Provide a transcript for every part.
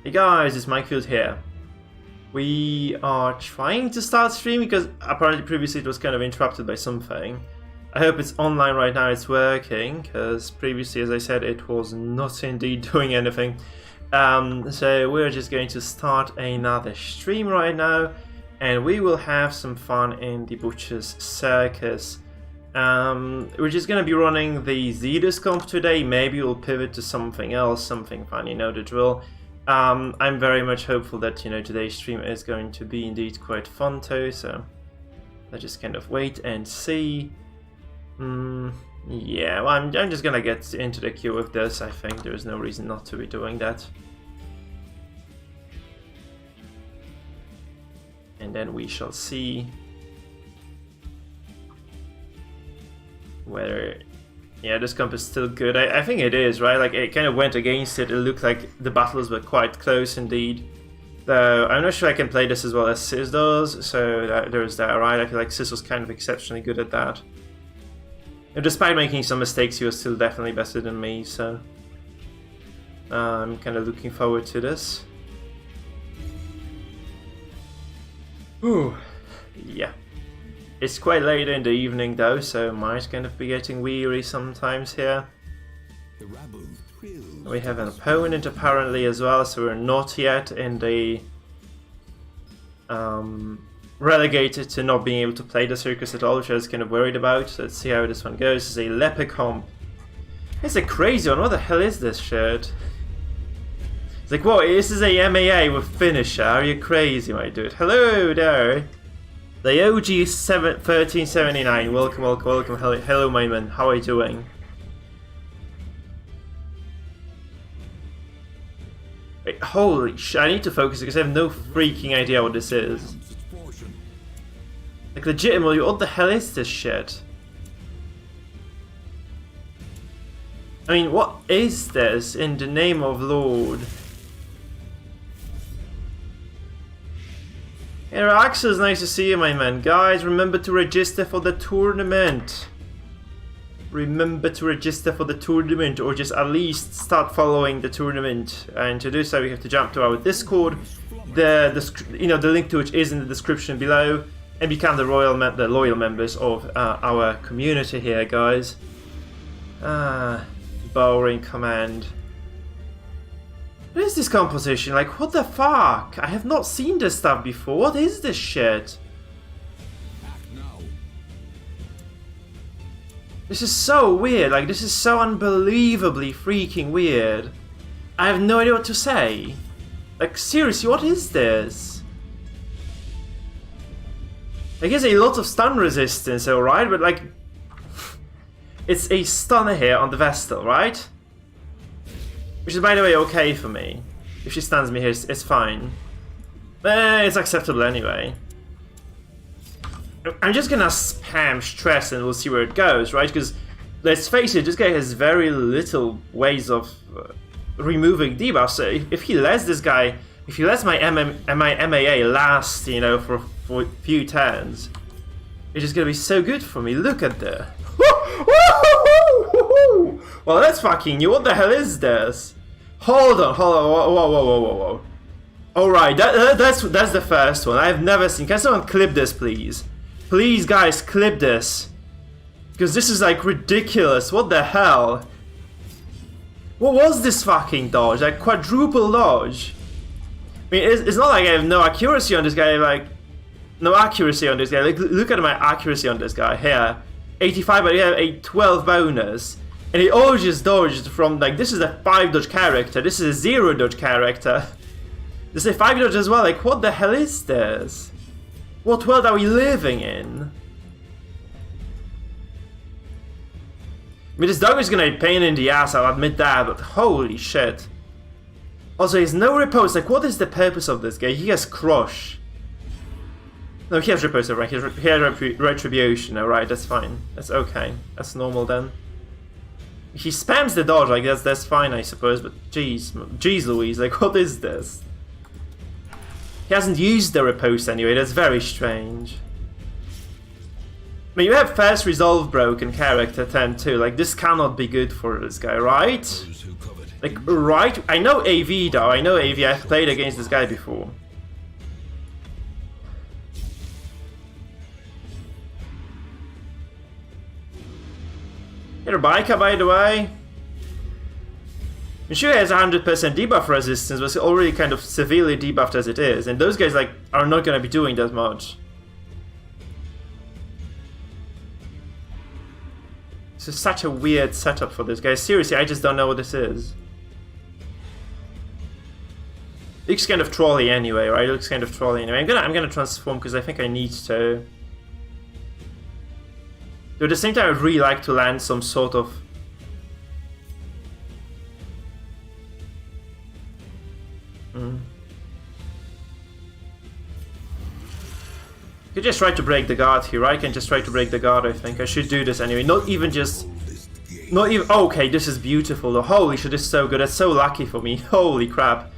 Hey guys, it's Mikefield here. We are trying to start streaming because apparently previously it was kind of interrupted by something. I hope it's online right now, it's working, because previously, as I said, it was not indeed doing anything. So we're just going to start another stream right now, and we will have some fun in the Butcher's Circus. We're just going to be running the Zetus comp today. Maybe we'll pivot to something else, something fun, you know the drill. I'm very much hopeful that, you know, today's stream is going to be indeed quite fun too, so let's just kind of wait and see. Yeah, well, I'm just gonna get into the queue with this. I think there's no reason not to be doing that. And then we shall see whether... Yeah, this comp is still good. I think it is, right? Like, it kind of went against it. It looked like the battles were quite close indeed. Though, I'm not sure I can play this as well as Sis does, so there's that, right? I feel like Sis was kind of exceptionally good at that. And despite making some mistakes, he was still definitely better than me, so... I'm kind of looking forward to this. Ooh, yeah. It's quite late in the evening though, so might kind of be getting weary sometimes here. We have an opponent apparently as well, so we're not yet in the relegated to not being able to play the circus at all, which I was kind of worried about. Let's see how this one goes. This is a leper comp. It's a crazy one. What the hell is this shirt? It's like, what? This is a MAA with finisher. Are you crazy, my dude? Hello there. The OG 1379, welcome, welcome, welcome, hello my man, how are you doing? Wait, holy shit, I need to focus because I have no freaking idea what this is. Like legitimately, what the hell is this shit? I mean, what is this in the name of Lord? Hey Axel, nice to see you, my man. Guys, remember to register for the tournament. Remember to register for the tournament, or just at least start following the tournament. And to do so, we have to jump to our Discord. The link to which is in the description below, and become the loyal members of our community here, guys. Boring command. What is this composition? Like, what the fuck? I have not seen this stuff before. What is this shit? This is so weird. Like, this is so unbelievably freaking weird. I have no idea what to say. Like, seriously, what is this? I guess a lot of stun resistance, alright, but like... It's a stunner here on the Vestal, right? Which is, by the way, okay for me. If she stuns me here, it's fine. It's acceptable anyway. I'm just gonna spam stress and we'll see where it goes, right? Because, let's face it, this guy has very little ways of removing debuffs. So if he lets this guy... If he lets my MAA last, you know, for a few turns, it's just gonna be so good for me. Look at that. Well, that's fucking new. What the hell is this? Hold on, whoa. Alright, that's the first one. I've never seen. Can someone clip this, please? Please, guys, clip this. Because this is, like, ridiculous. What the hell? What was this fucking dodge? Like, quadruple dodge? I mean, it's not like I have no accuracy on this guy, like... No accuracy on this guy. Like, look at my accuracy on this guy here. 85, but you have a 12 bonus. And he always just dodged from, like, this is a 5 dodge character, this is a 0 dodge character. This is a 5 dodge as well, like, what the hell is this? What world are we living in? I mean, this dog is gonna be a pain in the ass, I'll admit that, but holy shit. Also, he has no repose, like, what is the purpose of this guy? He has crush. No, he has repose, right? He has retribution, alright, that's fine. That's okay. That's normal then. He spams the dodge, like that's fine, I suppose, but jeez Louise, like what is this? He hasn't used the riposte anyway, that's very strange. I mean, you have first resolve broken character 10 too, like this cannot be good for this guy, right? Like, right... I know AV though, I know AV, I've played against this guy before. Hit a biker, by the way. I'm sure he has 100% debuff resistance, but it's already kind of severely debuffed as it is, and those guys like are not gonna be doing that much. This is such a weird setup for this guy. Seriously, I just don't know what this is. Looks kind of trolly anyway, right? It looks kind of trolly anyway. I'm gonna transform because I think I need to. But at the same time, I'd really like to land some sort of. I could just try to break the guard here, right? I can just try to break the guard, I think. I should do this anyway. Not even just... Not even... Oh, okay, this is beautiful though. Holy shit, this is so good. That's so lucky for me. Holy crap.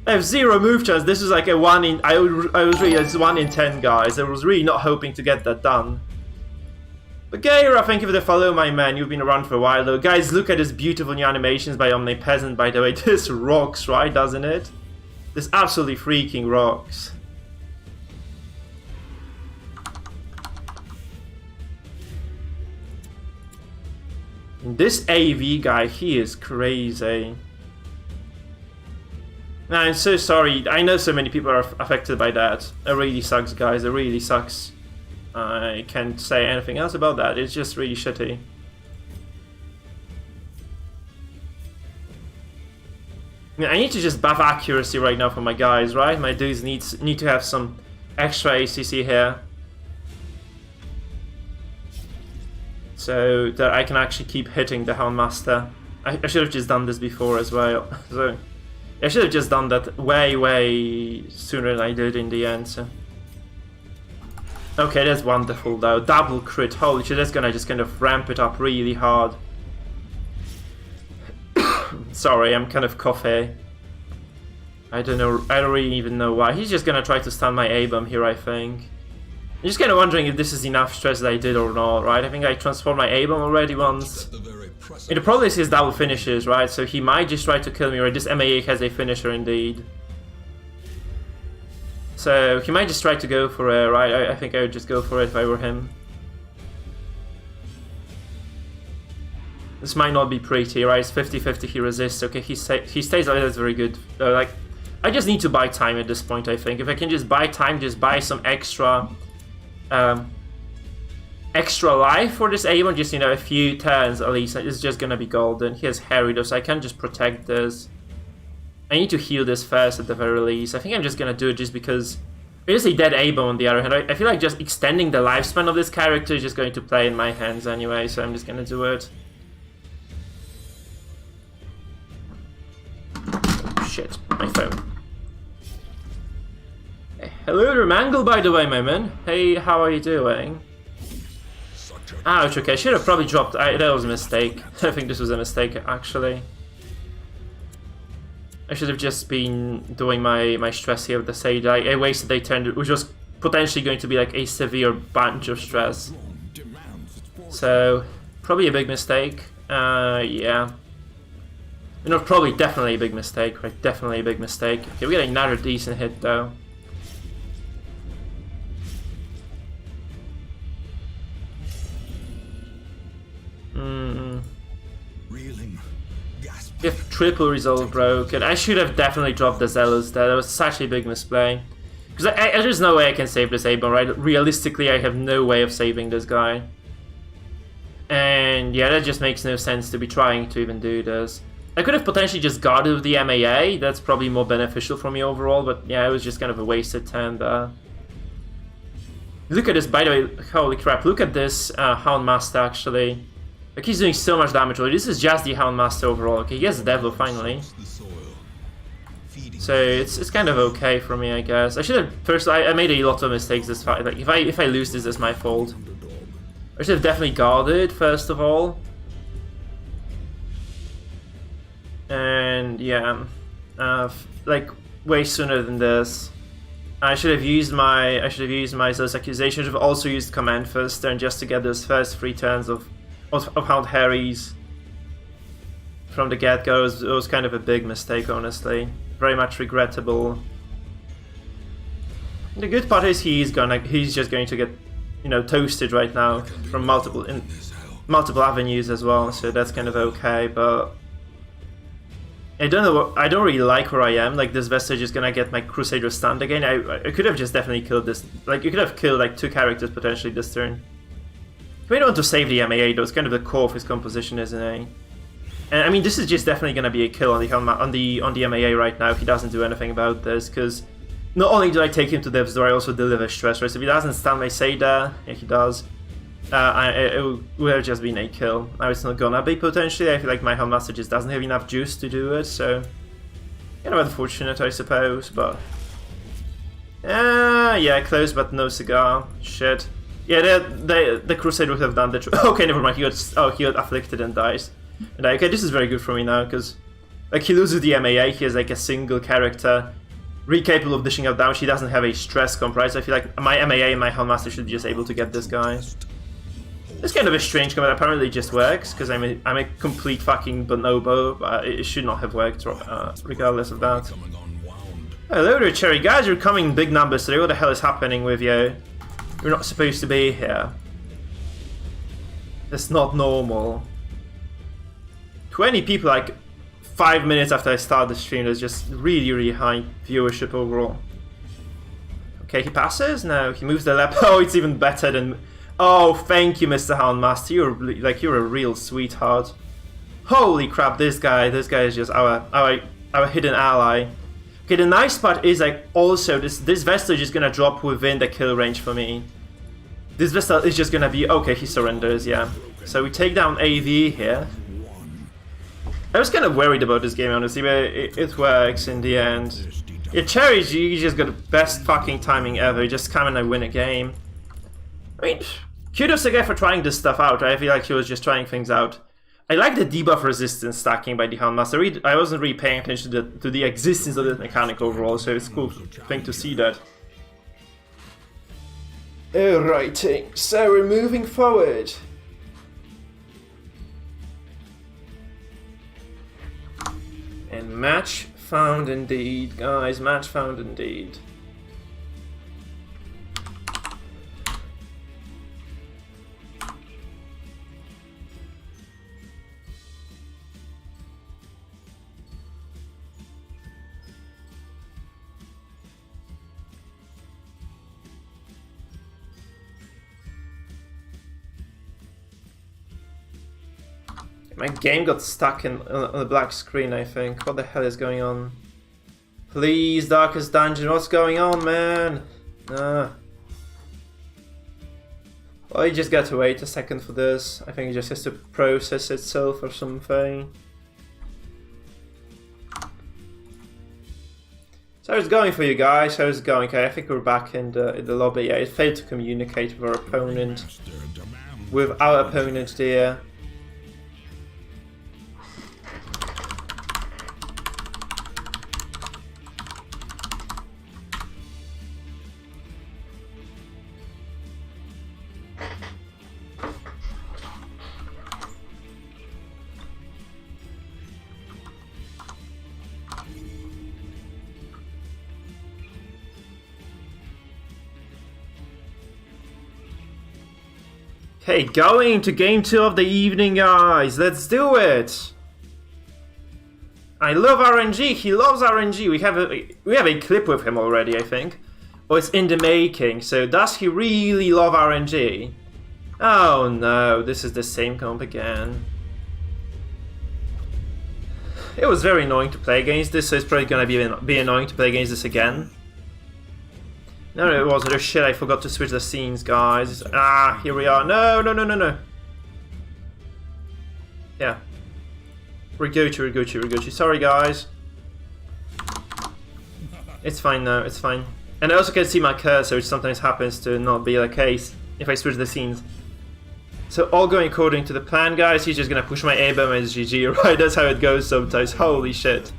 I have 0 move chance. This is like a 1 in... I was really... It's 1 in 10, guys. I was really not hoping to get that done. But Gaira, thank you for the follow, my man. You've been around for a while though. Guys, look at this beautiful new animations by Omnipeasant, by the way. This rocks, right? Doesn't it? This absolutely freaking rocks. And this AV guy, he is crazy. Nah, I'm so sorry. I know so many people are affected by that. It really sucks, guys. It really sucks. I can't say anything else about that. It's just really shitty. I need to just buff accuracy right now for my guys, right? My dudes need to have some extra ACC here. So that I can actually keep hitting the Houndmaster. I should have just done this before as well. So I should have just done that way sooner than I did in the end. So. Okay, that's wonderful though. Double crit. Holy shit, that's gonna just kind of ramp it up really hard. Sorry, I'm kind of coughy. I don't know. I don't really even know why. He's just gonna try to stun my A-bomb here, I think. I'm just kind of wondering if this is enough stress that I did or not, right? I think I transformed my A-bomb already once. And the problem is his double finishes, right? So he might just try to kill me, right? This MAA has a finisher indeed. So he might just try to go for it, right? I think I would just go for it if I were him. This might not be pretty, right? It's 50-50, he resists. Okay, he stays alive, that's very good. Like, I just need to buy time at this point, I think. If I can just buy time, just buy some extra life for this A1, just, you know, a few turns at least. It's just gonna be golden. He has Harry though, so I can't just protect this. I need to heal this first at the very least. I think I'm just gonna do it just because it is a dead A-bomb on the other hand. I feel like just extending the lifespan of this character is just going to play in my hands anyway, so I'm just gonna do it. Oh, shit, my phone. Hello, Remangle, by the way, my man. Hey, how are you doing? Ouch, okay, I should have probably dropped... that was a mistake. I think this was a mistake, actually. I should have just been doing my stress here with the Sage. I wasted a turn, which was potentially going to be like a severe bunch of stress. So, probably a big mistake. Yeah. You know, probably definitely a big mistake, right? Definitely a big mistake. Okay, we got another decent hit, though. If triple resolve broken, I should have definitely dropped the Zealous there. That was such a big misplay. Because there's no way I can save this A-bomb, right? Realistically, I have no way of saving this guy. And yeah, that just makes no sense to be trying to even do this. I could have potentially just guarded with the MAA. That's probably more beneficial for me overall. But yeah, it was just kind of a wasted turn there. Look at this, by the way. Holy crap, look at this Houndmaster actually. Like, he's doing so much damage already. This is just the Houndmaster overall. Okay, he has the Devil finally. So it's kind of okay for me, I guess. I should have first. I made a lot of mistakes this fight. Like, if I lose this, it's my fault. I should have definitely guarded first of all. And yeah, like way sooner than this. I should have used my those Accusations. I've also used Command first turn just to get those first 3 turns of Hound Harry's. from the get-go. It was kind of a big mistake, honestly. Very much regrettable. The good part is he's just going to get, you know, toasted right now from multiple avenues as well, so that's kind of okay, but I don't know, I don't really like where I am. Like, this Vestige is gonna get my Crusader stunned again. I could have just definitely killed this, like, you could have killed like 2 characters potentially this turn. We don't want to save the MAA though, it's kind of the core of his composition, isn't it? And I mean, this is just definitely gonna be a kill on the MAA right now if he doesn't do anything about this, because not only do I take him to death's door, I also deliver stress, right? So if he doesn't stun my Seda, yeah, he does. It would have just been a kill. Now it's not gonna be potentially. I feel like my Helmmaster just doesn't have enough juice to do it, so kind of unfortunate, I suppose. But yeah, close but no cigar. Shit. Yeah, the Crusade would have done the okay, never mind. He got afflicted and dies. And okay, this is very good for me now because like he loses the MAA. He has like a single character really capable of dishing out damage. He doesn't have a stress comp, right? So I feel like my MAA and my Helmmaster should be just able to get this guy. It's kind of a strange comment. Apparently it just works because I'm a complete fucking bonobo, but it should not have worked regardless of that. Hello there, Cherry guys. You're coming in big numbers today. What the hell is happening with you? You're not supposed to be here. That's not normal. 20 people like 5 minutes after I start the stream. There's just really high viewership overall. Okay, he passes. No, he moves the lap. Oh, it's even better than. Oh, thank you, Mr. Houndmaster. You're a real sweetheart. Holy crap, this guy is just our hidden ally. Okay, the nice part is like also this Vestige is gonna drop within the kill range for me. This Vestige is just gonna be okay. He surrenders, yeah. So we take down AV here. I was kind of worried about this game, honestly, but it works in the end. Yeah, Cherry, you just got the best fucking timing ever. You just come and I win a game. I mean, kudos to the guy for trying this stuff out. I feel like he was just trying things out. I like the debuff resistance stacking by the Houndmaster. I wasn't really paying attention to the existence of this mechanic overall, so it's a cool thing to see that. Alrighty, so we're moving forward. And match found indeed, guys. Match found indeed. My game got stuck on the black screen, I think. What the hell is going on? Please, Darkest Dungeon, what's going on, man? Well, you just got to wait a second for this. I think it just has to process itself or something. So how's it going for you guys? How's it going? Okay, I think we're back in the lobby. Yeah, it failed to communicate with our opponent. With our opponent there. Okay, going to game 2 of the evening, guys. Let's do it. I love RNG. He loves RNG. We have a clip with him already, I think. Or it's in the making. So does he really love RNG? Oh no, this is the same comp again. It was very annoying to play against this, so it's probably gonna be annoying to play against this again. No, it wasn't. Oh shit, I forgot to switch the scenes, guys. Ah, here we are. No. Yeah. We're Gucci. Sorry, guys. It's fine now, it's fine. And I also can see my cursor, which sometimes happens to not be the case if I switch the scenes. So all going according to the plan, guys. He's just gonna push my A-bomb as GG, right? That's how it goes sometimes. Holy shit.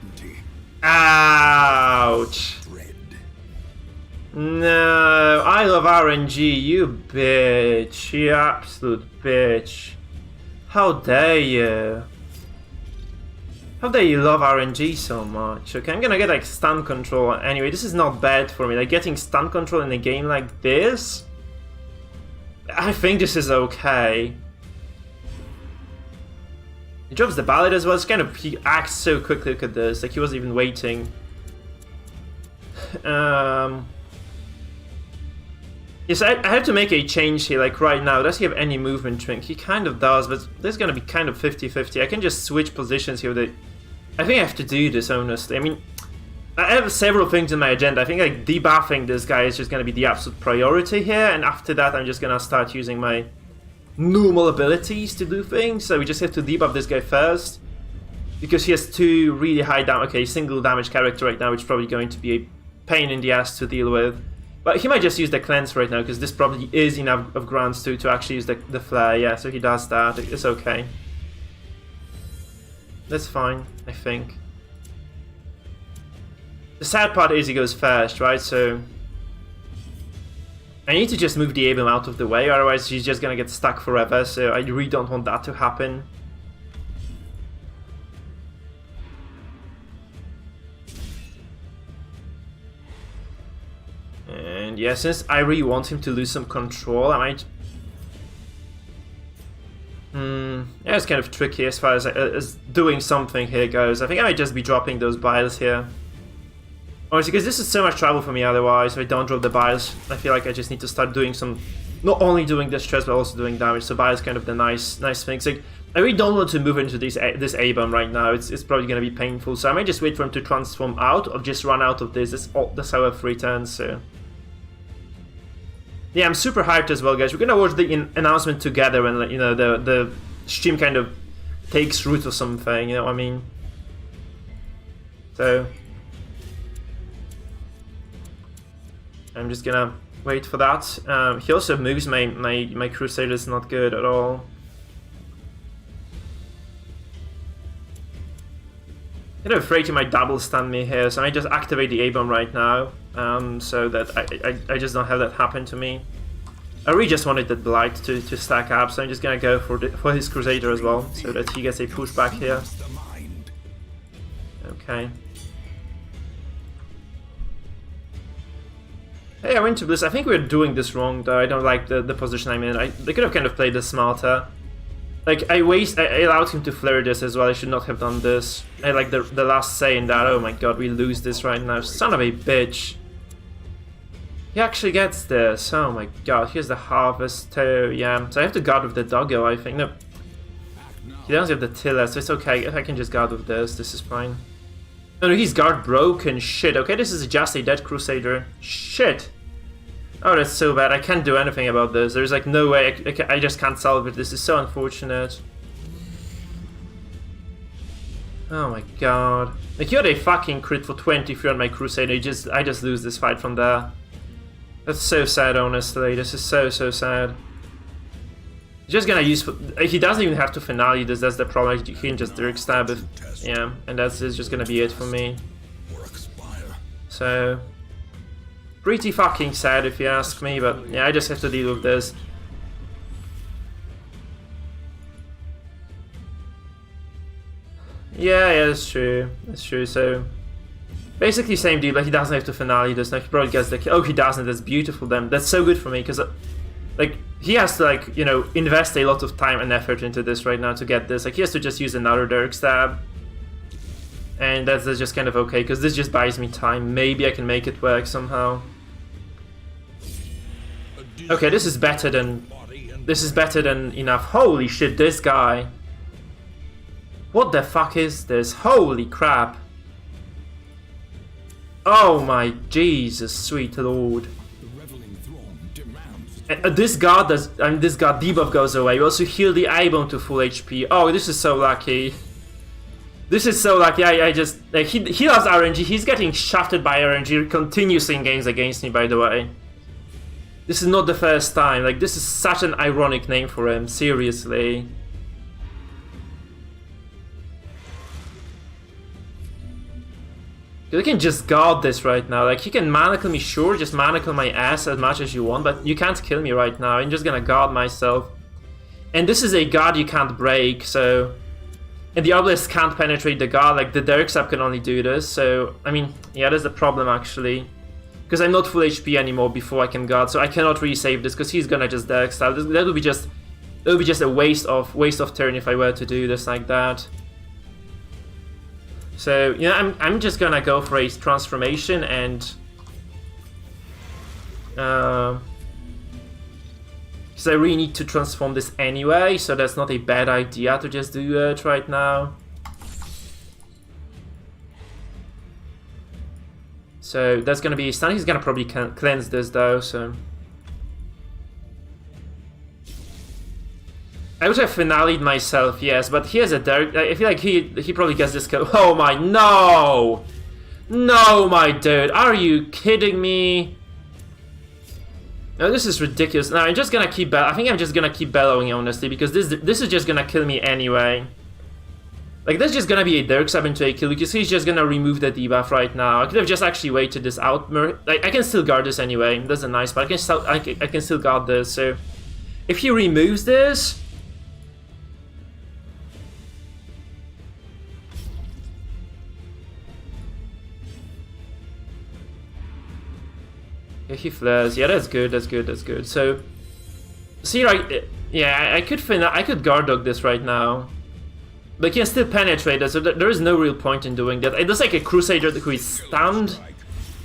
Ouch. No, I love RNG, you bitch, you absolute bitch. How dare you? How they love RNG so much. Okay, I'm gonna get like stun control anyway. This is not bad for me. Like getting stun control in a game like this, I think this is okay. He drops the ballad as well. It's kind of, he acts so quickly. Look at this. Like he wasn't even waiting. Yes, I have to make a change here, like right now. Does he have any movement trinket? He kind of does, but there's gonna be kind of 50-50. I can just switch positions here with it. I think I have to do this, honestly. I mean, I have several things in my agenda. I think like debuffing this guy is just gonna be the absolute priority here, and after that I'm just gonna start using my normal abilities to do things. So we just have to debuff this guy first, because he has two really high damage, okay, single damage character right now, which is probably going to be a pain in the ass to deal with. But he might just use the cleanse right now, because this probably is enough of grants to actually use the flare. Yeah, so he does that. It's okay. That's fine, I think. The sad part is he goes first, right? So I need to just move the Abram out of the way, otherwise he's just gonna get stuck forever, so I really don't want that to happen. And yeah, since I really want him to lose some control, I might... yeah, it's kind of tricky as far as doing something here goes. I think I might just be dropping those biles here. Honestly, because this is so much trouble for me otherwise. If I don't drop the biles, I feel like I just need to start doing some... Not only doing the stress, but also doing damage. So biles kind of the nice things. Like, I really don't want to move into this A-bomb right now. It's probably going to be painful. So I might just wait for him to transform out, or just run out of this. That's how I have 3 turns, so... Yeah, I'm super hyped as well, guys. We're gonna watch the announcement together, and you know the stream kind of takes root or something. You know what I mean? So I'm just gonna wait for that. He also moves my Crusaders not good at all. I'm afraid he might double stun me here, so I just activate the A-bomb right now, so that I just don't have that happen to me. I really just wanted that Blight to stack up, so I'm just gonna go for his Crusader as well, so that he gets a pushback here. Okay. Hey, I went to Bliss. I think we're doing this wrong, though. I don't like the position I'm in. They could have kind of played this smarter. Like, I allowed him to flare this as well. I should not have done this. I like the last say in that. Oh my god, we lose this right now. Son of a bitch. He actually gets this. Oh my god, here's the harvest too. Yeah, so I have to guard with the doggo, I think. No, he doesn't have the tiller, so it's okay. If I can just guard with this is fine. Oh no, he's guard broken. Shit. Okay, this is just a dead Crusader. Shit. Oh, that's so bad. I can't do anything about this. There's like no way. I just can't solve it. This is so unfortunate. Oh my god. Like, you had a fucking crit for 23 on my Crusader. I just lose this fight from there. That's so sad, honestly. This is so sad. He's just gonna use... He doesn't even have to finale this. That's the problem. He can just direct stab it. Yeah, and that's just gonna be it for me. So... pretty fucking sad if you ask me, but yeah, I just have to deal with this. Yeah, that's true. That's true, so... basically same deal, like he doesn't have to finale this, like he probably gets the kill. Oh, he doesn't, that's beautiful then. That's so good for me, because like, he has to like, you know, invest a lot of time and effort into this right now to get this. Like, he has to just use another direct stab. And that's just kind of okay, because this just buys me time. Maybe I can make it work somehow. Okay, this is better than enough. Holy shit, this guy. What the fuck is this? Holy crap. Oh my Jesus, sweet lord. This guard does, this guard debuff goes away. We also heal the A-bomb to full HP. Oh, this is so lucky. This is so lucky. I just, like, he loves RNG. He's getting shafted by RNG continuously in games against me, by the way. This is not the first time. Like, this is such an ironic name for him, seriously. You can just guard this right now. Like, you can manacle me, sure, just manacle my ass as much as you want, but you can't kill me right now. I'm just gonna guard myself. And this is a guard you can't break, so... And the obelisk can't penetrate the guard, like the Derek Sap can only do this, so, I mean, yeah, that's the problem actually. Because I'm not full HP anymore before I can guard, so I cannot really save this, because he's gonna just Derek Sap. That would be just a waste of turn if I were to do this like that. So, yeah, I'm just gonna go for a transformation and... because I really need to transform this anyway, so that's not a bad idea to just do it right now. So that's gonna be stun. He's gonna probably cleanse this though, so... I would have finale'd myself, yes, but he has a Derek. I feel like he probably gets this kill. Oh my, no! No, my dude, are you kidding me? No, this is ridiculous. No, I'm just gonna keep I think I'm just gonna keep bellowing, honestly, because this is just gonna kill me anyway. Like, that's just gonna be a Derek Sap into a kill, because he's just gonna remove the debuff right now. I could have just actually waited this out. Like, I can still guard this anyway. That's a nice part. I can still guard this, so... If he removes this... Yeah, he flares. Yeah, that's good, that's good, that's good. So, see, like, yeah, I could guard dog this right now. But he can still penetrate it, so there is no real point in doing that. It looks like a Crusader who is stunned,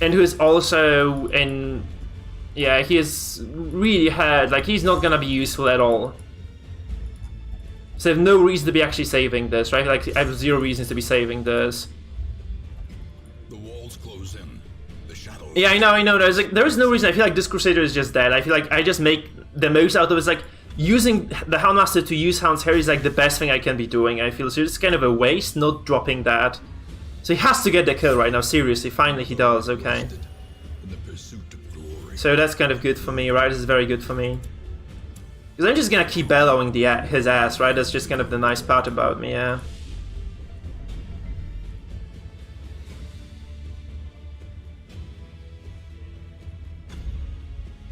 and who is also in... Yeah, he is really hurt. Like, he's not gonna be useful at all. So I have no reason to be actually saving this, right? Like, I have zero reasons to be saving this. Yeah, I know. There is no reason. I feel like this Crusader is just dead. I feel like I just make the most out of it. It's like using the Houndmaster to use Hound's Hair is like the best thing I can be doing, I feel. So it's kind of a waste not dropping that. So he has to get the kill right now, seriously. Finally he does, okay. So that's kind of good for me, right? This is very good for me. Because I'm just gonna keep bellowing his ass, right? That's just kind of the nice part about me, yeah.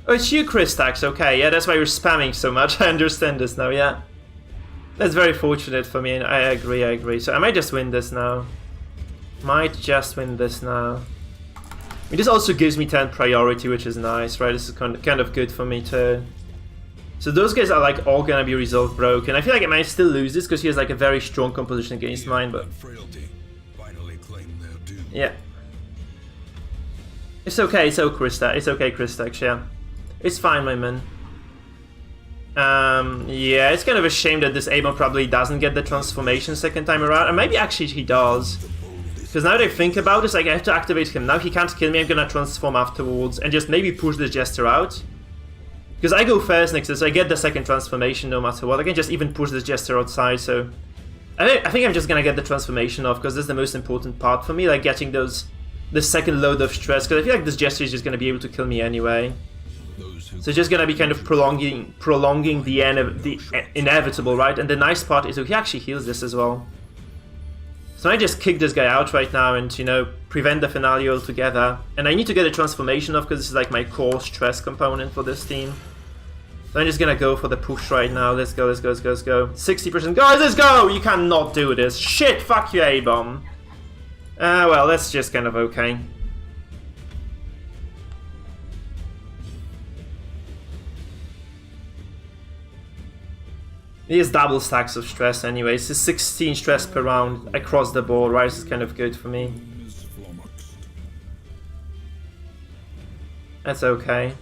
Oh, it's you, Kristax, okay, yeah, that's why you're spamming so much, I understand this now, yeah. That's very fortunate for me, and I agree. So I might just win this now. I mean, this also gives me 10 priority, which is nice, right? This is kind of good for me too. So those guys are like all gonna be resolved broken. I feel like I might still lose this because he has like a very strong composition against mine, but... Yeah. It's okay, it's okay, Kristax, yeah. It's fine, my man. Yeah, it's kind of a shame that this Abon probably doesn't get the transformation second time around. And maybe actually he does. Because now that I think about this, like, I have to activate him. Now he can't kill me, I'm gonna transform afterwards. And just maybe push this Jester out. Because I go first next to this, so I get the second transformation no matter what. I can just even push this Jester outside, so... I think I'm just gonna get the transformation off, because this is the most important part for me. Like, getting the second load of stress. Because I feel like this Jester is just gonna be able to kill me anyway. So it's just gonna be kind of prolonging the inevitable, right? And the nice part is, he actually heals this as well. So I just kick this guy out right now and, you know, prevent the finale altogether. And I need to get a transformation off because this is like my core stress component for this team. So I'm just gonna go for the push right now. Let's go. 60%. Guys, let's go! You cannot do this. Shit, fuck you, A-bomb. Well, that's just kind of okay. He has double stacks of stress anyways. It's 16 stress per round across the board, right? It's kind of good for me. That's okay.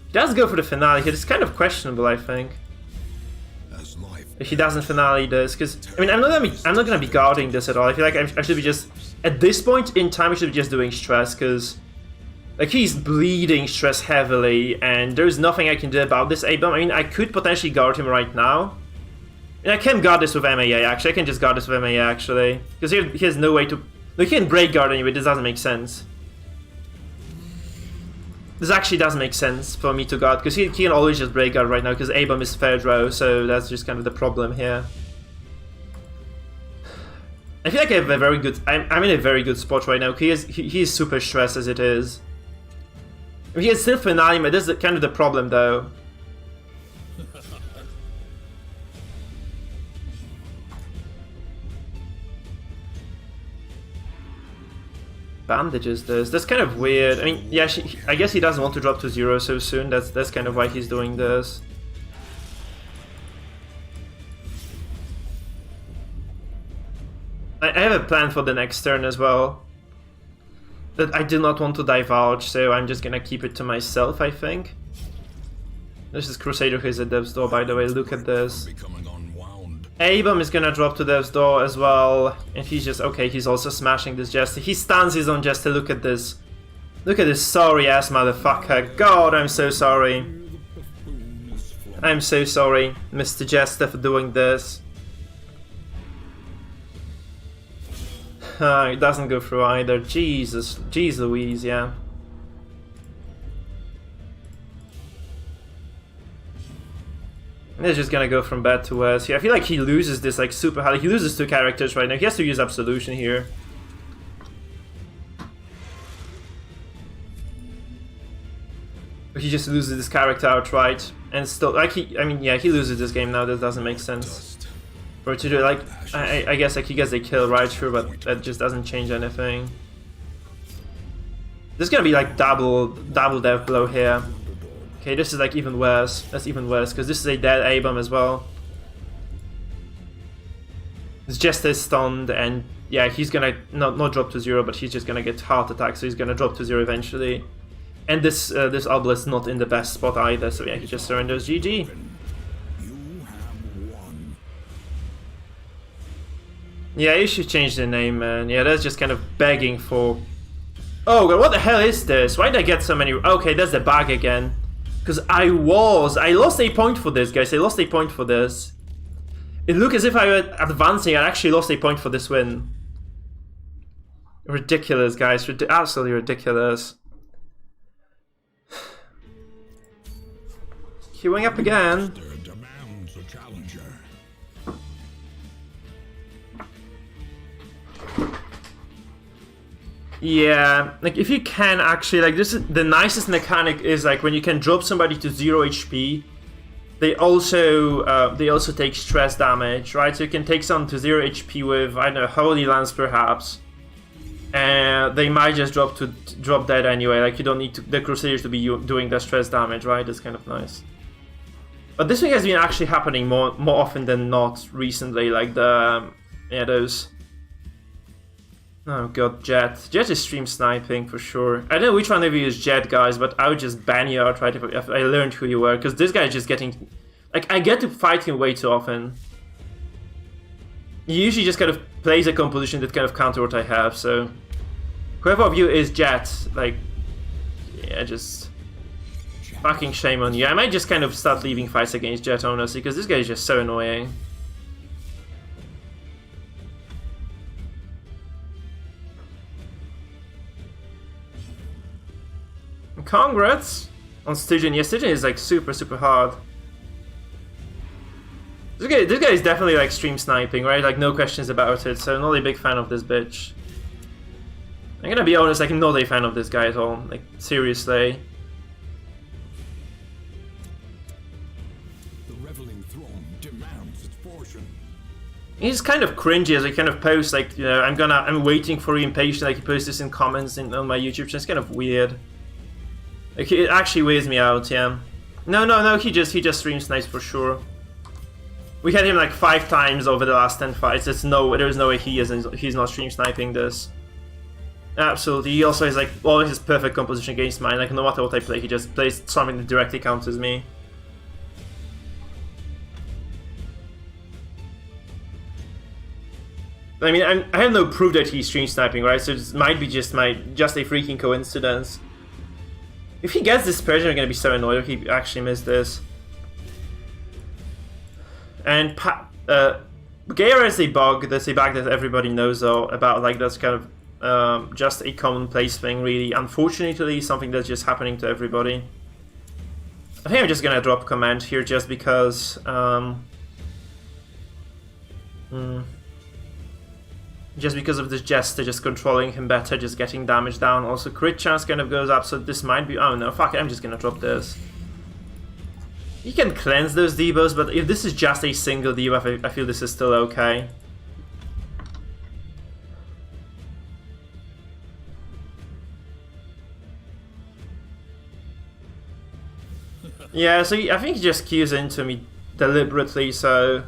He does go for the finale here. It's kind of questionable, I think. If he doesn't finale this, because I mean, I'm not gonna be guarding this at all. I feel like I should be just at this point in time. I should be just doing stress, because like he's bleeding stress heavily, and there's nothing I can do about this A-bomb. I mean, I could potentially guard him right now. And I can guard this with MAA, actually. I can just guard this with MAA, actually. Because he has no way to... Like, he can break guard anyway, this doesn't make sense. This actually doesn't make sense for me to guard, because he can always just break guard right now, because A-bomb is third row, so that's just kind of the problem here. I feel like I have a very good... I'm in a very good spot right now. He is super stressed as it is. He can still finale me. This is kind of the problem, though. bandages this? That's kind of weird. I mean, yeah, I guess he doesn't want to drop to 0 so soon. That's kind of why he's doing this. I have a plan for the next turn as well that I do not want to divulge, so I'm just gonna keep it to myself, I think. This is Crusader who is at Dev's door, by the way. Look at this. A-bomb is gonna drop to Dev's door as well, and he's just okay. He's also smashing this Jester. He stuns his own Jester. Look at this. Look at this sorry ass motherfucker. God, I'm so sorry. I'm so sorry, Mr. Jester, for doing this. It doesn't go through either. Jesus, jeez Louise, yeah. He's just gonna go from bad to worse here. I feel like he loses this like super hard. He loses 2 characters right now. He has to use Absolution here. But he just loses this character outright. And still, like I mean, yeah, he loses this game now. That doesn't make sense. For it to do, like, I guess like he gets a kill right through, but that just doesn't change anything. This is gonna be like double death blow here. Okay, this is like even worse. That's even worse because this is a dead A-bomb as well. It's just as stunned, and yeah, he's gonna not drop to 0, but he's just gonna get heart attack, so he's gonna drop to 0 eventually. And this obelisk not in the best spot either, so yeah, he just surrenders. GG. Yeah, you should change the name, man. Yeah, that's just kind of begging for... Oh god, what the hell is this? Why did I get so many... Okay, that's the bug again. Because I lost a point for this, guys. I lost a point for this. It looked as if I were advancing. I actually lost a point for this win. Ridiculous, guys. Absolutely ridiculous. Queuing up again. Yeah, like if you can actually, like this is the nicest mechanic is like when you can drop somebody to 0 HP, they also take stress damage, right? So you can take someone to 0 HP with, I don't know, Holy Lance perhaps, and they might just drop dead anyway. Like you don't need the Crusaders to be doing the stress damage, right? That's kind of nice. But this thing has been actually happening more often than not recently. Like the those. Oh god, Jet. Jet is stream sniping for sure. I don't know which one of you is Jet, guys, but I would just ban you outright if I learned who you were, because this guy is just getting... Like, I get to fight him way too often. He usually just kind of plays a composition that kind of counter what I have, so... Whoever of you is Jet, like... Yeah, just... Fucking shame on you. I might just kind of start leaving fights against Jet, honestly, because this guy is just so annoying. Congrats on Stygian. Yeah, Stygian is like super hard. This guy is definitely like stream sniping, right? Like no questions about it. So I'm not a big fan of this bitch. I'm gonna be honest, like I'm not a fan of this guy at all. Like seriously. The reveling throne demands its portion. He's kind of cringy as he kind of posts like, you know, I'm waiting for you impatient. Like he posts this in comments on my YouTube channel. It's kind of weird. Like, it actually weirds me out, yeah. No, he just stream snipes for sure. We had him like 5 times over the last 10 fights. There's no way he's not stream sniping this. Absolutely. He also has like always his perfect composition against mine. Like no matter what I play, he just plays something that directly counters me. I mean, I have no proof that he's stream sniping, right? So it might be just a freaking coincidence. If he gets this Persian, I'm gonna be so annoyed if he actually missed this. And Gaia is a bug. That's a bug that everybody knows about. Like that's kind of just a commonplace thing, really. Unfortunately, something that's just happening to everybody. I think I'm just gonna drop command here just because. Just because of this Jester just controlling him better, just getting damage down. Also, crit chance kind of goes up, so this might be... Oh no, fuck it, I'm just gonna drop this. You can cleanse those debuffs, but if this is just a single debuff, I feel this is still okay. Yeah, so I think he just cues into me deliberately, so...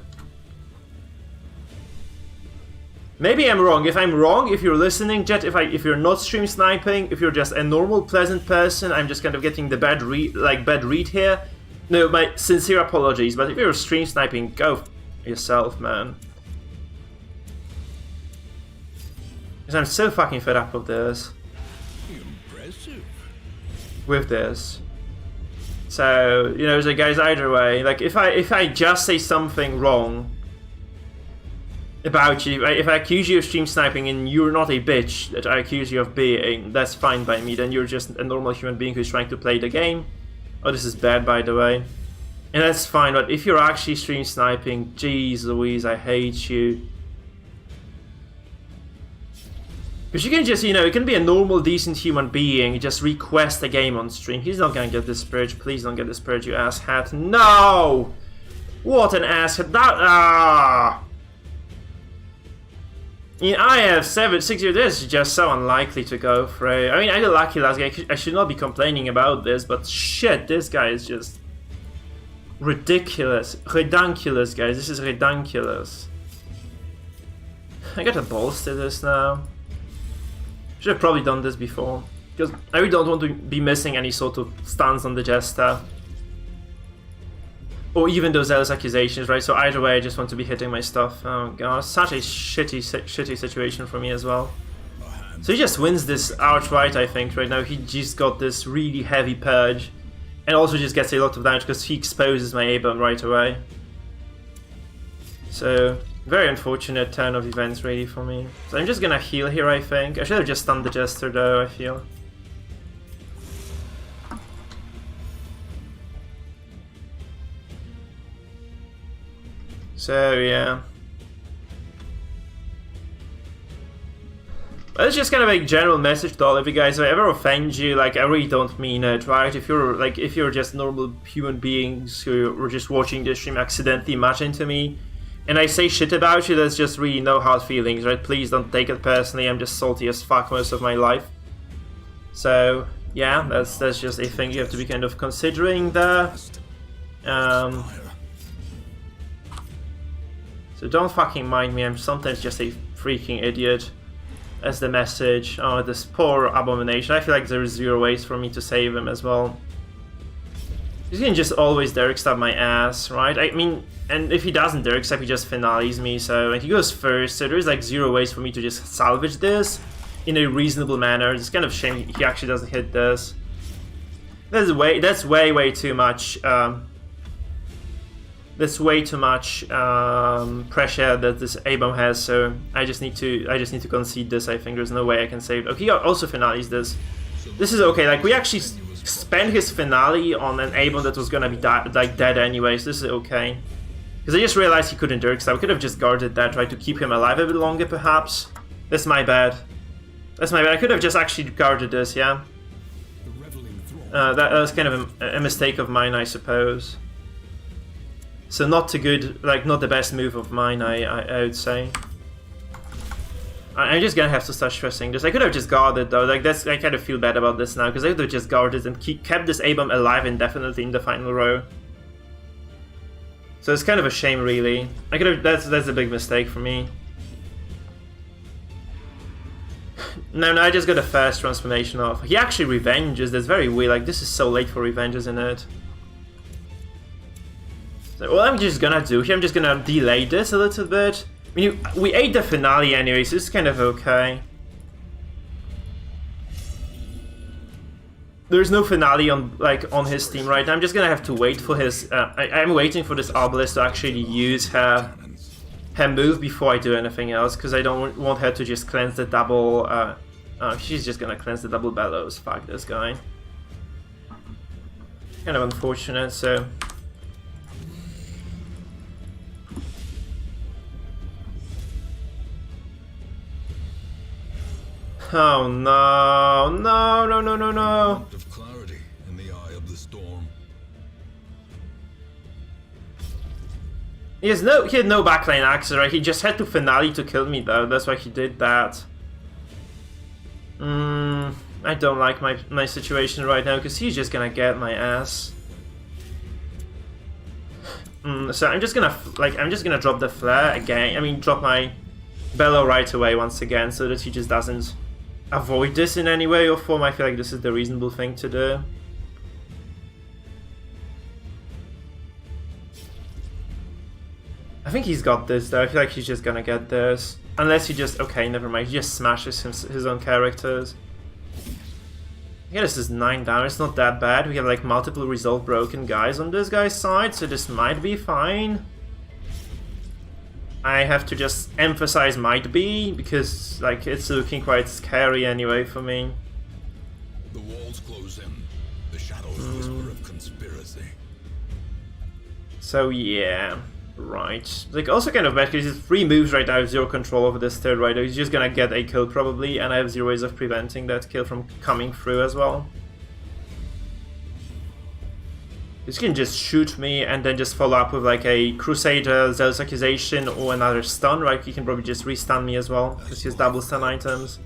Maybe I'm wrong. If I'm wrong, if you're listening, Jet, if you're not stream sniping, if you're just a normal, pleasant person, I'm just kind of getting the bad read here. No, my sincere apologies, but if you're stream sniping, go f yourself, man. Because I'm so fucking fed up with this. Impressive. With this. So, you know, so guys, either way, like, if I just say something wrong about you, if I accuse you of stream sniping and you're not a bitch that I accuse you of being, that's fine by me, then you're just a normal human being who's trying to play the game. Oh, this is bad, by the way. And that's fine, but if you're actually stream sniping, jeez Louise, I hate you. Because you can just, you know, you can be a normal, decent human being, just request a game on stream. He's not gonna get this purge, please don't get this purge, you asshat. No! What an asshat, that, I have 6 years, this is just so unlikely to go through. I mean, I got lucky last game, I should not be complaining about this, but shit, this guy is just ridiculous. Redunculous, guys, this is redunculous. I got the balls to this now. Should have probably done this before, because I really don't want to be missing any sort of stance on the Jester. Or even those else accusations, right? So either way, I just want to be hitting my stuff. Oh god, such a shitty situation for me as well. So he just wins this outright, I think, right now. He just got this really heavy purge. And also just gets a lot of damage because he exposes my A-bomb right away. So, very unfortunate turn of events really for me. So I'm just gonna heal here, I think. I should have just stunned the Jester though, I feel. So, yeah. That's just kind of a general message to all of you guys. If I ever offend you, like, I really don't mean it, right? If you're just normal human beings who were just watching this stream accidentally match into me, and I say shit about you, that's just really no hard feelings, right? Please don't take it personally, I'm just salty as fuck most of my life. So, yeah, that's just a thing you have to be kind of considering there. So don't fucking mind me, I'm sometimes just a freaking idiot. As the message. Oh, this poor abomination. I feel like there is 0 ways for me to save him as well. He's gonna just always Derek stab my ass, right? I mean, and if he doesn't Derek stab, he just finales me, so and he goes first, so there's like 0 ways for me to just salvage this in a reasonable manner. It's kind of a shame he actually doesn't hit this. That's way too much. That's way too much pressure that this A-bomb has, so I just need to concede this. I think there's no way I can save it. Okay, he also finales this. This is okay. Like we actually spent his finale on an A-bomb that was gonna be dead anyways. This is okay. Because I just realized he couldn't Dirk, so I could have just guarded that, tried to keep him alive a bit longer, perhaps. That's my bad. That's my bad. I could have just actually guarded this. Yeah. That was kind of a mistake of mine, I suppose. So not too good, like not the best move of mine, I would say. I'm just gonna have to start stressing this. I could have just guarded though, like I kind of feel bad about this now, because I could have just guarded and kept this A-bomb alive indefinitely in the final row. So it's kind of a shame really. I could have, that's a big mistake for me. No, I just got a first transformation off. He actually revenges, that's very weird, like this is so late for revenge, isn't it? So what I'm just gonna do here, I'm just gonna delay this a little bit. I mean, we ate the finale anyway, so it's kind of okay. There's no finale on his team right now. I'm just gonna have to wait for his. I'm waiting for this obelisk to actually use her move before I do anything else, because I don't want her to just cleanse the double. She's just gonna cleanse the double bellows. Fuck this guy. Kind of unfortunate. So. Oh no, no. Of clarity in the eye of the storm. He had no backline access, right? He just had to finale to kill me though, that's why he did that. I don't like my situation right now, because he's just gonna get my ass. So I'm just gonna drop the flare again. I mean, drop my bellow right away once again, so that he just doesn't avoid this in any way or form. I feel like this is the reasonable thing to do. I think he's got this though. I feel like he's just gonna get this. Unless he just... okay, never mind. He just smashes his own characters. Yeah, this is 9 damage. It's not that bad. We have like multiple resolve broken guys on this guy's side, so this might be fine. I have to just emphasize might be, because like it's looking quite scary anyway for me. The walls close in. The shadows whisper of conspiracy. So yeah, right. Like also kind of bad because he's 3 moves right now. I have 0 control over this third rider. He's just gonna get a kill probably, and I have 0 ways of preventing that kill from coming through as well. He can just shoot me and then just follow up with like a Crusader, Zealous Accusation, or another stun, right? He can probably just re-stun me as well, because he has double stun items.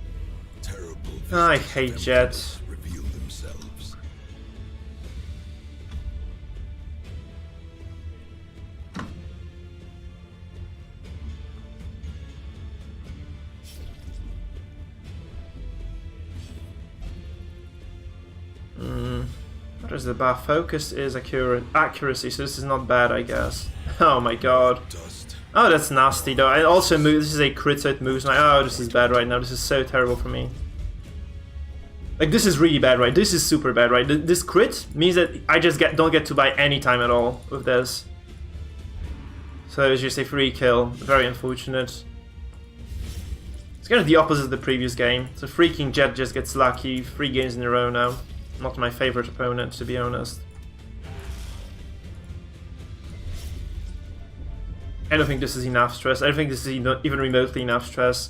I hate Jet. Reveal themselves. What is the buff? Focus is accuracy, so this is not bad, I guess. Oh my god. Dust. Oh, that's nasty though. And also, this is a crit, so it moves. Like, oh, this is bad right now. This is so terrible for me. Like, this is really bad, right? This is super bad, right? This crit means that I just don't get to buy any time at all with this. So it's just a free kill. Very unfortunate. It's kind of the opposite of the previous game. So freaking Jet just gets lucky 3 games in a row now. Not my favorite opponent, to be honest. I don't think this is enough stress. I don't think this is even remotely enough stress.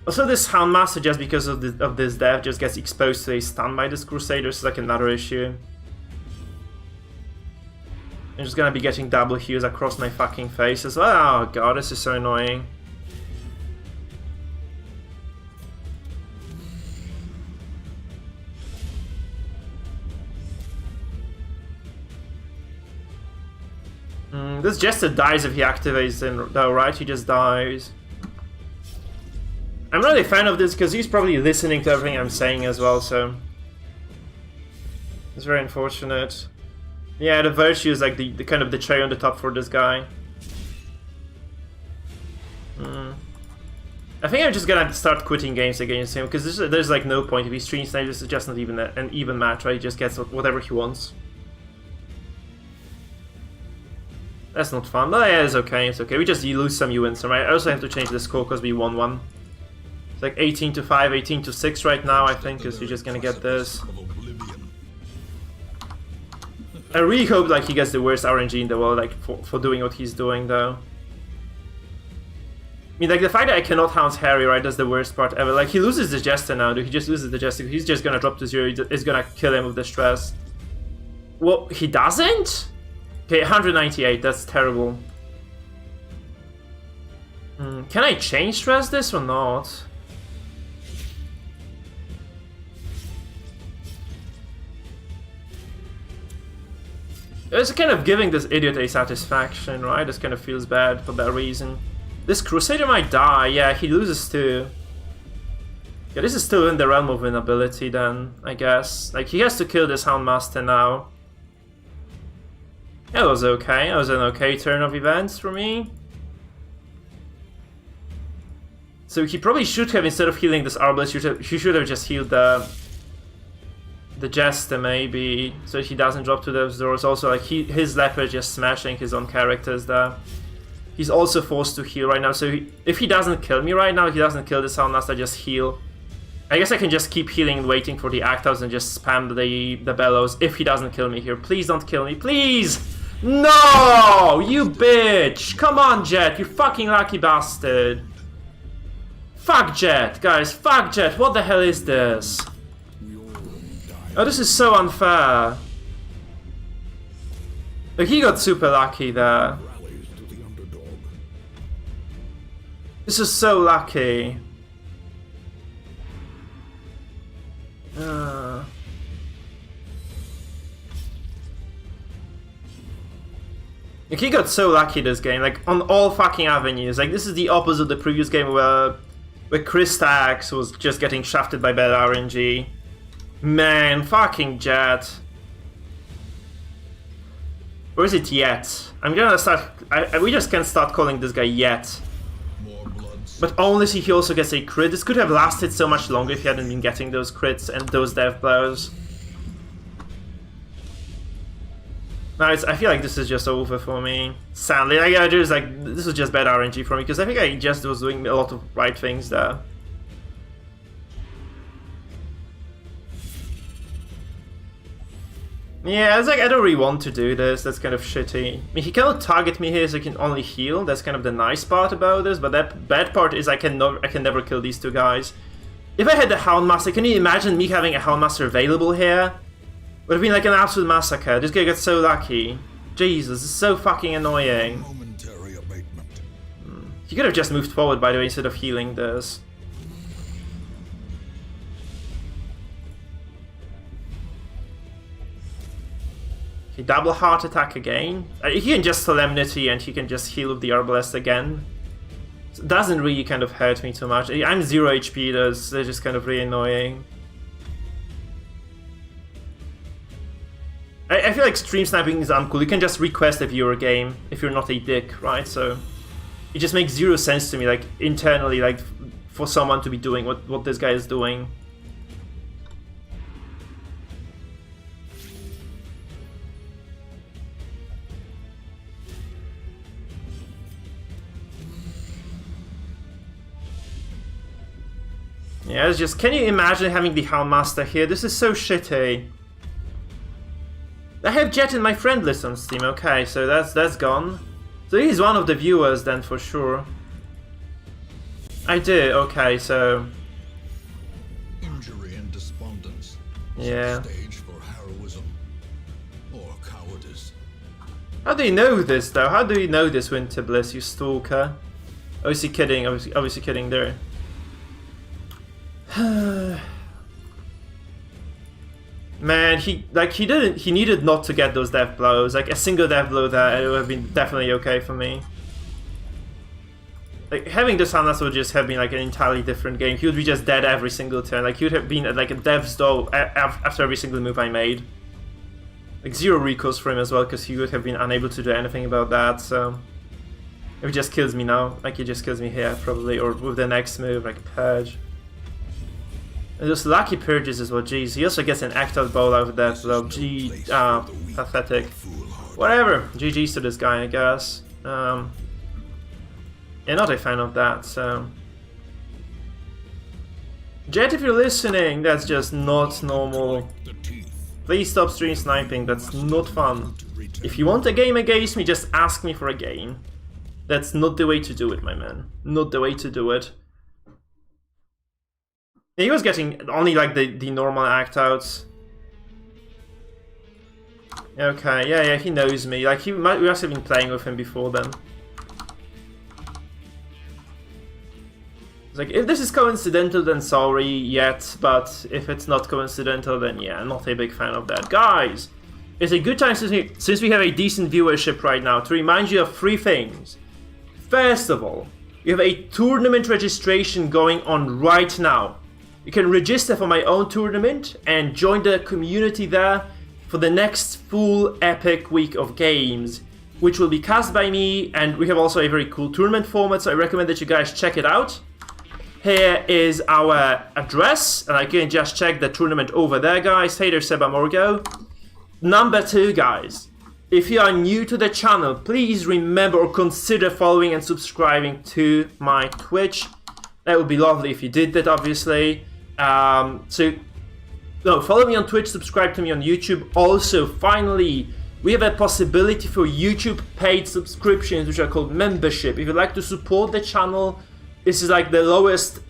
Also, this Houndmaster, just because of this death, just gets exposed to a stun by this Crusader, so it's like another issue. I'm just gonna be getting double heals across my fucking face as well. Oh god, this is so annoying. This Jester dies if he activates him, though, right? He just dies. I'm not a fan of this because he's probably listening to everything I'm saying as well, so... it's very unfortunate. Yeah, the Virtue is like the kind of the cherry on the top for this guy. I think I'm just gonna start quitting games against him, because there's like no point. If he stream snipes, this is just not even an even match, right? He just gets whatever he wants. That's not fun, but yeah, it's okay, it's okay. You lose some, you win some, right? I also have to change the score because we won 1. It's like 18 to 5, 18 to 6 right now, I think, because you're just gonna get this. I really hope like he gets the worst RNG in the world, like for doing what he's doing, though. I mean, like the fact that I cannot hound Harry, right? That's the worst part ever. Like he loses the Jester now, dude. He just loses the Jester. He's just gonna drop to 0. It's gonna kill him with the stress. Well, he doesn't. Okay, 198, that's terrible. Can I change stress this or not? It's kind of giving this idiot a satisfaction, right? This kind of feels bad for that reason. This Crusader might die, yeah, he loses too. Yeah, this is still in the realm of winnability then, I guess. Like, he has to kill this Houndmaster now. That was okay. That was an okay turn of events for me. So he probably should have, instead of healing this Arbalest, he should have just healed the Jester maybe, so he doesn't drop to those doors. Also, like his Leopard just smashing his own characters there. He's also forced to heal right now, so if he doesn't kill me right now, he doesn't kill this Houndmaster, just heal. I guess I can just keep healing and waiting for the Actors and just spam the Bellows if he doesn't kill me here. Please don't kill me, please! No! You bitch! Come on, Jet, you fucking lucky bastard! Fuck Jet, guys, fuck Jet, what the hell is this? Oh, this is so unfair. Like, he got super lucky there. This is so lucky. Like, he got so lucky this game, like, on all fucking avenues. Like, this is the opposite of the previous game where Chris Stacks was just getting shafted by bad RNG. Man, fucking Jet. Or is it Yet? I'm gonna start... we just can't start calling this guy Yet. But only if he also gets a crit. This could have lasted so much longer if he hadn't been getting those crits and those death blows. Now I feel like this is just over for me. Sadly, this was just bad RNG for me because I think I just was doing a lot of right things there. Yeah, it's like I don't really want to do this. That's kind of shitty. I mean, he cannot target me here, so I can only heal. That's kind of the nice part about this. But that bad part is I can never kill these two guys. If I had the Houndmaster, can you imagine me having a Houndmaster available here? Would have been like an absolute massacre. This guy got so lucky. Jesus, it's so fucking annoying. Momentary abatement. He could have just moved forward, by the way, instead of healing this. Okay, double heart attack again. He can just Solemnity and he can just heal with the Arbalest again. So it doesn't really kind of hurt me too much. I'm 0 HP, they're just kind of really annoying. I feel like stream sniping is uncool. You can just request a viewer game if you're not a dick, right? So it just makes 0 sense to me, like internally, like for someone to be doing what this guy is doing. Yeah, it's just, can you imagine having the Houndmaster here? This is so shitty. I have Jet in my friend list on Steam, okay, so that's gone. So he's one of the viewers then for sure. I do, okay, so... Injury and despondence. Yeah. Stage for heroism or cowardice. How do you know this though? How do you know this, Winter Bliss, you stalker? Obviously kidding, obviously kidding there. Man, he needed not to get those death blows. Like a single death blow there, it would have been definitely okay for me. Like having this Houndmaster would just have been like an entirely different game. He would be just dead every single turn. Like he would have been at like a death's door after every single move I made. Like 0 recourse for him as well, because he would have been unable to do anything about that. So if he just kills me now, like he just kills me here probably, or with the next move, like Purge. And those lucky purges as well, jeez. He also gets an Actal Bowl out of that, so gee, pathetic. Whatever, GG's to this guy, I guess. Yeah, not a fan of that, so... Jet, if you're listening, that's just not normal. Please stop stream sniping, that's not fun. If you want a game against me, just ask me for a game. That's not the way to do it, my man. Not the way to do it. He was getting only like the normal act outs. Okay, yeah, he knows me. Like we must have been playing with him before then. It's like, if this is coincidental, then sorry, Yet, but if it's not coincidental, then yeah, not a big fan of that. Guys, it's a good time since we have a decent viewership right now to remind you of 3 things. First of all, we have a tournament registration going on right now. You can register for my own tournament and join the community there for the next full epic week of games, which will be cast by me, and we have also a very cool tournament format, so I recommend that you guys check it out. Here is our address, and I can just check the tournament over there, guys. Hey there, Seba Morgo. Number 2, guys. If you are new to the channel, please remember or consider following and subscribing to my Twitch. That would be lovely if you did that, obviously. Follow me on Twitch, subscribe to me on YouTube. Also, finally, we have a possibility for YouTube paid subscriptions, which are called membership. If you'd like to support the channel, this is like the lowest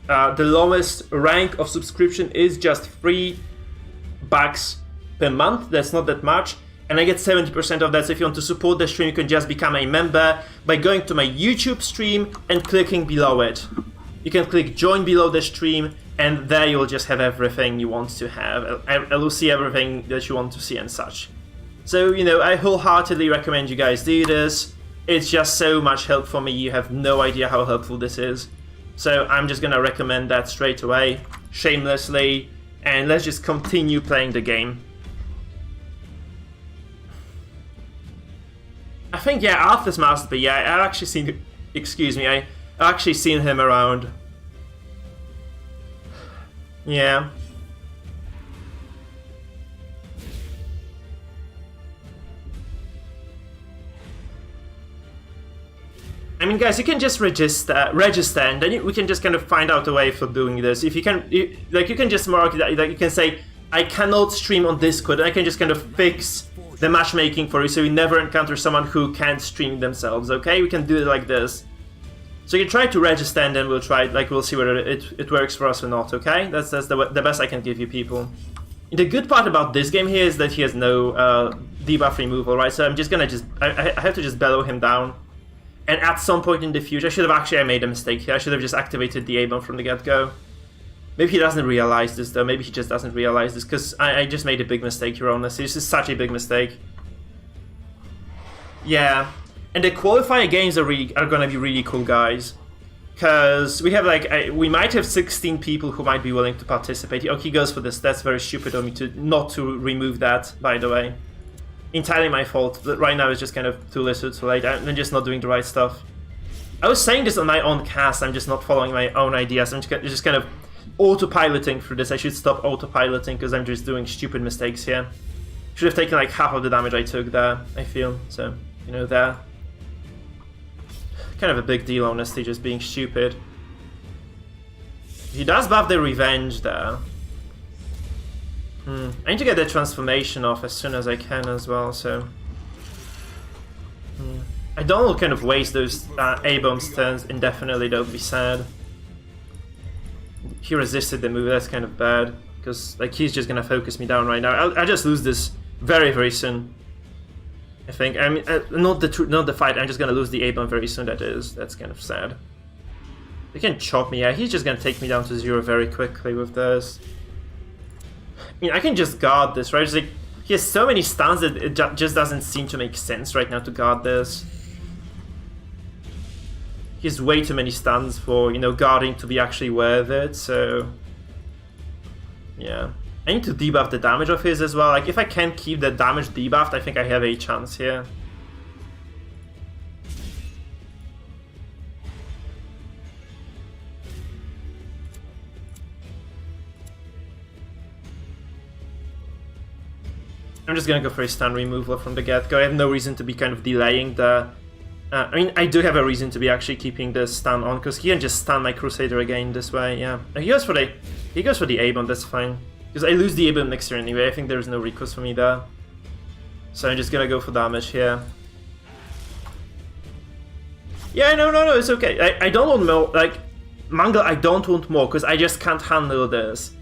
rank of subscription is just $3 per month. That's not that much. And I get 70% of that, so if you want to support the stream, you can just become a member by going to my YouTube stream and clicking below it. You can click join below the stream, and there you'll just have everything you want to have. You'll see everything that you want to see and such. So, you know, I wholeheartedly recommend you guys do this. It's just so much help for me, you have no idea how helpful this is. So I'm just gonna recommend that straight away, shamelessly, and let's just continue playing the game. I think, yeah, Arthur's Master, yeah, I've actually seen, excuse me, I've actually seen him around. Yeah. I mean, guys, you can just register, and then we can just kind of find out a way for doing this. If you can, you can just mark that, like, you can say, I cannot stream on Discord, and I can just kind of fix the matchmaking for you, so you never encounter someone who can't stream themselves, okay? We can do it like this. So you try to register, and then we'll try, like, we'll see whether it works for us or not, okay? That's the best I can give you, people. The good part about this game here is that he has no debuff removal, right? So I'm just gonna I have to just bellow him down. And at some point in the future, I made a mistake here. I should have just activated the A-bomb from the get-go. Maybe he doesn't realize this, though. Maybe he just doesn't realize this, because I just made a big mistake here, honestly. This is such a big mistake. Yeah. And the qualifier games are gonna be really cool, guys. Because we have, like, we might have 16 people who might be willing to participate. Oh, he goes for this. That's very stupid of me not to remove that, by the way. Entirely my fault, but right now it's just kind of too little, too late. I'm just not doing the right stuff. I was saying this on my own cast, I'm just not following my own ideas. I'm just kind of autopiloting through this. I should stop autopiloting because I'm just doing stupid mistakes here. Should have taken like half of the damage I took there, I feel. So, you know, there. Kind of a big deal, honestly, just being stupid. He does buff the revenge there. I need to get the transformation off as soon as I can as well, so... I don't want to kind of waste those A-bombs turns indefinitely, that would be sad. He resisted the move, that's kind of bad, because like he's just gonna focus me down right now. I'll just lose this very, very soon. I think. I mean, not the fight, I'm just gonna lose the A-bomb very soon, that's kind of sad. He can chop me, yeah, he's just gonna take me down to 0 very quickly with this. I mean, I can just guard this, right? It's like, he has so many stuns that it just doesn't seem to make sense right now to guard this. He has way too many stuns for, you know, guarding to be actually worth it, so... Yeah. I need to debuff the damage of his as well. Like, if I can keep the damage debuffed, I think I have a chance here. I'm just gonna go for a stun removal from the get-go. I have no reason to be kind of delaying the... I mean, I do have a reason to be actually keeping the stun on, because he can just stun my Crusader again this way, yeah. He goes for the A-bomb, that's fine. Because I lose the A-bomb next turn anyway, I think there's no recourse for me there. So I'm just gonna go for damage here. Yeah, no, it's okay. I don't want more, like... Mangle, I don't want more, because I just can't handle this.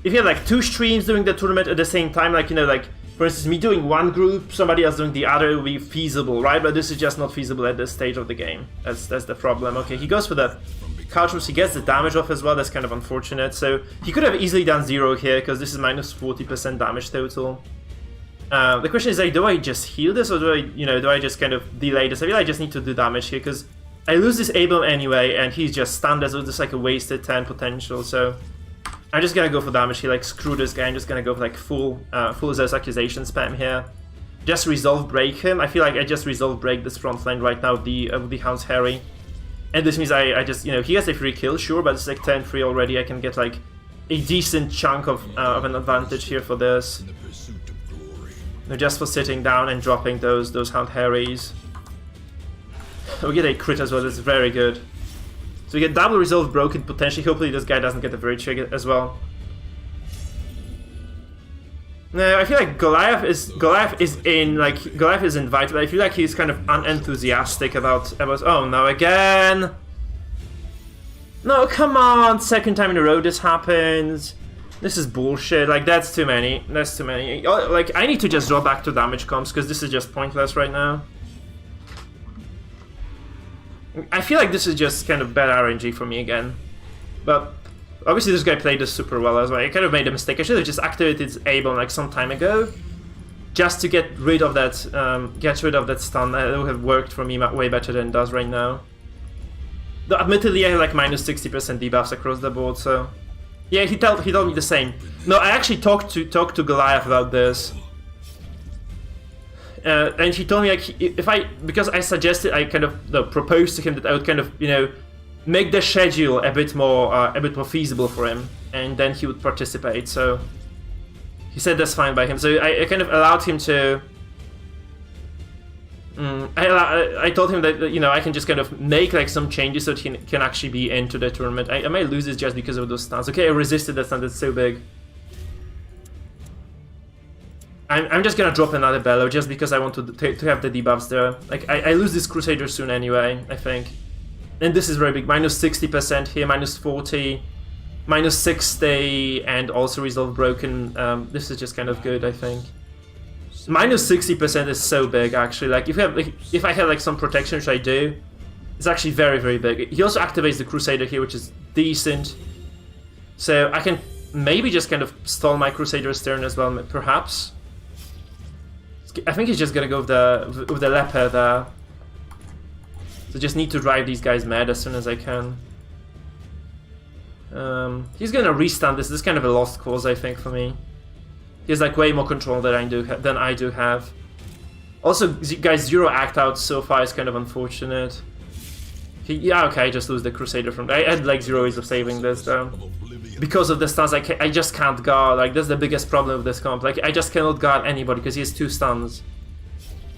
If you have like 2 streams doing the tournament at the same time, like, you know, like, for instance, me doing one group, somebody else doing the other, it would be feasible, right? But this is just not feasible at this stage of the game. That's the problem. Okay, he goes for the couch, he gets the damage off as well, that's kind of unfortunate. So he could have easily done 0 here, because this is minus 40% damage total. The question is, like, do I just heal this, or do I just kind of delay this? I feel like I just need to do damage here, because I lose this A-bomb anyway, and he's just stunned, as it's like a wasted 10 potential, so... I'm just gonna go for damage here, like, screw this guy, I'm just gonna go for, like, full Zeus accusation spam here. Just resolve break him. I feel like I just resolve break this front line right now with the Hound's Harry. And this means I just, you know, he has a free kill, sure, but it's like 10-3 already, I can get, like, a decent chunk of an advantage here for this. No, just for sitting down and dropping those Hound Harrys. We get a crit as well, that's very good. So we get double resolve broken potentially. Hopefully this guy doesn't get a very trigger as well. No, I feel like Goliath is invited, but I feel like he's kind of unenthusiastic about oh no, again. No, come on, second time in a row this happens. This is bullshit, like that's too many. That's too many. Like I need to just draw back to damage comps because this is just pointless right now. I feel like this is just kind of bad RNG for me again. But obviously this guy played this super well as well. I kind of made a mistake. I should have just activated his A-bomb like some time ago. just to get rid of that stun. It would have worked for me way better than it does right now. Though admittedly I have like minus 60% debuffs across the board, so yeah, he told me the same. No, I actually talked to Goliath about this. And he told me like because I suggested, I kind of proposed to him that I would kind of make the schedule a bit more feasible for him, and then he would participate. So he said that's fine by him. So I kind of allowed him to. I told him that I can just kind of make like some changes so that he can actually be into the tournament. I might lose this just because of those stuns. Okay, I resisted that stun. That's so big. I'm just gonna drop another Bellow just because I want to have the debuffs there. Like I lose this Crusader soon anyway, I think. And this is very big. Minus 60% here, minus 40, minus 60, and also Resolve Broken. This is just kind of good, I think. Minus 60% is so big, actually. Like if I have like some protection, which I do, it's actually very, very big. He also activates the Crusader here, which is decent. So I can maybe just kind of stall my Crusader's turn as well, perhaps. I think he's just gonna go with the Leper there. So just need to drive these guys mad as soon as I can. He's gonna restun this. This is kind of a lost cause, I think, for me. He has like way more control than I do have. Also, guys, 0 act out so far is kind of unfortunate. Yeah, okay, I just lose the Crusader from. I had like 0 ways of saving this though. Because of the stuns, I just can't guard. Like that's the biggest problem with this comp. Like I just cannot guard anybody because he has 2 stuns.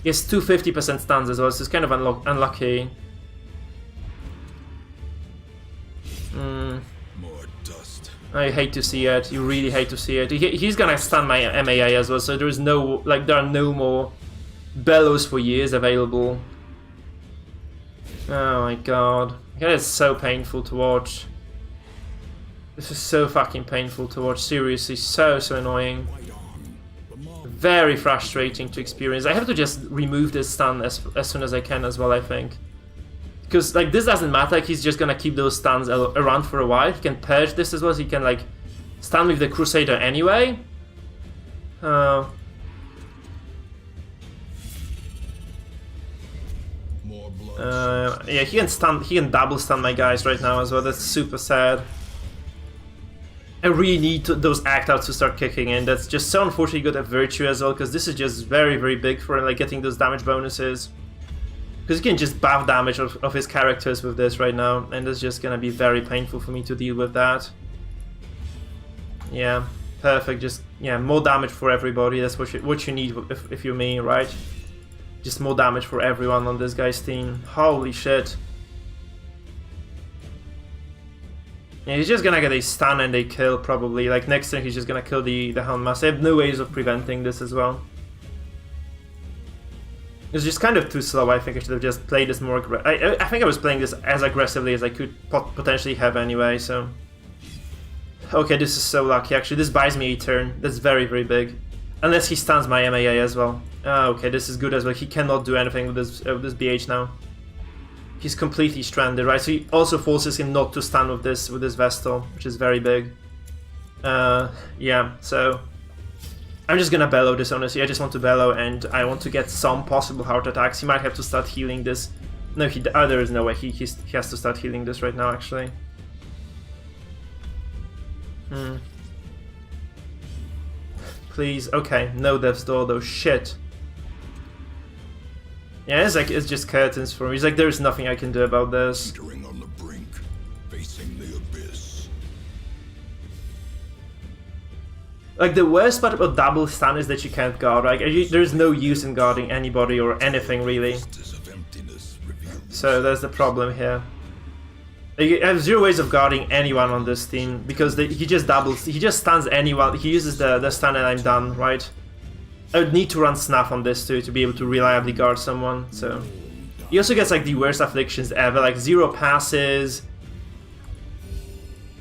He has 2 50% stuns as well, so it's kind of unlucky. More dust. I hate to see it. You really hate to see it. He's gonna stun my MAA as well, so there is no there are no more Bellows for years available. Oh my god, that is so painful to watch. This is so fucking painful to watch. Seriously, so annoying. Very frustrating to experience. I have to just remove this stun as soon as I can as well, I think. Because like this doesn't matter, like, he's just gonna keep those stuns around for a while. He can purge this as well, so he can like stun with the Crusader anyway. More blood. Yeah, he can double stun my guys right now as well. That's super sad. I really need those act outs to start kicking in. That's just so unfortunately good at Virtue as well, because this is just very, very big for him, like getting those damage bonuses. Because he can just buff damage of his characters with this right now, and it's just gonna be very painful for me to deal with that. Yeah, perfect. Just yeah, more damage for everybody. That's what you need if you're me, right? Just more damage for everyone on this guy's team. Holy shit. Yeah, he's just gonna get a stun and a kill probably. Like next turn he's just gonna kill the Houndmaster. I have no ways of preventing this as well. It's just kind of too slow. I think I should have just played this more I think I was playing this as aggressively as I could potentially have anyway, so... Okay, this is so lucky actually. This buys me a turn. That's very, very big. Unless he stuns my MAA as well. Okay, this is good as well. He cannot do anything with this BH now. He's completely stranded, right? So he also forces him not to stun with this Vestal, which is very big. Yeah, so... I'm just gonna Bellow this, honestly. I just want to Bellow, and I want to get some possible heart attacks. He might have to start healing this. No, there is no way. He has to start healing this right now, actually. Please, okay, no Death's Door though, shit. Yeah, it's just curtains for me. It's like there's nothing I can do about this. Teetering on the brink, facing the abyss. Like the worst part about double stun is that you can't guard. Like there's no use in guarding anybody or anything really. So that's the problem here. I have 0 ways of guarding anyone on this team because he just stuns anyone. He uses the stun and I'm done, right? I would need to run Snuff on this too to be able to reliably guard someone, so... He also gets like the worst afflictions ever, like 0 passes,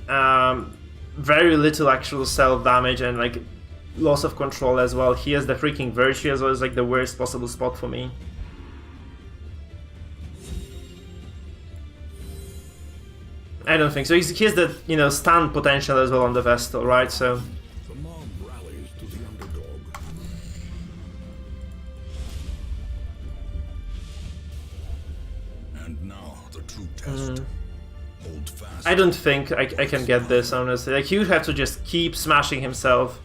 very little actual self-damage and like loss of control as well. He has the freaking Virtue as well, as like the worst possible spot for me. I don't think so. He has the, stun potential as well on the Vestal, right? So... don't think I can get this, honestly. Like, he would have to just keep smashing himself.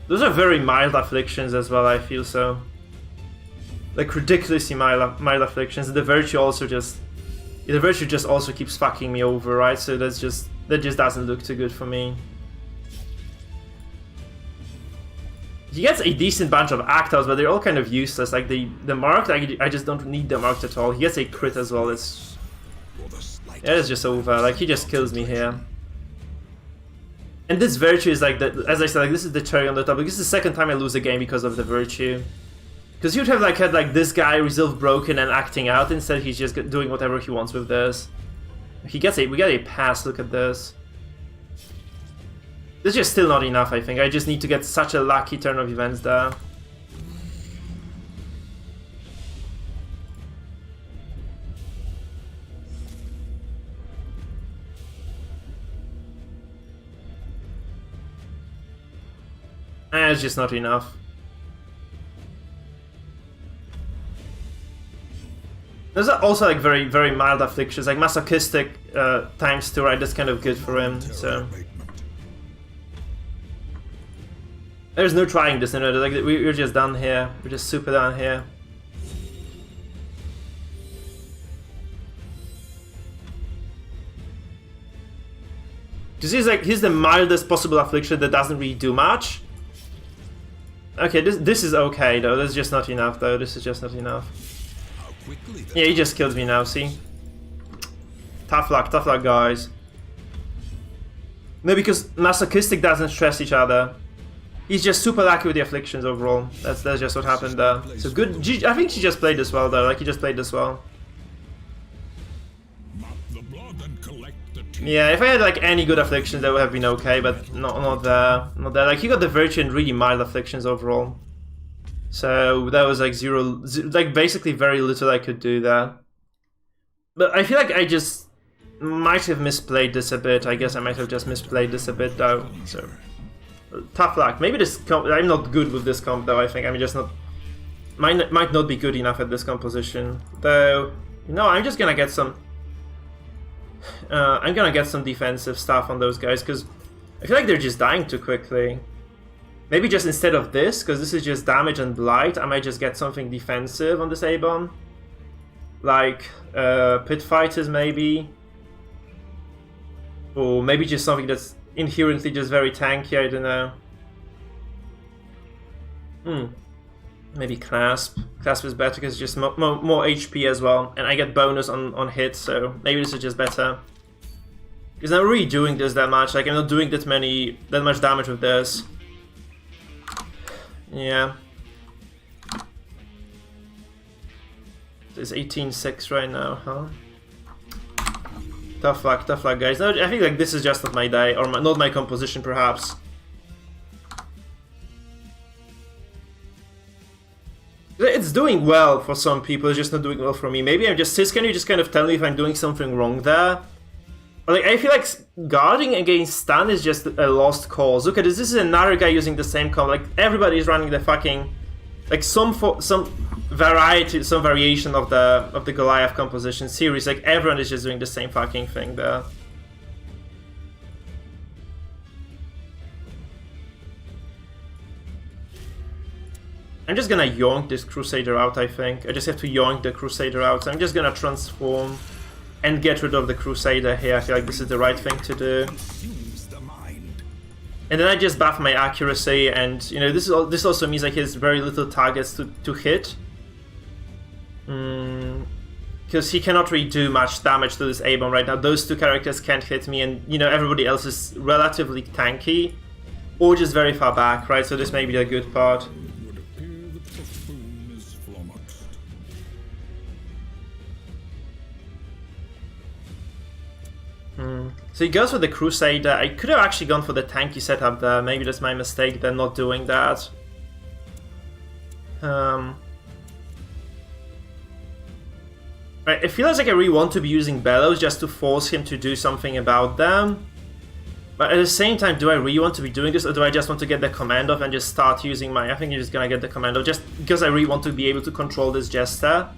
Those are very mild afflictions as well, I feel so. Like, ridiculously mild afflictions. The virtue also just... The virtue just also keeps fucking me over, right? So that just doesn't look too good for me. He gets a decent bunch of actals, but they're all kind of useless. Like, the marked, I just don't need the marked at all. He gets a crit as well. It's just over. Like, he just kills me here. And this virtue is like, as I said, like, this is the cherry on the top. Like, this is the second time I lose a game because of the virtue. Because you'd have like had like this guy resolve broken and acting out. Instead, he's just doing whatever he wants with this. We get a pass. Look at this. This is just still not enough, I think. I just need to get such a lucky turn of events there. It's just not enough. There's also like very, very mild afflictions, like masochistic ×2, right? That's kind of good for him, so... There's no trying this, no, like, we're just done here. We're just super done here. Because he's the mildest possible affliction that doesn't really do much. Okay, this is okay though, that's just not enough though, this is just not enough. Yeah, he just kills me now, see? Tough luck guys. No, because masochistic doesn't stress each other. He's just super lucky with the afflictions overall. That's just what happened there. So good. I think she just played this well though. Like, he just played this well. Yeah, if I had like any good afflictions, that would have been okay, but not there. Not there. Like, he got the virtue and really mild afflictions overall. So that was like like basically very little I could do there. But I feel like I just might have misplayed this a bit. I guess I might have just misplayed this a bit though. So. Tough luck. Maybe this I'm not good with this comp though, I think. I'm just not... Might not be good enough at this composition. Though, no, I'm just gonna get some... I'm gonna get some defensive stuff on those guys, because I feel like they're just dying too quickly. Maybe just instead of this, because this is just damage and blight, I might just get something defensive on this A-bomb. Like, pit fighters maybe. Or maybe just something that's inherently just very tanky, I don't know. Maybe Clasp. Clasp is better because it's just more HP as well, and I get bonus on hits, so maybe this is just better. Because I'm not really doing this that much, like I'm not doing that much damage with this. Yeah. It's 18-6 right now, huh? Tough luck, guys. No, I think like this is just not my day, or not my composition, perhaps. It's doing well for some people, it's just not doing well for me. Maybe I'm just... Sis, can you just kind of tell me if I'm doing something wrong there? Like, I feel like guarding against stun is just a lost cause. Look at this, this is another guy using the same comp. Like, everybody is running the fucking... Like, some variety, some variation of the Goliath composition series. Like, everyone is just doing the same fucking thing there. I'm just gonna yoink this Crusader out, I think. I just have to yoink the Crusader out. So I'm just gonna transform and get rid of the Crusader here. I feel like this is the right thing to do. And then I just buff my accuracy, and you know, this also means like he has very little targets to hit. Because he cannot really do much damage to this A-bomb right now. Those two characters can't hit me, and you know, everybody else is relatively tanky. Or just very far back, right? So this may be the good part. So he goes for the Crusader. I could have actually gone for the tanky setup there. Maybe that's my mistake, then not doing that. It feels like I really want to be using Bellows just to force him to do something about them. But at the same time, do I really want to be doing this, or do I just want to get the command off and just start using my... I think you're just gonna get the command off, just because I really want to be able to control this Jester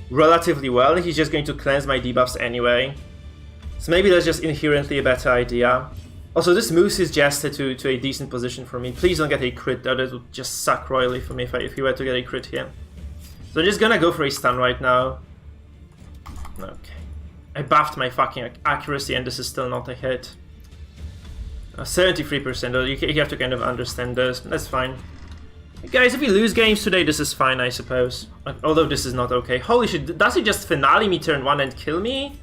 relatively well. He's just going to cleanse my debuffs anyway. So maybe that's just inherently a better idea. Also, this moves his Jester to a decent position for me. Please don't get a crit though, that would just suck royally for me if he were to get a crit here. So I'm just gonna go for a stun right now. Okay. I buffed my fucking accuracy and this is still not a hit. 73%, though, you have to kind of understand this. That's fine. Guys, if we lose games today, this is fine, I suppose. Although this is not okay. Holy shit, does he just finale me turn 1 and kill me?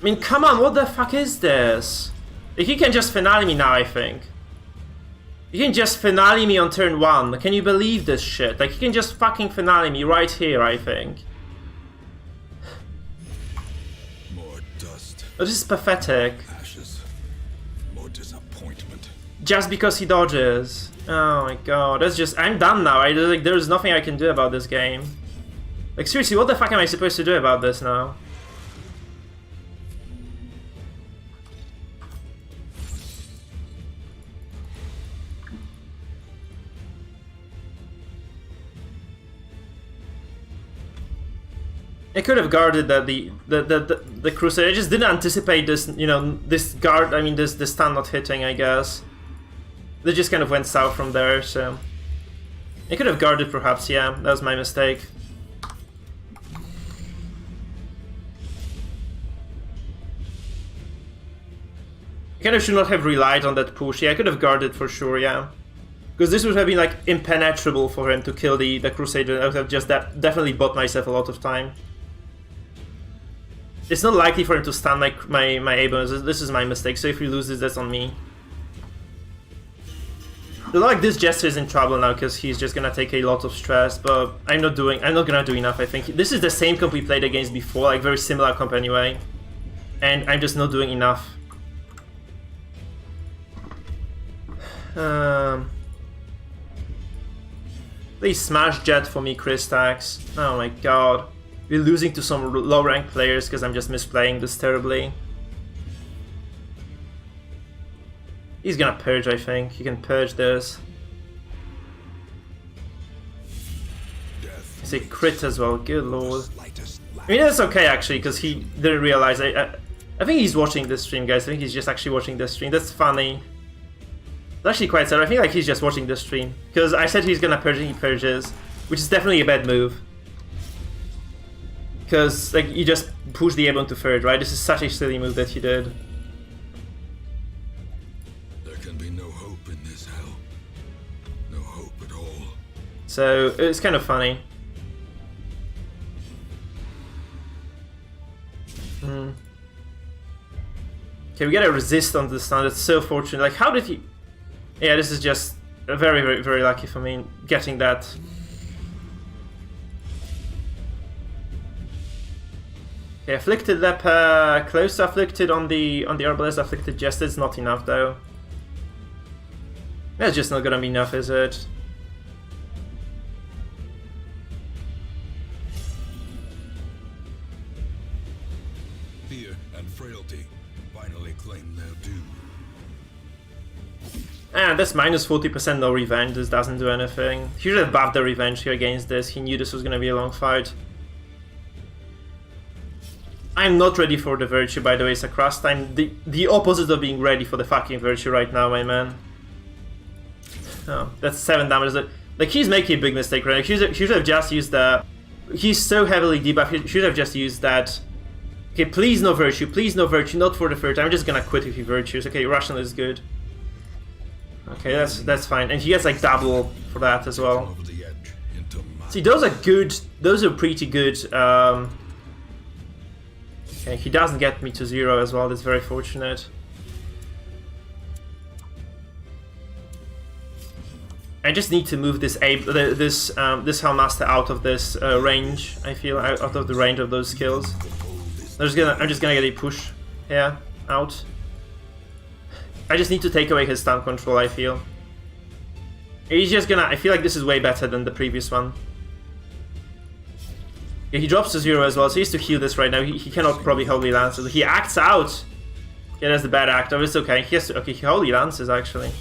I mean, come on, what the fuck is this? Like, he can just finale me now, I think. He can just finale me on turn 1. Can you believe this shit? Like, he can just fucking finale me right here, I think. More dust. Oh, this is pathetic. Ashes. More disappointment. Just because he dodges. Oh my god, that's just... I'm done now. Like, there's nothing I can do about this game. Like, seriously, what the fuck am I supposed to do about this now? I could have guarded that the Crusade. I just didn't anticipate this, you know, this guard. I mean, this stun not hitting. I guess they just kind of went south from there. So I could have guarded, perhaps. Yeah, that was my mistake. I kind of should not have relied on that push. Yeah, I could have guarded for sure. Yeah, because this would have been like impenetrable for him to kill the Crusader. I would have just definitely bought myself a lot of time. It's not likely for him to stun my A-bonus. This is my mistake, so if we lose this, that's on me. Like, this Jester is in trouble now because he's just gonna take a lot of stress, but I'm not gonna do enough, I think. This is the same comp we played against before, like very similar comp anyway. And I'm just not doing enough. Please smash Jet for me, Kristax. Oh my god. We're losing to some low rank players because I'm just misplaying this terribly. He's gonna purge, I think. He can purge this. It's a crit as well, good lord. I mean, that's okay actually, because he didn't realize. I think he's watching this stream, guys. I think he's just actually watching this stream. That's funny. It's actually quite sad. I think like he's just watching this stream. Because I said he's gonna purge and he purges. Which is definitely a bad move. Because, like, you just push the A-bone to third, right? This is such a silly move that you did. There can be no hope in this hell. No hope at all. So, it's kind of funny. Okay, we gotta resist on this stun. That's so fortunate. Like, how did he... Yeah, this is just very, very, very lucky for me getting that. Okay, afflicted leper, close to afflicted on the Arbalest, afflicted Jester. It's not enough though. That's just not gonna be enough, is it? Fear and frailty finally claim their due. And that's minus 40% no revenge. This doesn't do anything. He should have buffed the revenge here against this. He knew this was gonna be a long fight. I'm not ready for the Virtue, by the way, Sacrast. I'm the opposite of being ready for the fucking Virtue right now, my man. Oh, that's 7 damage. Like, he's making a big mistake, right? He should have just used that. He's so heavily debuffed, he should have just used that. Okay, please no Virtue, not for the third. I'm just gonna quit if he Virtues. Okay, Rational is good. Okay, that's fine. And he gets like double for that as well. Over the edge into See, those are good, those are pretty good. Okay, he doesn't get me to 0 as well, that's very fortunate. I just need to move this Hellmaster out of this range, I feel, out of the range of those skills. I'm just gonna get a push here, out. I just need to take away his stun control, I feel. He's just gonna... I feel like this is way better than the previous one. Yeah, he drops to 0 as well, so he has to heal this right now. He cannot probably Holy Lance. He acts out! Yeah, that's the bad act. Oh, it's okay. He has to... Okay, he Holy Lances, actually.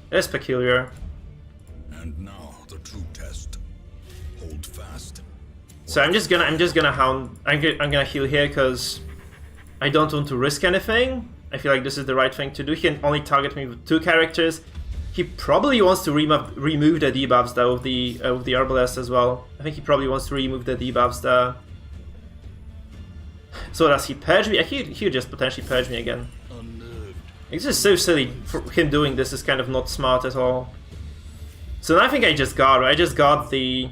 That's peculiar. And now the true test. Hold fast. So I'm just gonna hound... I'm gonna heal here, because... I don't want to risk anything. I feel like this is the right thing to do. He can only target me with 2 characters. He probably wants to remove the debuffs though of the Herbalist as well. I think he probably wants to remove the debuffs there. So does he purge me? He'll just potentially purge me again. It's just so silly. For him doing this is kind of not smart at all. So I think I just got the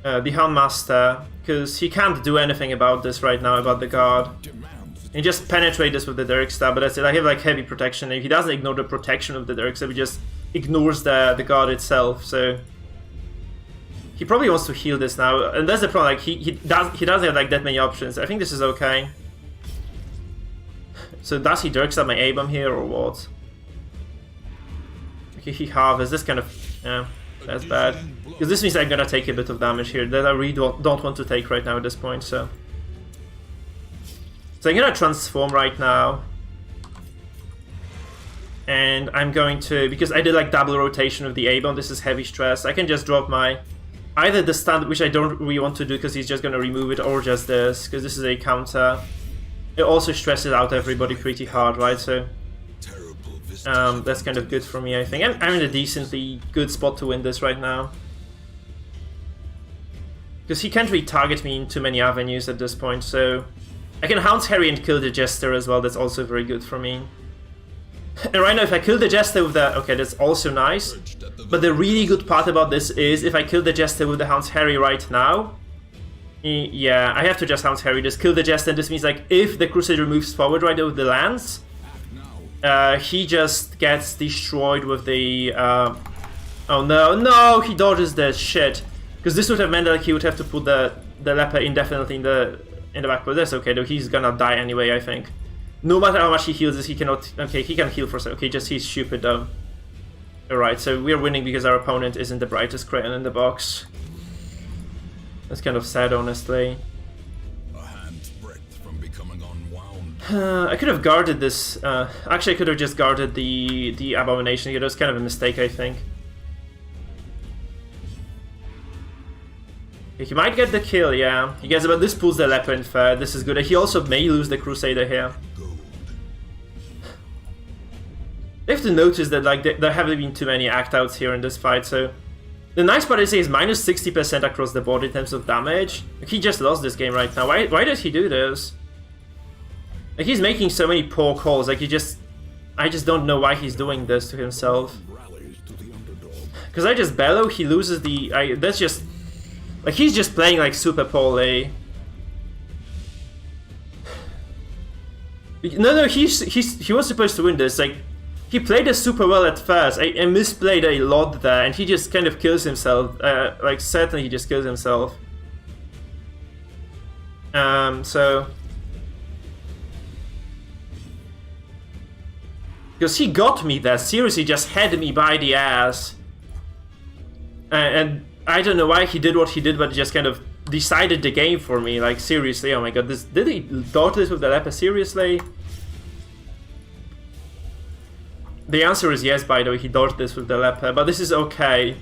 Houndmaster, because he can't do anything about this right now, about the guard. He just penetrate this with the Derrick Stab, but that's it. I have like heavy protection. If he doesn't ignore the protection of the Derrick Stab, he just ignores the guard itself. So he probably wants to heal this now, and that's the problem. Like he doesn't have like that many options. I think this is okay. So does he Derrick Stab my A-bomb here or what? Okay, he harvests. This kind of that's bad. Because this means I'm gonna take a bit of damage here that I really don't want to take right now at this point, so I'm gonna transform right now. And I'm going to, because I did like double rotation of the A-bomb, this is heavy stress, I can just drop my, either the stun, which I don't really want to do because he's just gonna remove it, or just this, because this is a counter. It also stresses out everybody pretty hard, right? So that's kind of good for me, I think. I'm in a decently good spot to win this right now. Because he can't really target me in too many avenues at this point, so I can Hound's Harry and kill the Jester as well, that's also very good for me. And right now if I kill the Jester with the... okay, that's also nice. But the really good part about this is, if I kill the Jester with the Hound's Harry right now... yeah, I have to just Hound's Harry, just kill the Jester, and this means like, if the Crusader moves forward right now with the lance, he just gets destroyed with the... oh no, he dodges the shit. Because this would have meant that he would have to put the leper indefinitely in the back, but that's okay though, he's gonna die anyway, I think. No matter how much he heals this, he cannot... okay, he can heal for... okay, just he's stupid though. Alright, so we're winning because our opponent isn't the brightest crayon in the box. That's kind of sad, honestly. A hand's breadth from becoming unwound. I could have guarded this... actually, I could have just guarded the Abomination here. That was kind of a mistake, I think. He might get the kill, yeah. He gets, but this pulls the leper in third. This is good. He also may lose the Crusader here. They have to notice that like there haven't been too many act-outs here in this fight, so... the nice part is he's minus 60% across the board in terms of damage. Like, he just lost this game right now. Why did he do this? Like, he's making so many poor calls. Like, I just don't know why he's doing this to himself. Because I just bellow, he loses the... that's just... like, he's just playing like super poorly. No, he was supposed to win this. Like, he played this super well at first. I misplayed a lot there, and he just kind of kills himself. Like, certainly he just kills himself. So... because he got me there, seriously just had me by the ass. And I don't know why he did what he did, but just kind of decided the game for me. Like, seriously, oh my god, did he dodge this with the leper, seriously? The answer is yes, by the way, he dodged this with the leper, but this is okay.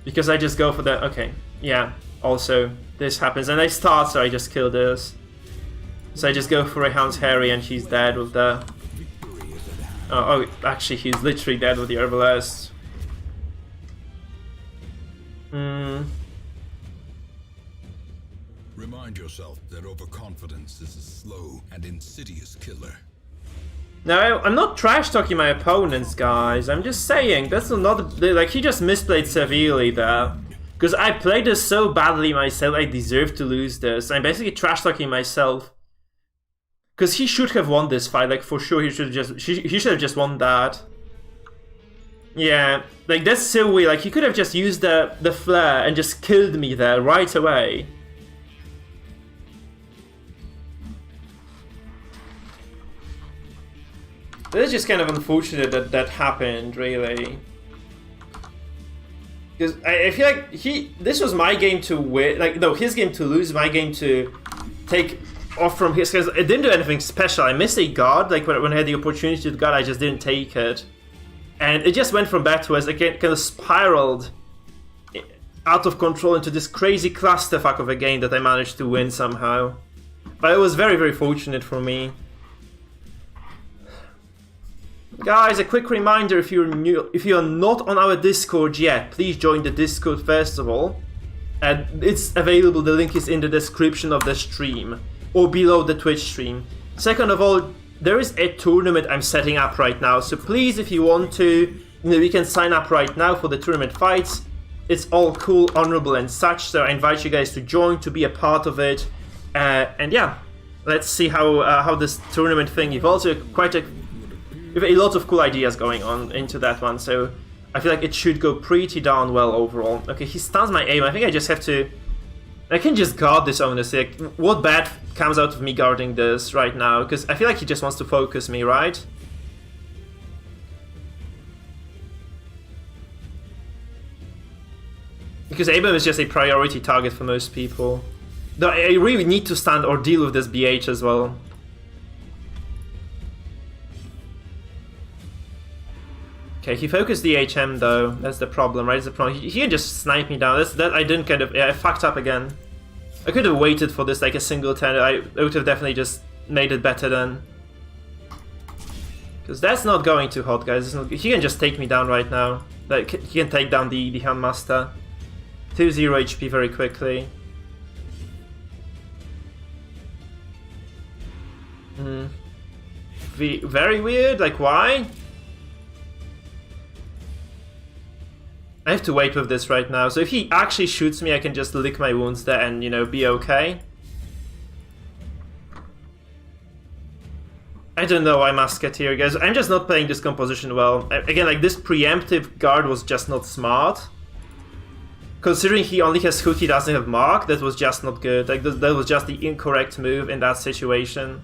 Because I just go for the... okay, yeah, also, this happens, and I start, so I just kill this. So I just go for a Hound's Harry, and he's dead with the... oh, actually, he's literally dead with the Herbalist. Remind yourself that overconfidence is a slow and insidious killer. No, I'm not trash-talking my opponents, guys. I'm just saying, that's not... like, he just misplayed severely there. Because I played this so badly myself, I deserve to lose this. I'm basically trash-talking myself. Because he should have won this fight, like, for sure, he should have just won that. Yeah, like, that's so weird. Like, he could have just used the flare and just killed me there right away. It's just kind of unfortunate that that happened, really. Because I feel like this was my game to win, like, no, his game to lose, my game to take off from his, because it didn't do anything special. I missed a guard, like when I had the opportunity to guard, I just didn't take it. And it just went from bad to worse, it kind of spiraled out of control into this crazy clusterfuck of a game that I managed to win somehow. But it was very, very fortunate for me. Guys, a quick reminder, if you're not on our Discord yet, please join the Discord first of all. And it's available, the link is in the description of the stream, or below the Twitch stream. Second of all, there is a tournament I'm setting up right now, so please, if you want to, you can sign up right now for the tournament fights. It's all cool, honorable and such, so I invite you guys to join, to be a part of it. And yeah, let's see how this tournament thing evolves. We have a lot of cool ideas going on into that one, so I feel like it should go pretty darn well overall. Okay, he stuns my aim. I think I just have to... I can just guard this, honestly. Like, what bad comes out of me guarding this right now? Because I feel like he just wants to focus me, right? Because Abram is just a priority target for most people. Though I really need to stand or deal with this BH as well. Okay, he focused the HM though, that's the problem, right? That's the problem. He can just snipe me down. That I didn't kind of... Yeah, I fucked up again. I could have waited for this like a single turn. I would have definitely just made it better then. Because that's not going too hot, guys. He can just take me down right now. Like, he can take down the Handmaster. 2-0 HP very quickly. Very weird, like why? I have to wait with this right now, so if he actually shoots me I can just lick my wounds there and, you know, be okay. I don't know why Musketeer, guys. I'm just not playing this composition well. Again, like, this preemptive guard was just not smart. Considering he only has hook, he doesn't have mark, that was just not good. Like, that was just the incorrect move in that situation.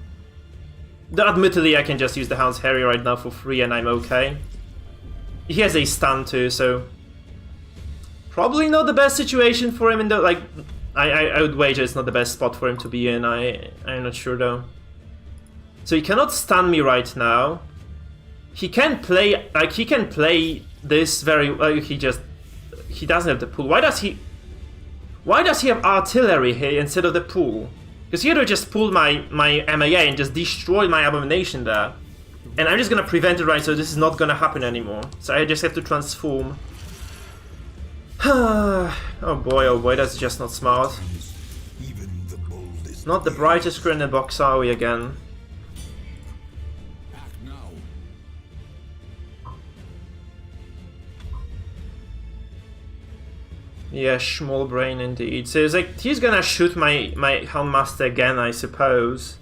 Though, admittedly, I can just use the Hound's Harry right now for free and I'm okay. He has a stun too, so... Probably not the best situation for him in the, like, I would wager it's not the best spot for him to be in, I'm not sure though. So he cannot stun me right now. He can play, like, he can play this very, like, he doesn't have the pool. Why does he have artillery here instead of the pool? Because he could have just pulled my MAA and just destroyed my Abomination there. And I'm just gonna prevent it, right, so this is not gonna happen anymore. So I just have to transform. Oh boy, that's just not smart. Not the brightest screen in the box, are we again? Yeah, small brain indeed. So it's like, he's gonna shoot my Helmmaster again, I suppose.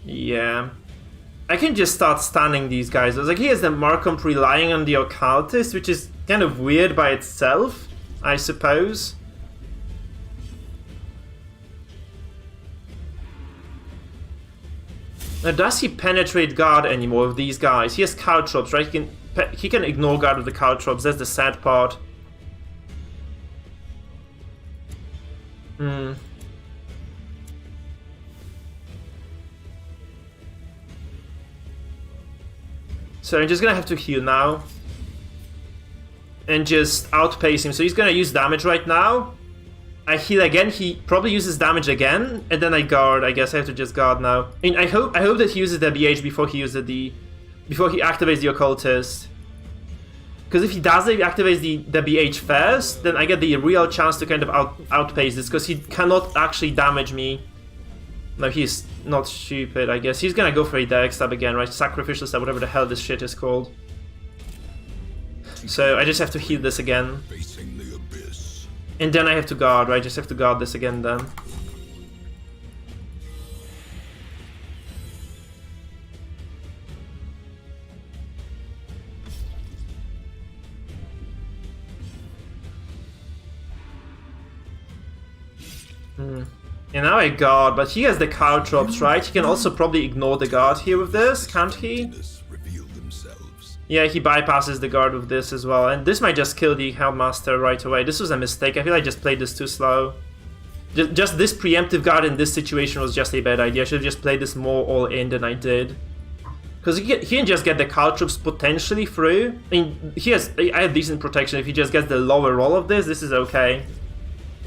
Yeah. I can just start stunning these guys. I was like, he has the Markham relying on the Occultist, which is kind of weird by itself, I suppose. Now, does he penetrate guard anymore with these guys? He has Caltrops, right? He can ignore guard with the Caltrops, that's the sad part. So I'm just gonna have to heal now. And just outpace him. So he's gonna use damage right now. I heal again, he probably uses damage again, and then I guard. I guess I have to just guard now. I mean, I hope that he uses the BH before he uses before he activates the Occultist. Because if he does it, he activates the BH first, then I get the real chance to kind of outpace this, because he cannot actually damage me. No, he's not stupid, I guess. He's gonna go for a direct stab again, right? Sacrificial stab, whatever the hell this shit is called. So I just have to heal this again. And then I have to guard, right? I just have to guard this again then. And now I guard, but he has the Caltrops, right? He can also probably ignore the guard here with this, can't he? Yeah, he bypasses the guard with this as well, and this might just kill the Helmmaster right away. This was a mistake, I feel I just played this too slow. Just this preemptive guard in this situation was just a bad idea. I should have just played this more all in than I did. Because he can just get the Cult Troops potentially through. I mean, I have decent protection. If he just gets the lower roll of this is okay.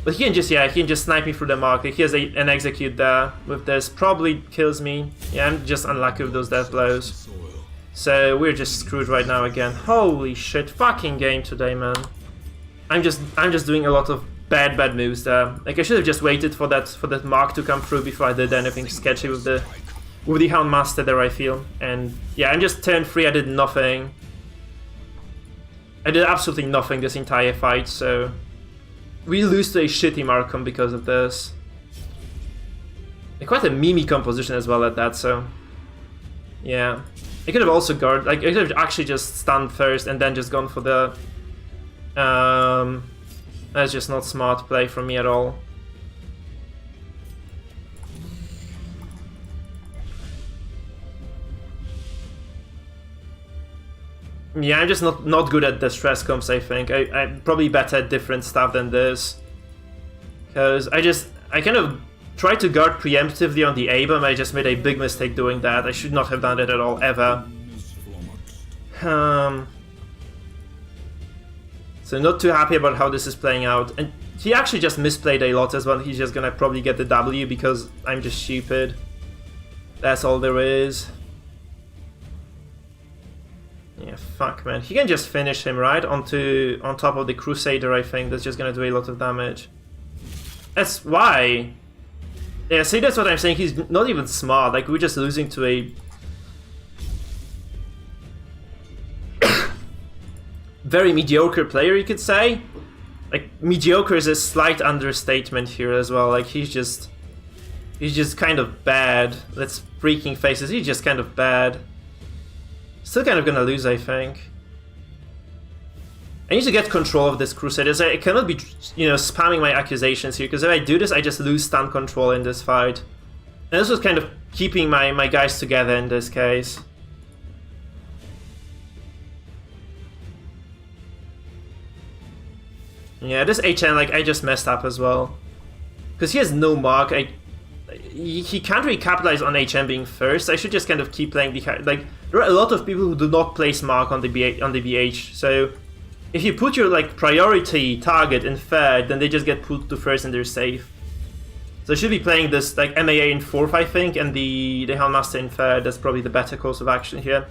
But he can just snipe me through the market. He has an execute there with this. Probably kills me. Yeah, I'm just unlucky with those death blows. So we're just screwed right now again. Holy shit, fucking game today, man. I'm just doing a lot of bad moves there. Like I should have just waited for that mark to come through before I did anything sketchy with the Houndmaster there, I feel. And yeah, I'm just turn 3, I did nothing. I did absolutely nothing this entire fight, so we lose to a shitty Markham because of this. Quite a memey composition as well at that, so yeah. I could have also guard, like I could have actually just stunned first and then just gone for the that's just not smart play from me at all. Yeah, I'm just not good at the stress comps, I think. I'm probably better at different stuff than this. Because I kind of tried to guard preemptively on the A-bomb. I just made a big mistake doing that. I should not have done it at all, ever. So not too happy about how this is playing out. And he actually just misplayed a lot as well. He's just gonna probably get the W because I'm just stupid. That's all there is. Yeah, fuck, man. He can just finish him, right? On top of the Crusader, I think. That's just gonna do a lot of damage. That's why. Yeah, see, that's what I'm saying. He's not even smart. Like, we're just losing to a very mediocre player, you could say. Like, mediocre is a slight understatement here as well. Like, he's just kind of bad. Let's freaking face it. He's just kind of bad. Still kind of gonna lose, I think. I need to get control of this Crusaders. I cannot be, spamming my accusations here, because if I do this, I just lose stun control in this fight. And this was kind of keeping my guys together in this case. Yeah, this HN, like, I just messed up as well. Because he has no mark. He can't really capitalize on HM being first. I should just kind of keep playing the... Like, there are a lot of people who do not place mark on the BH, so... If you put your, like, priority target in third, then they just get put to first and they're safe. So I should be playing this, like, MAA in fourth, I think, and the Helmmaster in third. That's probably the better course of action here.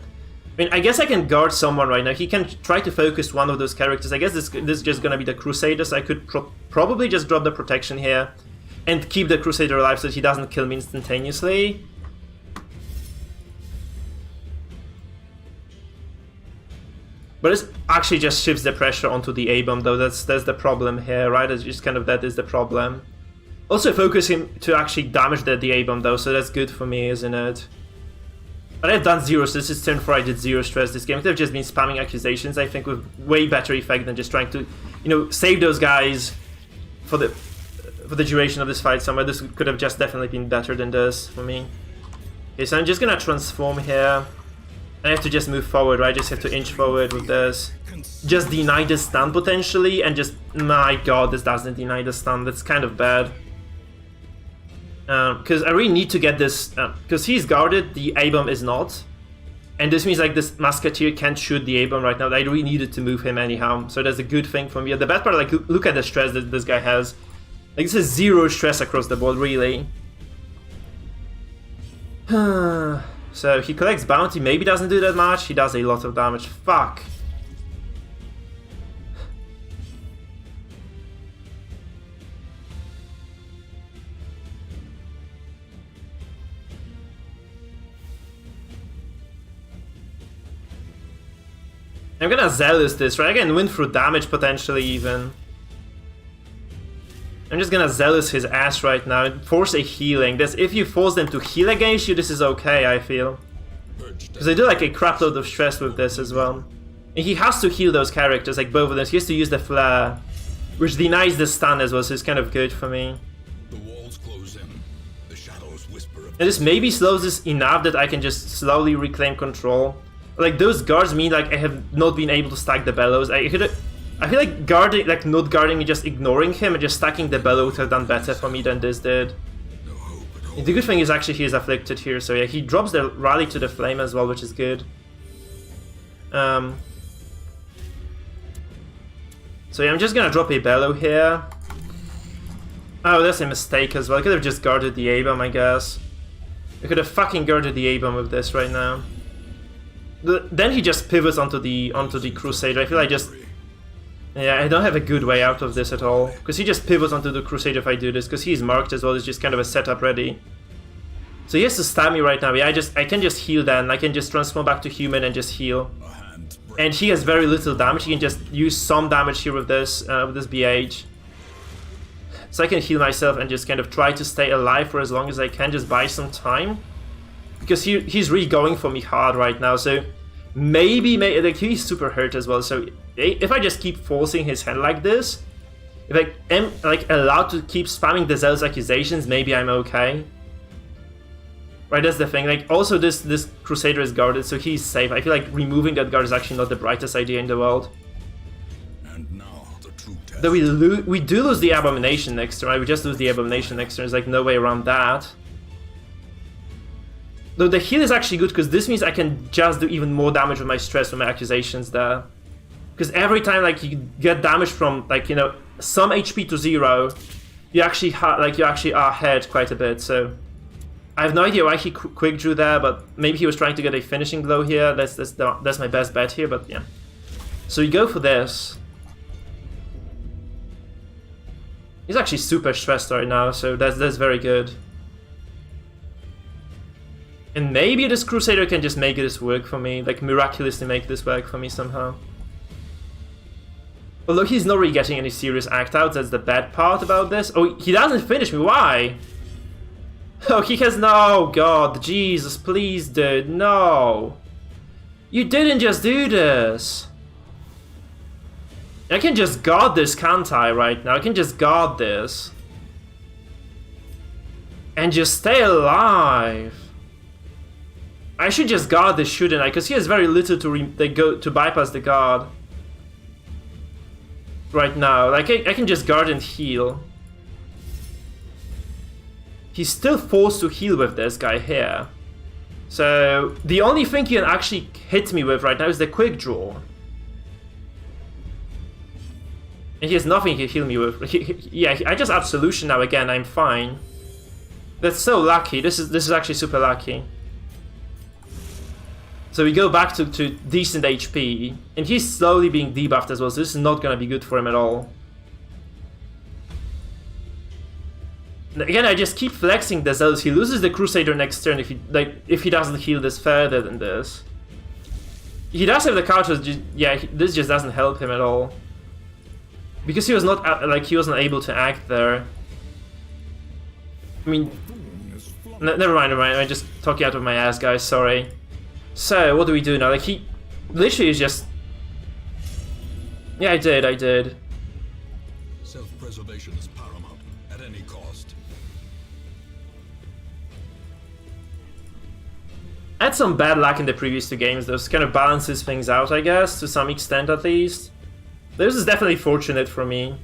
I mean, I guess I can guard someone right now. He can try to focus one of those characters. I guess this is just gonna be the Crusaders. I could probably just drop the protection here and keep the Crusader alive so that he doesn't kill me instantaneously. But this actually just shifts the pressure onto the A-bomb, though. That's the problem here, right? It's just kind of that is the problem. Also focus him to actually damage the A-bomb, though, so that's good for me, isn't it? But I've done 0, so this is turn 4, I did 0 stress this game. I could have just been spamming accusations, I think, with way better effect than just trying to, save those guys for the duration of this fight somewhere. This could have just definitely been better than this for me. Okay, so I'm just gonna transform here. I have to just move forward, right? I just have to inch forward with this. Just deny the stun potentially, and just... My god, this doesn't deny the stun. That's kind of bad. Because I really need to get this... Because he's guarded, the A-bomb is not. And this means, like, this Musketeer can't shoot the A-bomb right now. I really needed to move him anyhow. So that's a good thing for me. The bad part, like, look at the stress that this guy has. Like, this is 0 stress across the board, really. So he collects bounty, maybe doesn't do that much. He does a lot of damage. Fuck. I'm gonna Zealous this, right? I can win through damage potentially even. I'm just gonna Zealous his ass right now and force a healing. If you force them to heal against you, this is okay, I feel. Because they do like a crapload of stress with this as well. And he has to heal those characters, like both of them. He has to use the flare, which denies the stun as well, so it's kind of good for me. The walls close in. The shadows whisper of... And this maybe slows this enough that I can just slowly reclaim control. Like, those guards mean, like, I have not been able to stack the bellows. I could I feel like guarding, like not guarding, just ignoring him and just stacking the bellow would have done better for me than this did. No hope at all. The good thing is actually he is afflicted here, so yeah, he drops the rally to the flame as well, which is good. So yeah, I'm just gonna drop a bellow here. Oh, that's a mistake as well. I could have just guarded the A-bomb, I guess. I could have fucking guarded the A-bomb with this right now. Then he just pivots onto the Crusader. I feel like yeah, I don't have a good way out of this at all. Because he just pivots onto the Crusader if I do this, because he's marked as well, it's just kind of a setup ready. So he has to stab me right now. Yeah, I can just heal then. I can just transform back to human and just heal. And he has very little damage. He can just use some damage here with this BH. So I can heal myself and just kind of try to stay alive for as long as I can, just buy some time. Because he's really going for me hard right now, so maybe like he's super hurt as well, so if I just keep forcing his hand like this, if I am like allowed to keep spamming the Zealous Accusations, maybe I'm okay. Right, that's the thing. Like, also this Crusader is guarded, so he's safe. I feel like removing that guard is actually not the brightest idea in the world. And now the true test. Though we do lose the Abomination next turn, right? We just lose the Abomination next turn. There's like no way around that. Though the heal is actually good, because this means I can just do even more damage with my stress with my Accusations there. Because every time like you get damage from like, you know, some HP to 0, you actually are ahead quite a bit, so I have no idea why he quick drew there, but maybe he was trying to get a finishing blow here. That's my best bet here, but yeah. So you go for this. He's actually super stressed right now, so that's very good. And maybe this Crusader can just make this work for me, like miraculously make this work for me somehow. Although he's not really getting any serious act outs, that's the bad part about this. Oh, he doesn't finish me, why? Oh, he has no, God, Jesus, please, dude, no. You didn't just do this. I can just guard this, can't I, right now? I can just guard this. And just stay alive. I should just guard this, shouldn't I? Because he has very little to bypass the guard. Right now. Like, I can just guard and heal. He's still forced to heal with this guy here. So, the only thing he can actually hit me with right now is the quick draw. And he has nothing he can heal me with. Yeah, I just Absolution now again, I'm fine. That's so lucky. This is actually super lucky. So we go back to decent HP, and he's slowly being debuffed as well, so this is not gonna be good for him at all. And again, I just keep flexing the Zealous. He loses the Crusader next turn if he doesn't heal this further than this. He does have the counters, yeah, this just doesn't help him at all. Because he was not, like, he wasn't able to act there. I mean, never mind, I'm just talking out of my ass, guys, sorry. So, what do we do now? Like, he literally is just... Yeah, I did. Self-preservation is paramount at any cost. I had some bad luck in the previous 2 games, those kind of balances things out, I guess, to some extent at least. This is definitely fortunate for me.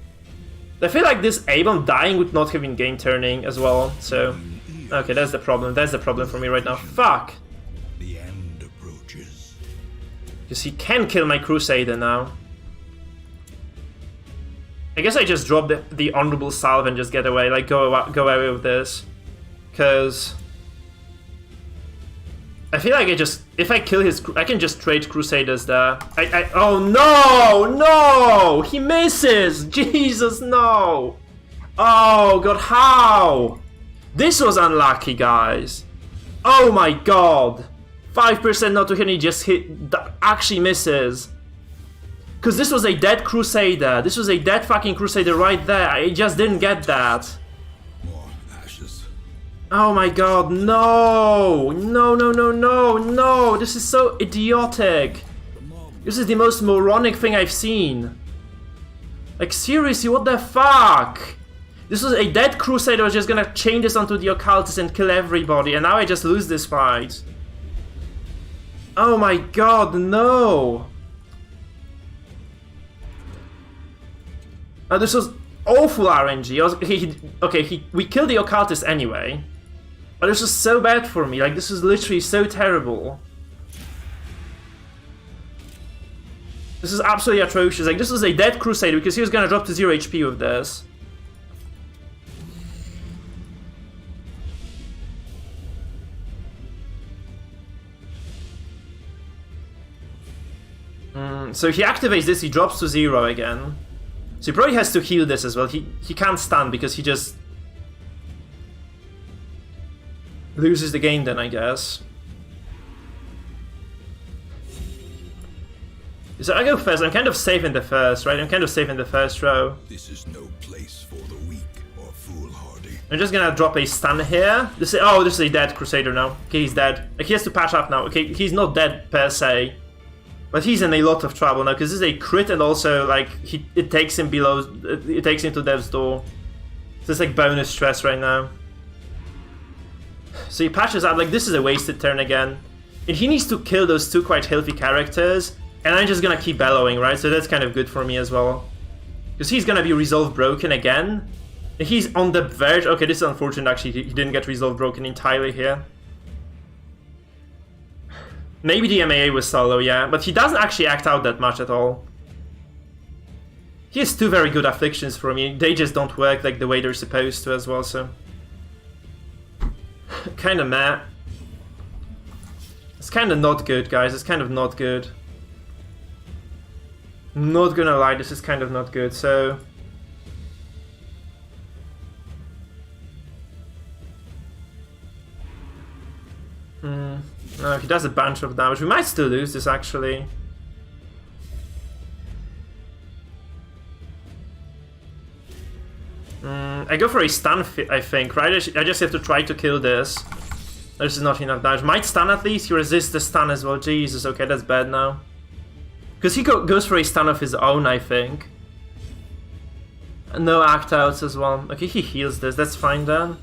I feel like this A-bomb dying would not have been game turning as well, so... Okay, that's the problem for me right now. Fuck! The end approaches. Because he can kill my Crusader now. I guess I just drop the Honorable Salve and just get away, like go away with this. Because... I feel like if I kill his, I can just trade Crusaders there. Oh no! He misses! Jesus, no! Oh God, how? This was unlucky, guys. Oh my God! 5% not to hit, and he just actually misses. Because this was a dead Crusader. This was a dead fucking Crusader right there. I just didn't get that. More ashes. Oh my God, no! No! This is so idiotic. This is the most moronic thing I've seen. Like, seriously, what the fuck? This was a dead Crusader, was just gonna chain this onto the Occultist and kill everybody, and now I just lose this fight. Oh my God, no! This was awful RNG. We killed the occultist anyway. But this was so bad for me. Like, this was literally so terrible. This is absolutely atrocious. Like, this was a dead Crusader because he was gonna drop to 0 HP with this. So he activates this, he drops to 0 again. So he probably has to heal this as well. He can't stun because he just loses the game then, I guess. So I go first. I'm kind of safe in the first, right? I'm kind of safe in the first row. This is no place for the weak or foolhardy. I'm just gonna drop a stun here. This is a dead Crusader now. Okay, he's dead. Like, he has to patch up now. Okay, he's not dead per se. But he's in a lot of trouble now, because this is a crit and also, like, it takes him to death's door. So it's like bonus stress right now. So he patches out, like, this is a wasted turn again. And he needs to kill those two quite healthy characters, and I'm just gonna keep bellowing, right? So that's kind of good for me as well. Because he's gonna be resolve broken again. And he's on the verge. Okay, this is unfortunate actually, he didn't get resolve broken entirely here. Maybe the MAA was solo, yeah, but he doesn't actually act out that much at all. He has two very good afflictions for me, they just don't work like the way they're supposed to as well, so... Kinda meh. It's kinda not good, guys, it's kind of not good. Not gonna lie, this is kind of not good, so... No, he does a bunch of damage. We might still lose this, actually. I go for a stun, I think, right? I just have to try to kill this. This is not enough damage. Might stun at least. He resists the stun as well. Jesus, okay, that's bad now. Because he goes for a stun of his own, I think. And no act outs as well. Okay, he heals this. That's fine then.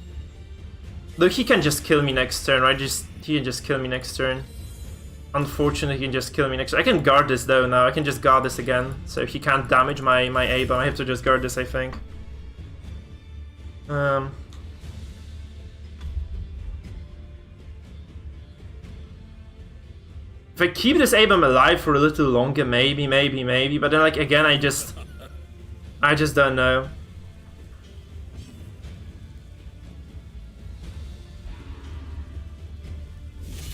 Look, he can just kill me next turn, right? He can just kill me next turn. Unfortunately, he can just kill me next turn. I can guard this though now. I can just guard this again. So he can't damage my A, but I have to just guard this, I think. If I keep this A-bomb alive for a little longer, maybe, but then, like, again, I just don't know.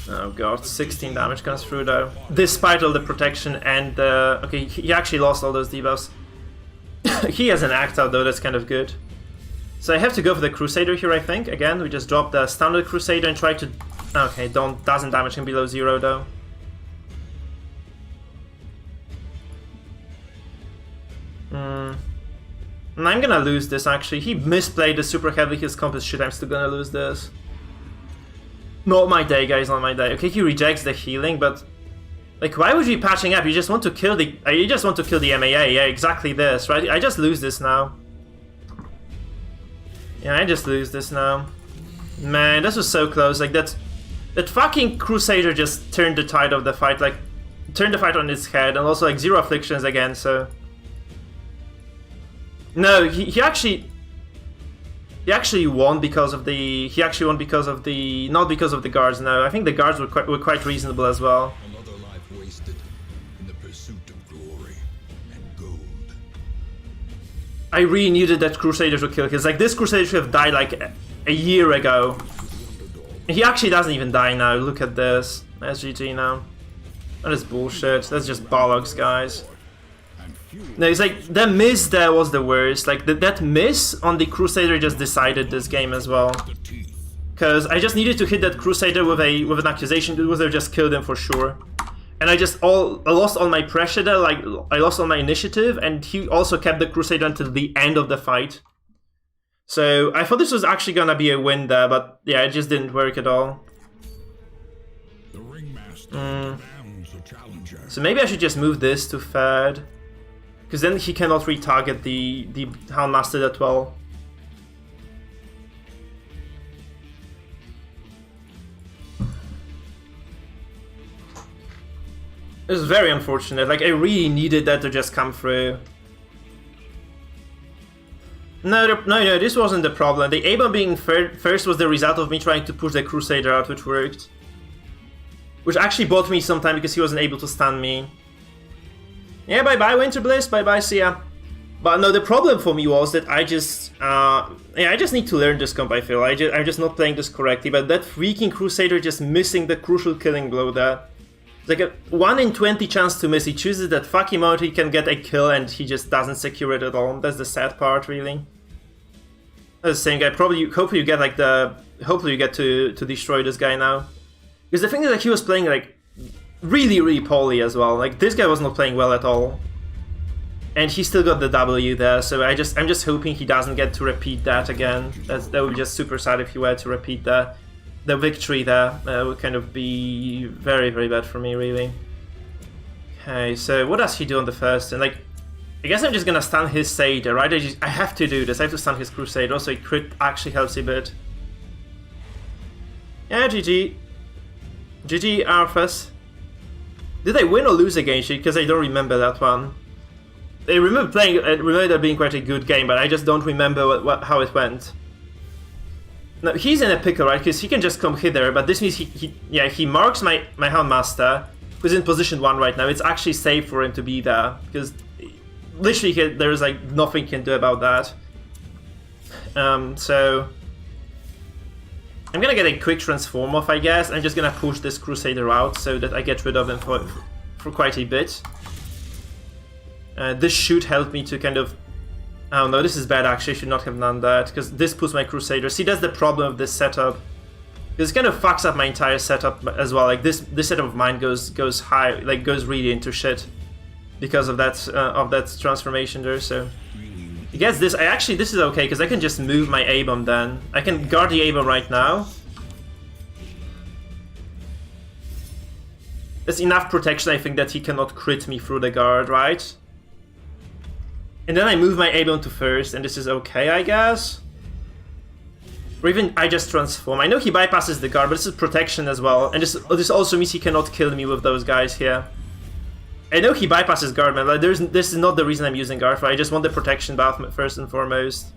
Oh god, 16 damage comes through though. Despite all the protection and okay, he actually lost all those debuffs. He has an act out though, that's kind of good. So I have to go for the Crusader here, I think. Again, we just drop the standard Crusader and try to... Okay, doesn't damage him below 0 though. And I'm gonna lose this actually. He misplayed the super heavy his comp is shit, I'm still gonna lose this. Not my day, guys, not my day. Okay, he rejects the healing, but... Like, why would you be patching up? You just want to kill the... You just want to kill the MAA, yeah, exactly this, right? I just lose this now. Yeah, I just lose this now. Man, this was so close, like, that fucking Crusader just turned the tide of the fight, like, turned the fight on its head, and also, like, 0 afflictions again, so... No, he actually won because of the... He actually won because of the... Not because of the guards, no. I think the guards were quite reasonable as well. Another life wasted in the pursuit of glory and gold. I really needed that Crusader to kill, because, like, this Crusader should have died, like, a year ago. He actually doesn't even die now, look at this. That's GG now. That is bullshit. That's just bollocks, guys. No, it's like, the miss there was the worst. Like, that miss on the Crusader just decided this game as well. Because I just needed to hit that Crusader with an accusation, it would have just killed him for sure. And I lost all my pressure there, like, I lost all my initiative, and he also kept the Crusader until the end of the fight. So, I thought this was actually gonna be a win there, but yeah, it just didn't work at all. The ringmaster demands a challenger. So maybe I should just move this to third. Because then he cannot retarget the Houndmaster that well. It was very unfortunate, like I really needed that to just come through. No, this wasn't the problem. The A-bomb being first was the result of me trying to push the Crusader out, which worked. Which actually bought me some time because he wasn't able to stun me. Yeah, bye-bye, Winter Bliss, bye-bye, see ya. But no, the problem for me was that I just need to learn this comp, I feel. I'm just not playing this correctly, but that freaking Crusader just missing the crucial killing blow there. It's like a 1 in 20 chance to miss. He chooses that fucking mode, he can get a kill and he just doesn't secure it at all. That's the sad part, really. That's the same guy. Hopefully you get like hopefully you get to destroy this guy now. Because the thing is that he was playing like really, really poorly as well. Like this guy was not playing well at all. And he still got the W there, so I'm just hoping he doesn't get to repeat that again. That would be just super sad if he were to repeat the victory there. Would kind of be very, very bad for me, really. Okay, so what does he do on the first? And like, I guess I'm just gonna stun his Satyr, right? I have to do this. I have to stun his Crusader. Also, a crit actually helps a bit. Yeah, GG. GG, Arthas. Did I win or lose against you? Because I don't remember that one. I remember that being quite a good game, but I just don't remember how it went. Now, he's in a pickle, right? Because he can just come hither, but this means he marks my Houndmaster, who's in position 1 right now. It's actually safe for him to be there, because literally there's like nothing he can do about that. So I'm gonna get a quick transform off, I guess. I'm just gonna push this Crusader out so that I get rid of him for quite a bit. This should help me to kind of... Oh no, this is bad actually, I should not have done that, because this puts my Crusader... See, that's the problem of this setup. This kind of fucks up my entire setup as well. Like this setup of mine goes high, like goes really into shit because of that transformation there. So I guess this is okay because I can just move my A-bomb then. I can guard the A-bomb right now. That's enough protection, I think, that he cannot crit me through the guard, right? And then I move my A-bomb to first, and this is okay, I guess. Or even I just transform. I know he bypasses the guard, but this is protection as well. And this also means he cannot kill me with those guys here. I know he bypasses guard, man. Like, this is not the reason I'm using guard for. I just want the protection buff first and foremost.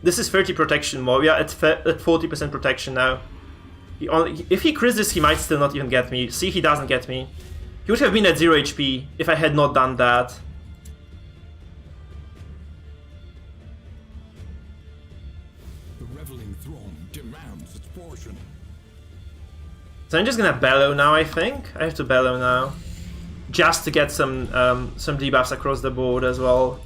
This is 30 protection more. We are at 40% protection now. If he crits this, he might still not even get me. See, he doesn't get me. He would have been at 0 HP if I had not done that. So I'm just gonna bellow now, I think. I have to bellow now. Just to get some debuffs across the board as well.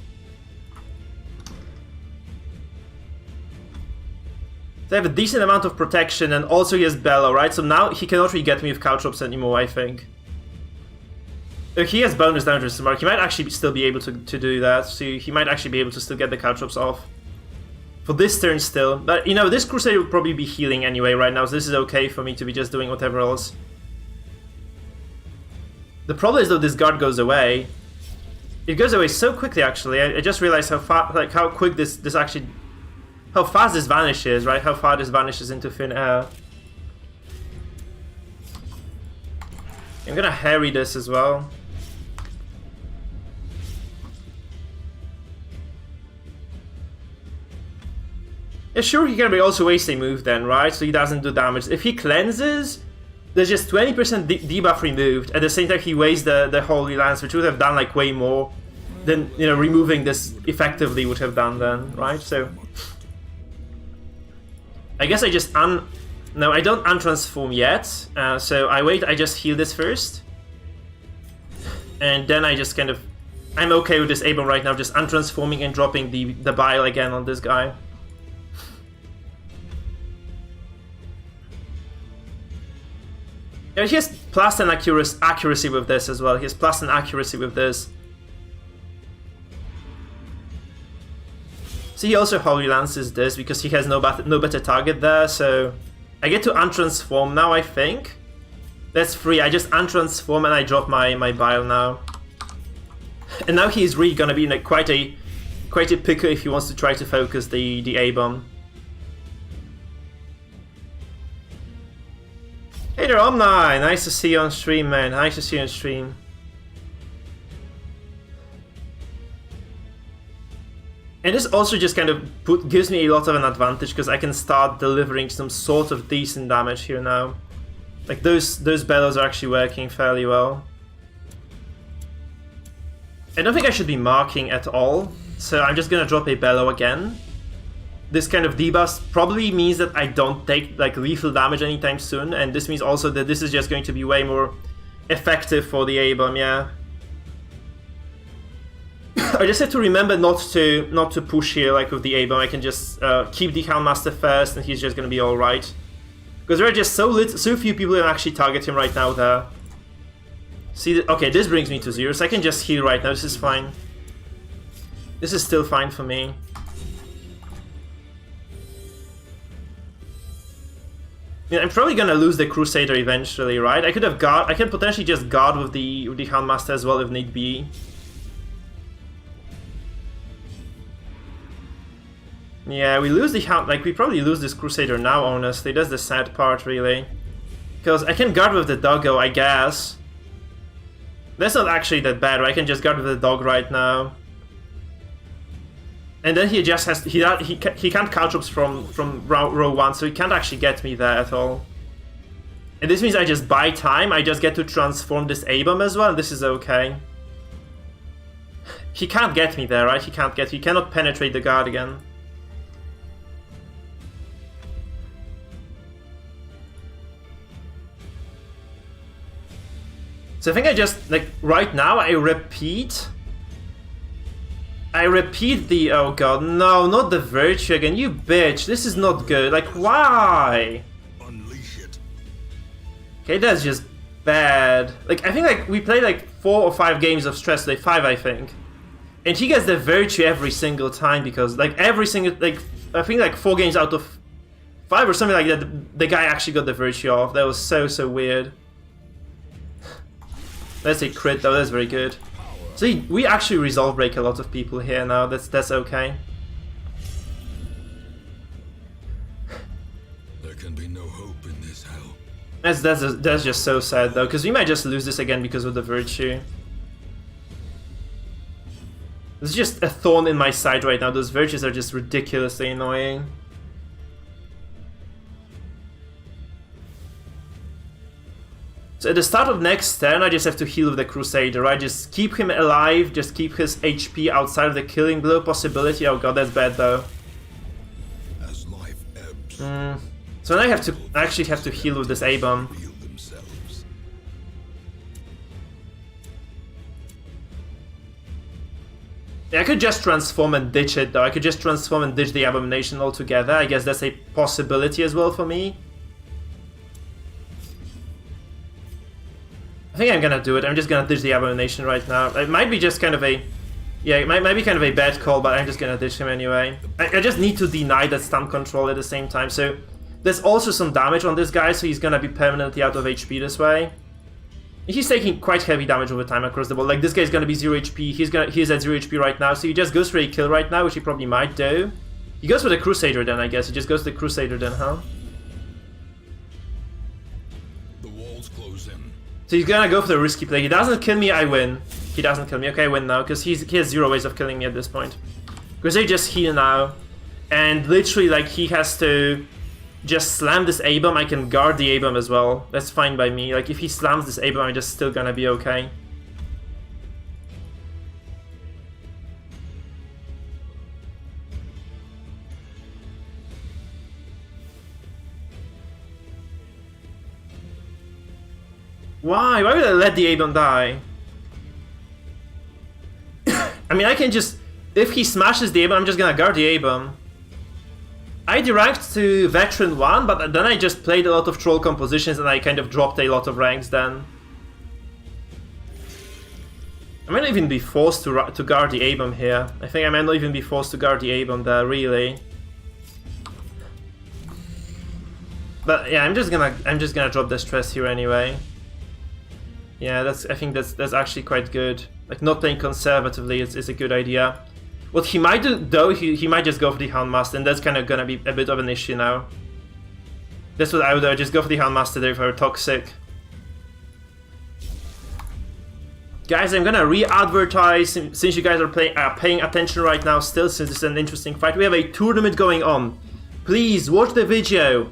So I have a decent amount of protection, and also he has bellow, right? So now he cannot really get me with caltrops anymore, I think. He has bonus damage to mark. He might actually still be able to do that. So he might actually be able to still get the caltrops off. For this turn still. But, you know, this Crusader will probably be healing anyway right now, so this is okay for me to be just doing whatever else. The problem is, though, this guard goes away. It goes away so quickly, actually. I just realized how quick this actually... How fast this vanishes, right? How far this vanishes into thin air. I'm gonna harry this as well. Yeah, sure, he can also waste a move then, right? So he doesn't do damage. If he cleanses, there's just 20% debuff removed. At the same time, he wastes the Holy Lance, which would have done like way more than, you know, removing this effectively would have done then, right? So I guess I just no, I don't untransform yet. So I wait. I just heal this first, and then I just kind of I'm okay with this A-bomb right now, just untransforming and dropping the bile again on this guy. Yeah, he has plus 10 accuracy with this as well. He has plus 10 accuracy with this. So he also Holy Lances this because he has no better target there. So I get to untransform now, I think. That's free. I just untransform and I drop my bile now. And now he's really gonna be in quite a pickle if he wants to try to focus the A-bomb. Hey there, Omni! Nice to see you on stream, man. Nice to see you on stream. And this also just kind of gives me a lot of an advantage because I can start delivering some sort of decent damage here now. Like those bellows are actually working fairly well. I don't think I should be marking at all, so I'm just gonna drop a bellow again. This kind of debuff probably means that I don't take like lethal damage anytime soon, and this means also that this is just going to be way more effective for the A-bomb, yeah. I just have to remember not to push here like with the A-bomb. I can just keep the Houndmaster first and he's just gonna be alright. Because there are just so few people who can actually target him right now there. See, okay, this brings me to 0, so I can just heal right now, this is fine. This is still fine for me. Yeah, I'm probably gonna lose the Crusader eventually, right? I can potentially just guard with the Houndmaster as well if need be. Yeah, we lose the Hound, like we probably lose this Crusader now, honestly. That's the sad part, really. Because I can guard with the doggo, I guess. That's not actually that bad, right? I can just guard with the dog right now. And then he just has he can't caltrops from row 1, so he can't actually get me there at all. And this means I just buy time. I just get to transform this A-bomb as well, and this is okay. He can't get me there, right? He cannot penetrate the guard again. So I think I just, like, right now I repeat the, oh god, no, not the Virtue again, you bitch, this is not good, like, why? Unleash it. Okay, that's just bad. Like, I think, like, we played, like, 4 or 5 games of Stress Day, 5, I think. And he gets the Virtue every single time, because, like, every single, like, I think, like, 4 games out of 5 or something like that, the guy actually got the Virtue off. That was so weird. That's a crit though, that's very good. So we actually resolve break a lot of people here now, that's okay. There can be no hope in this hell. That's just so sad though, because we might just lose this again because of the Virtue. It's just a thorn in my side right now, those Virtues are just ridiculously annoying. So at the start of next turn, I just have to heal with the Crusader, right? Just keep him alive, just keep his HP outside of the killing blow possibility. Oh god, that's bad though. As life ebbs, So now I actually have to heal with this A-bomb. heal themselves. Yeah, I could just transform and ditch it though. I could just transform and ditch the Abomination altogether. I guess that's a possibility as well for me. I think I'm gonna do it. I'm just gonna ditch the Abomination right now. It might be just kind of a... Yeah, it might be kind of a bad call, but I'm just gonna ditch him anyway. I just need to deny that stun control at the same time, so... There's also some damage on this guy, so he's gonna be permanently out of HP this way. He's taking quite heavy damage over time across the board. Like, this guy's gonna be 0 HP, he's at 0 HP right now, so he just goes for a kill right now, which he probably might do. He goes for the Crusader then, I guess. He just goes for the Crusader then, huh? The walls close in. So he's gonna go for the risky play. He doesn't kill me, I win. He doesn't kill me. Okay, I win now, because he has 0 ways of killing me at this point. Because they just heal now. And literally, like, he has to just slam this A-bomb. I can guard the A-bomb as well. That's fine by me. Like, if he slams this A-bomb, I'm just still gonna be okay. Why? Why would I let the A-bomb die? I mean, I can just... If he smashes the A-bomb, I'm just gonna guard the A-bomb. I deranked to Veteran 1, but then I just played a lot of Troll compositions and I kind of dropped a lot of ranks then. I might not even be forced to guard the A-bomb here. I think I might not even be forced to guard the A-bomb there, really. But yeah, I'm just gonna drop the stress here anyway. Yeah, I think that's actually quite good. Like, not playing conservatively is a good idea. What he might do, though, he might just go for the Houndmaster, and that's kind of gonna be a bit of an issue now. That's what I would do, just go for the Houndmaster there if I were toxic. Guys, I'm gonna re-advertise, since you guys are paying attention right now still, since it's an interesting fight. We have a tournament going on. Please, watch the video.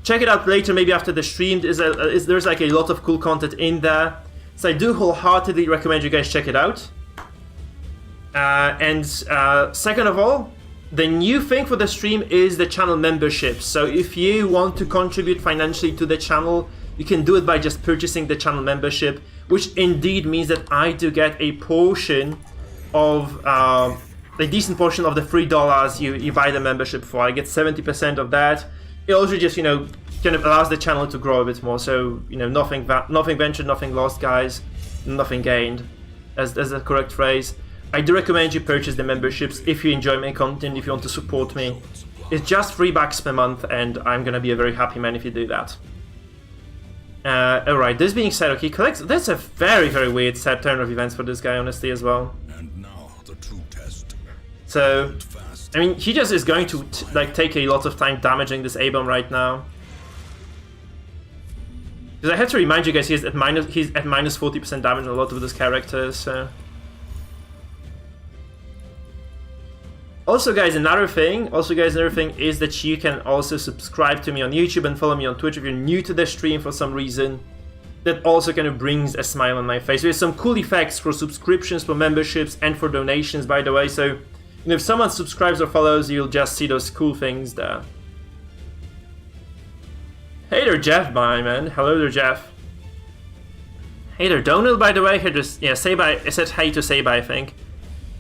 Check it out later, maybe after the stream. There's like a lot of cool content in there. So I do wholeheartedly recommend you guys check it out. Second of all, the new thing for the stream is the channel membership. So if you want to contribute financially to the channel, you can do it by just purchasing the channel membership, which indeed means that I do get a portion of, a decent portion of the $3 you buy the membership for. I get 70% of that. It also just, kind of allows the channel to grow a bit more. So, nothing ventured, nothing lost, guys. Nothing gained, as the correct phrase. I do recommend you purchase the memberships if you enjoy my content, if you want to support me. It's just $3 per month, and I'm gonna be a very happy man if you do that. Alright, this being said, okay, that's a very, very weird set turn of events for this guy, honestly, as well. And now the true test. So, I mean, he just is going to take a lot of time damaging this A-bomb right now. Because I have to remind you guys, he's at minus 40% damage on a lot of those characters, so... Also guys, another thing is that you can also subscribe to me on YouTube and follow me on Twitch if you're new to the stream for some reason. That also kind of brings a smile on my face. There's some cool effects for subscriptions, for memberships, and for donations, by the way, so if someone subscribes or follows, you'll just see those cool things there. Hey there, Jeff, my man. Hello there, Jeff. Hey there, Donald, by the way. Here, just, yeah, say bye. I said hey to say bye, I think.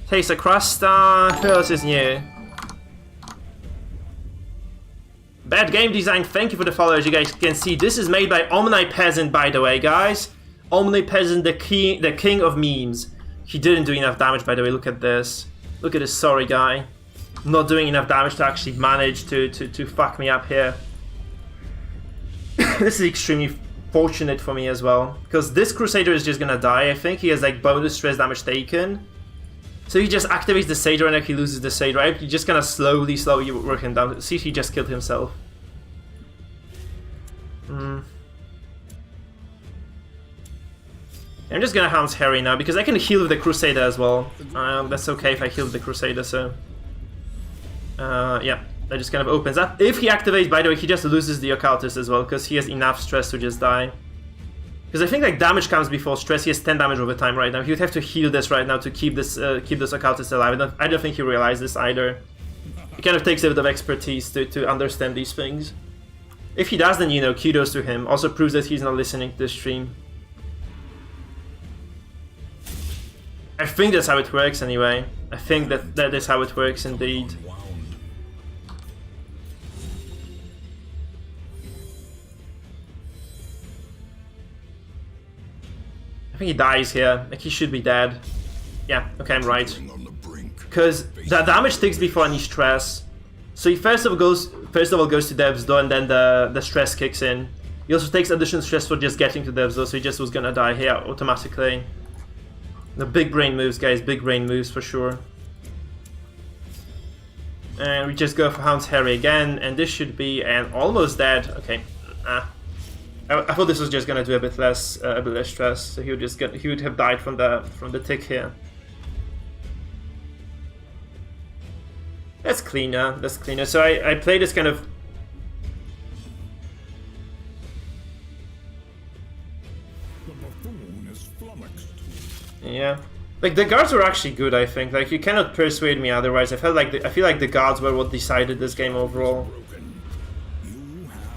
Taste a crust, who else is new? Bad game design, thank you for the follow. As you guys can see, this is made by Omnipeasant, by the way, guys. Omnipeasant, the king of memes. He didn't do enough damage, by the way, look at this. Look at this sorry guy. Not doing enough damage to actually manage to fuck me up here. This is extremely fortunate for me as well. Because this Crusader is just gonna die, I think. He has like bonus stress damage taken. So he just activates the Sage right now, he loses the Sage, right? You're just gonna slowly work him down. See if he just killed himself. I'm just gonna Hound's Harry now, because I can heal with the Crusader as well. That's okay if I heal with the Crusader, so... yeah, that just kind of opens up. If he activates, by the way, he just loses the Occultist as well, because he has enough stress to just die. Because I think like damage comes before stress. He has 10 damage over time right now. He would have to heal this right now to keep this Occultist alive. I don't think he realized this either. It kind of takes a bit of expertise to understand these things. If he does, then kudos to him. Also proves that he's not listening to this stream. I think that's how it works anyway. I think that is how it works indeed. I think he dies here. Like, he should be dead. Yeah, okay, I'm right. Because the damage takes before any stress. So he first of all goes to Death's Door, and then the stress kicks in. He also takes additional stress for just getting to Death's Door, so he just was gonna die here automatically. The big brain moves, guys. Big brain moves for sure. And we just go for Hound's Harry again, and this should be an almost dead. Okay. I thought this was just gonna do a bit less stress, so he would have died from the tick here. That's cleaner. That's cleaner. So I play this kind of. The buffoon is flummoxed. Yeah, like the guards were actually good. I think like you cannot persuade me otherwise. I feel like the guards were what decided this game overall.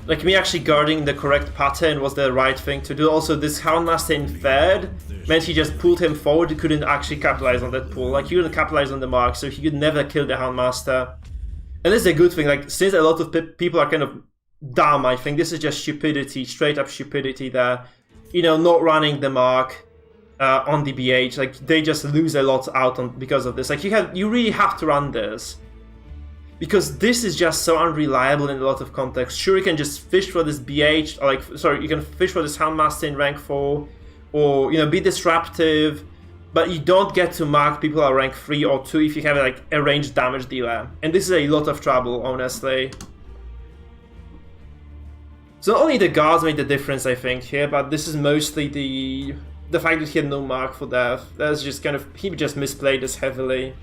Like, me actually guarding the correct pattern was the right thing to do. Also, this Houndmaster in third meant he just pulled him forward. He couldn't actually capitalize on that pull. Like, he couldn't capitalize on the mark, so he could never kill the Houndmaster. And this is a good thing. Like, since a lot of people are kind of dumb, I think this is just stupidity, straight up stupidity there. Not running the mark on the BH. Like, they just lose a lot out on because of this. Like, you really have to run this. Because this is just so unreliable in a lot of contexts. Sure, you can just fish for this BH, you can fish for this Houndmaster in rank 4, or, be disruptive, but you don't get to mark people at rank 3 or 2 if you have, like, a ranged damage dealer. And this is a lot of trouble, honestly. So not only the guards made the difference, I think, here, but this is mostly the the fact that he had no mark for death, that's just kind of, he just misplayed this heavily.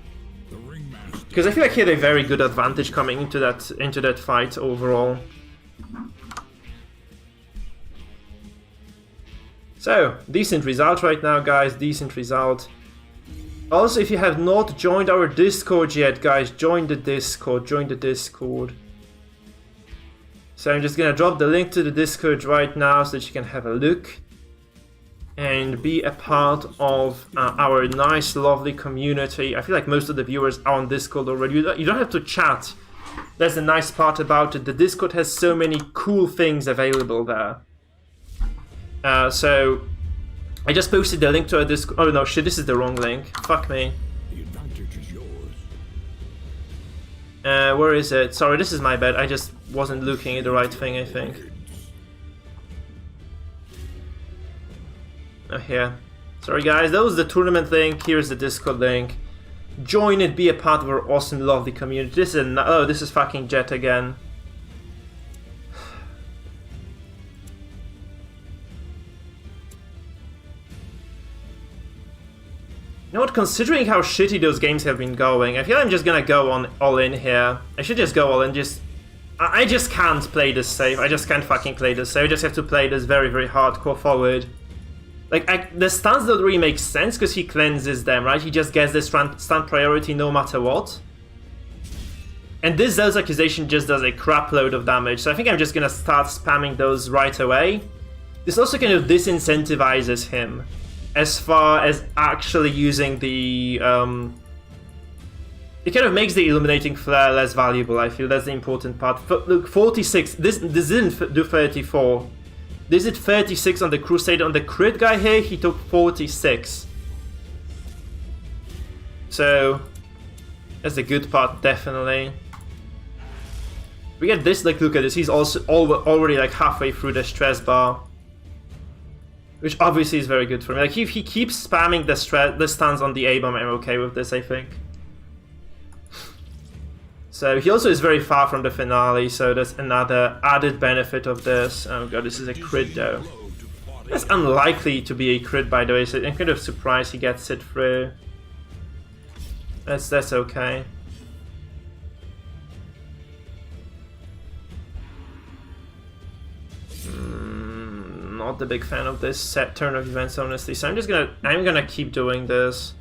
The ringmaster. Because I feel like he had a very good advantage coming into that fight overall. So, decent result right now, guys, decent result. Also, if you have not joined our Discord yet, guys, join the Discord. So I'm just gonna drop the link to the Discord right now so that you can have a look and be a part of our nice, lovely community. I feel like most of the viewers are on Discord already. You don't have to chat. That's the nice part about it. The Discord has so many cool things available there. So I just posted the link to our Discord. Oh no, shit, this is the wrong link. Fuck me. The advantage is yours. Where is it? Sorry, this is my bad. I just wasn't looking at the right thing, I think. Oh, here. Sorry guys, that was the tournament link. Here's the Discord link. Join it, be a part of our awesome, lovely community. This is oh, this is fucking Jet again. You know what, considering how shitty those games have been going, I feel I'm just gonna go on all in here. I should just go all in, I just can't play this safe. I just can't fucking play this safe. I just have to play this very, very hardcore forward. Like, the stuns don't really make sense because he cleanses them, right? He just gets this stun priority no matter what. And this Zealous Accusation just does a crap load of damage, so I think I'm just gonna start spamming those right away. This also kind of disincentivizes him as far as actually using the... it kind of makes the Illuminating Flare less valuable, I feel. That's the important part. Look, 46. This didn't do 34. This did 36 on the Crusader. On the crit guy here, he took 46. So, that's the good part, definitely. We get this, like, look at this. He's also already, like, halfway through the stress bar. Which obviously is very good for me. Like, if he keeps spamming the stuns on the A-bomb, I'm okay with this, I think. So he also is very far from the finale, so that's another added benefit of this. Oh god, this is a crit though. That's unlikely to be a crit, by the way, so I'm kind of surprised he gets it through. That's okay. Not the big fan of this set turn of events, honestly. So I'm gonna keep doing this.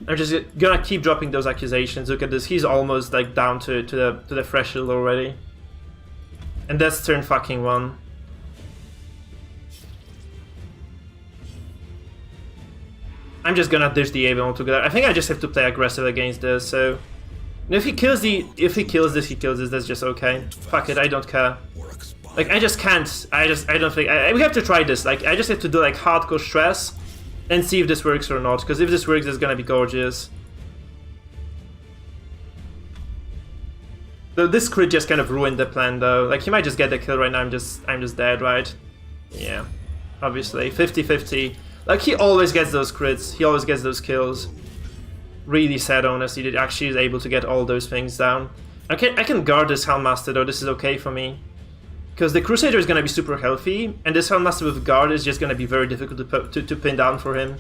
I'm just gonna keep dropping those accusations. Look at this. He's almost like down to the threshold already. And that's turn fucking 1. I'm just gonna dish the A-bomb altogether. I think I just have to play aggressive against this. So if he kills this, he kills this. That's just okay. Fuck it. I don't care. Like, I just can't. I don't think. We have to try this. Like, I just have to do like hardcore stress and see if this works or not. Because if this works, it's gonna be gorgeous. Though this crit just kind of ruined the plan, though. Like, he might just get the kill right now. I'm just dead, right? Yeah, obviously 50-50. Like, he always gets those crits. He always gets those kills. Really sad, honestly, that actually is able to get all those things down. I can guard this Helmmaster, though. This is okay for me. Because the Crusader is going to be super healthy, and this Helmmaster with guard is just going to be very difficult to pin down for him.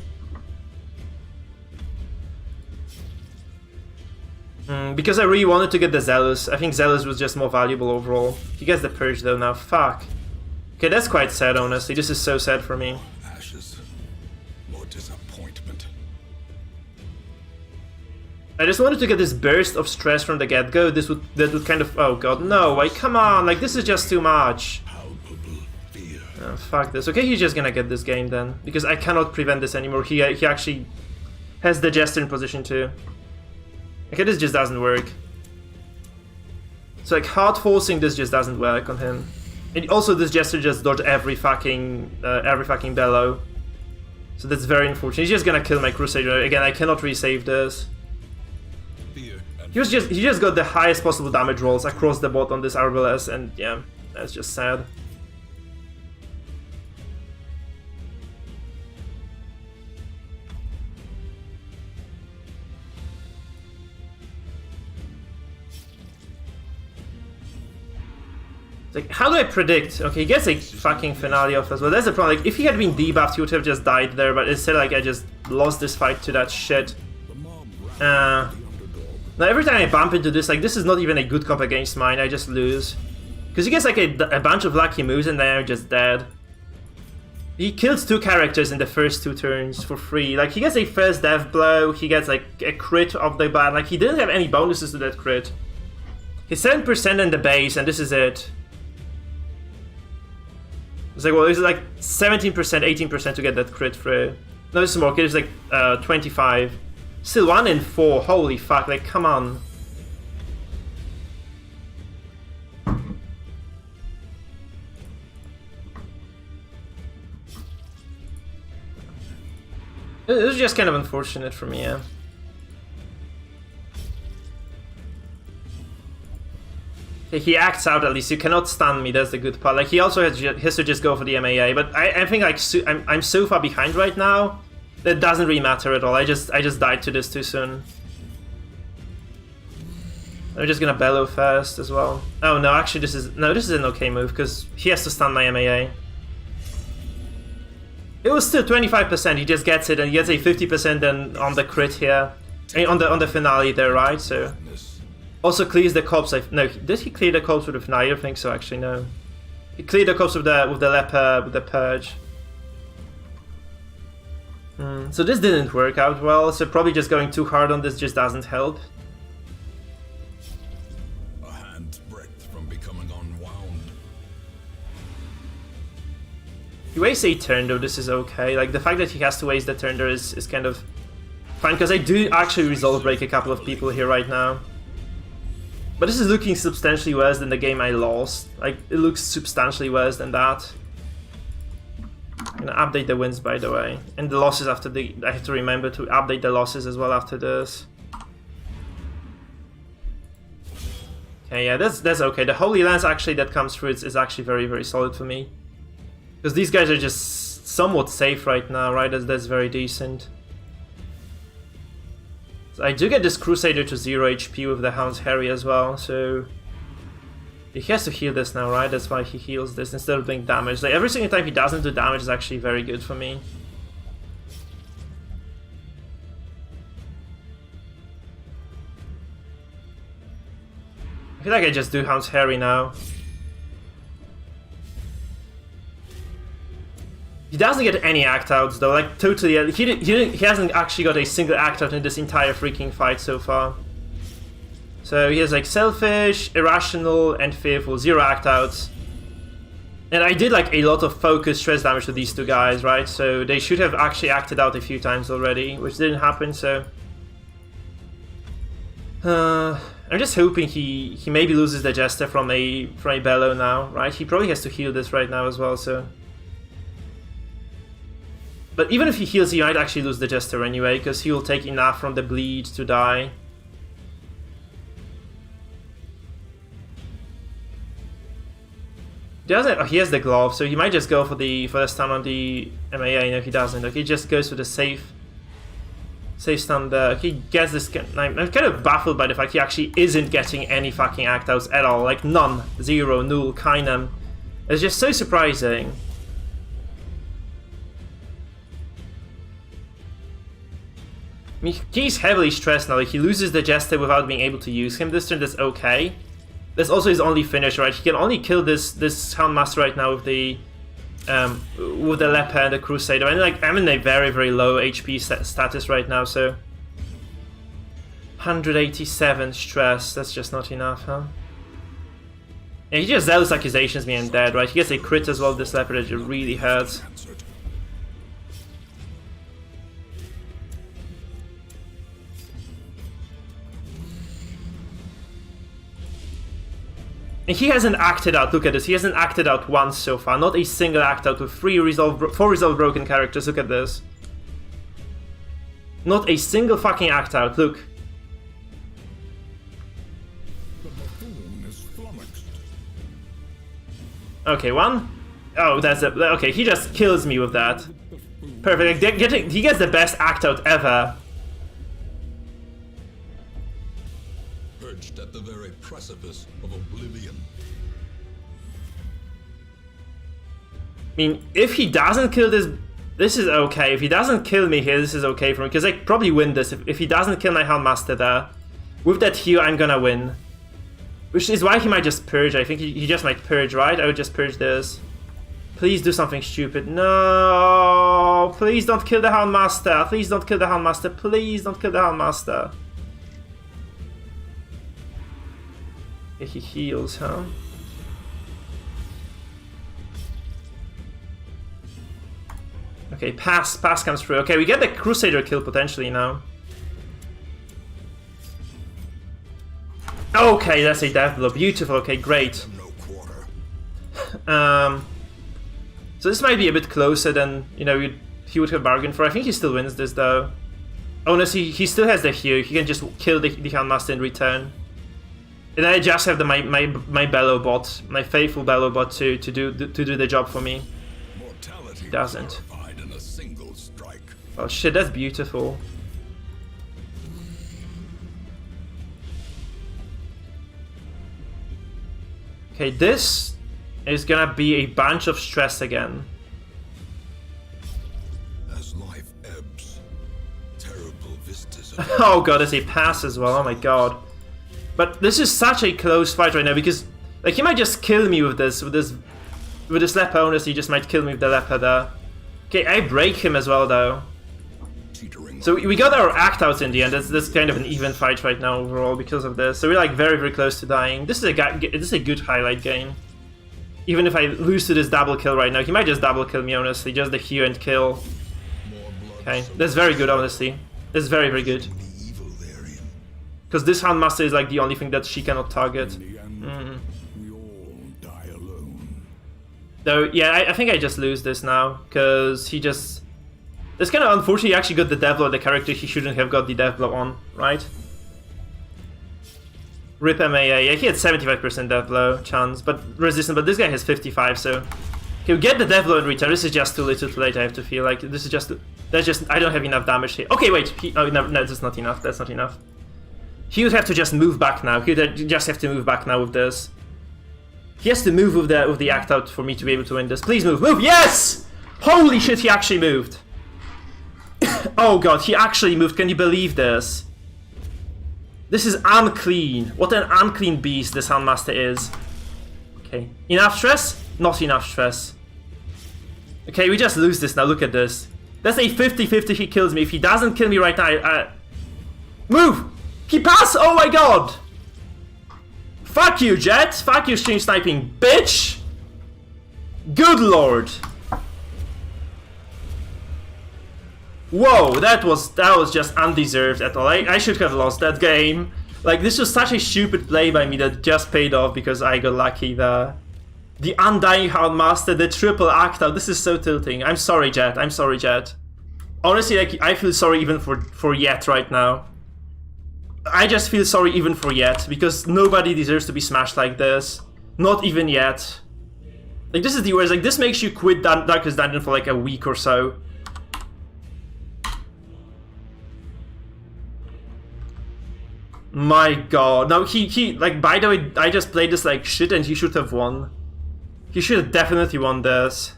Because I really wanted to get the Zealous. I think Zealous was just more valuable overall. He gets the Purge though now. Fuck. Okay, that's quite sad, honestly. This is so sad for me. Ashes. More disappointment. I just wanted to get this burst of stress from the get-go. That would kind of... Oh god, no, like, come on, like, this is just too much. Palpable fear. Oh, fuck this. Okay, he's just gonna get this game then. Because I cannot prevent this anymore. He actually has the Jester in position too. Okay, this just doesn't work. So, like, hard forcing this just doesn't work on him. And also, this Jester just dodged every fucking bellow. So that's very unfortunate. He's just gonna kill my Crusader. Again, I cannot resave this. He just got the highest possible damage rolls across the board on this Arbalest, and yeah, that's just sad. Like, how do I predict? Okay, he gets a fucking finale off as well. That's the problem. Like, if he had been debuffed, he would have just died there, but instead, like, I just lost this fight to that shit. Now, every time I bump into this, like, this is not even a good comp against mine, I just lose. Because he gets, like, a bunch of lucky moves, and then I'm just dead. He kills 2 characters in the first 2 turns for free. Like, he gets a first death blow, he gets, like, a crit off the bat. Like, he didn't have any bonuses to that crit. He's 7% in the base, and this is it. It's like, well, it's like 17%, 18% to get that crit through. No, this is more, it's like 25. Still 1 in 4, holy fuck, like, come on. It was just kind of unfortunate for me, yeah. He acts out at least. You cannot stun me. That's the good part. Like, he also has to just go for the MAA. But I think like I'm so far behind right now that it doesn't really matter at all. I just died to this too soon. I'm just gonna bellow first as well. Oh no, actually this is an okay move because he has to stun my MAA. It was still 25%. He just gets it and he gets a 50% then on the crit here, I mean, on the finale there, right? So. Also clears the corpse. No, did he clear the corpse with the finale? I don't think so. Actually, no. He cleared the corpse with the leper with the purge. So this didn't work out well. So probably just going too hard on this just doesn't help. A hand's breadth from becoming unwound. He wastes a turn though. This is okay. Like the fact that he has to waste the turn there is kind of fine because I do actually resolve break a couple of people here right now. But this is looking substantially worse than the game I lost. Like, it looks substantially worse than that. I'm gonna update the wins, by the way. And the losses after the... I have to remember to update the losses as well after this. Okay, yeah, that's okay. The Holy Lance actually that comes through is actually very, very solid for me. Because these guys are just somewhat safe right now, right? That's very decent. So I do get this Crusader to 0 HP with the Hound's Harry as well, so... He has to heal this now, right? That's why he heals this instead of doing damage. Like, every single time he doesn't do damage is actually very good for me. I feel like I just do Hound's Harry now. He doesn't get any act outs though, like totally. He hasn't actually got a single act out in this entire freaking fight so far. So he has like selfish, irrational, and fearful, 0 act outs. And I did like a lot of focus stress damage to these 2 guys, right? So they should have actually acted out a few times already, which didn't happen. So I'm just hoping he maybe loses the Jester from a bellow now, right? He probably has to heal this right now as well. So. But even if he heals, he might actually lose the Jester anyway, because he will take enough from the bleed to die. He has the glove, so he might just go for the stun on the MAA. No, he doesn't. Like, he just goes for the safe stun there. He gets this. I'm kind of baffled by the fact he actually isn't getting any fucking act outs at all. Like none, 0, null, keinem. It's just so surprising. I mean, he's heavily stressed now. Like, he loses the Jester without being able to use him this turn. That's okay. That's also his only finish, right? He can only kill this Houndmaster right now with the Leper and the Crusader. And like, I'm in a very, very low HP status right now, so 187 stress. That's just not enough, huh? Yeah, he just Zealous Accusations me and dead, right? He gets a crit as well. This Leper that really hurts. And he hasn't acted out, look at this, he hasn't acted out once so far, not a single act out with 4 resolve broken characters, look at this. Not a single fucking act out, look. Okay, 1. Oh, that's it, okay, he just kills me with that. Perfect, he gets the best act out ever. Perched at the very precipice of oblivion. mean, if he doesn't kill this, this is okay. If he doesn't kill me here, this is okay for me, because I probably win this. If he doesn't kill my Houndmaster there, with that heal, I'm gonna win. Which is why he might just purge. I think he just might purge, right? I would just purge this. Please do something stupid. No! Please don't kill the Houndmaster. Please don't kill the Houndmaster. Please don't kill the Houndmaster. Okay, he heals, huh? Okay, pass comes through. Okay, we get the Crusader kill potentially now. Okay, that's a death blow. Beautiful. Okay, great. So this might be a bit closer than, you know, he would have bargained for. I think he still wins this though. Oh no, he still has the heal. He can just kill the Houndmaster in return. And I just have my Bellow bot, my faithful Bellow bot to do the job for me. He doesn't. Oh shit, that's beautiful. Okay, this is gonna be a bunch of stress again. As life ebbs, terrible vistas Oh god, there's a pass as well, oh my god. But this is such a close fight right now, because like he might just kill me with this leper. Honestly, he just might kill me with the leper there. Okay, I break him as well though. So we got our act outs in the end. That's kind of an even fight right now overall because of this. So we're like very, very close to dying. This is a good highlight game. Even if I lose to this double kill right now, he might just double kill me, honestly. Just the heal and kill. Okay, that's very good, honestly. That's very, very good. Because this Houndmaster is like the only thing that she cannot target. Though, yeah, I think I just lose this now, because he just... It's kind of unfortunate he actually got the death blow on the character he shouldn't have got the death blow on, right? Rip MAA, yeah, he had 75% death blow chance, but resistant, but this guy has 55, so... He'll get the death blow in return. This is just too little too late, I have to feel like. This is just... That's just... I don't have enough damage here. Okay, wait, oh, no, that's not enough, that's not enough. He would have to just move back now. He would just have to move back now with this. He has to move with the act out for me to be able to win this. Please move, move, yes! Holy shit, he actually moved. Oh god, he actually moved, can you believe this? This is unclean. What an unclean beast this Houndmaster is. Okay, enough stress? Not enough stress. Okay, we just lose this now, look at this. That's a 50-50 he kills me. If he doesn't kill me right now, Move! He passed! Oh my god! Fuck you, Jet! Fuck you, stream sniping, bitch! Good lord! Whoa, that was just undeserved at all. I should have lost that game. Like, this was such a stupid play by me that just paid off because I got lucky there. The Undying Houndmaster, the triple act out. This is so tilting. I'm sorry, Jet. I'm sorry, Jet. Honestly, like, I feel sorry even for Yet right now. I just feel sorry even for Yet, because nobody deserves to be smashed like this. Not even Yet. Like, this is the worst. Like, this makes you quit Darkest Dungeon for like a week or so. My god. Now, like, by the way, I just played this like shit and he should have won. He should have definitely won this.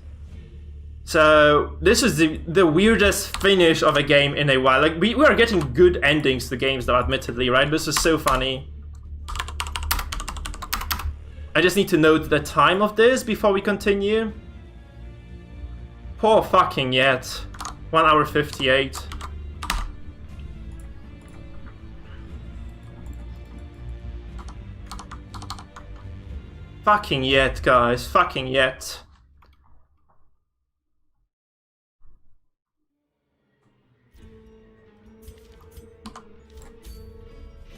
So, this is the weirdest finish of a game in a while. Like, we are getting good endings to games though, admittedly, right? This is so funny. I just need to note the time of this before we continue. Poor fucking Yet. 1 hour 58. Fucking Yet, guys. Fucking Yet.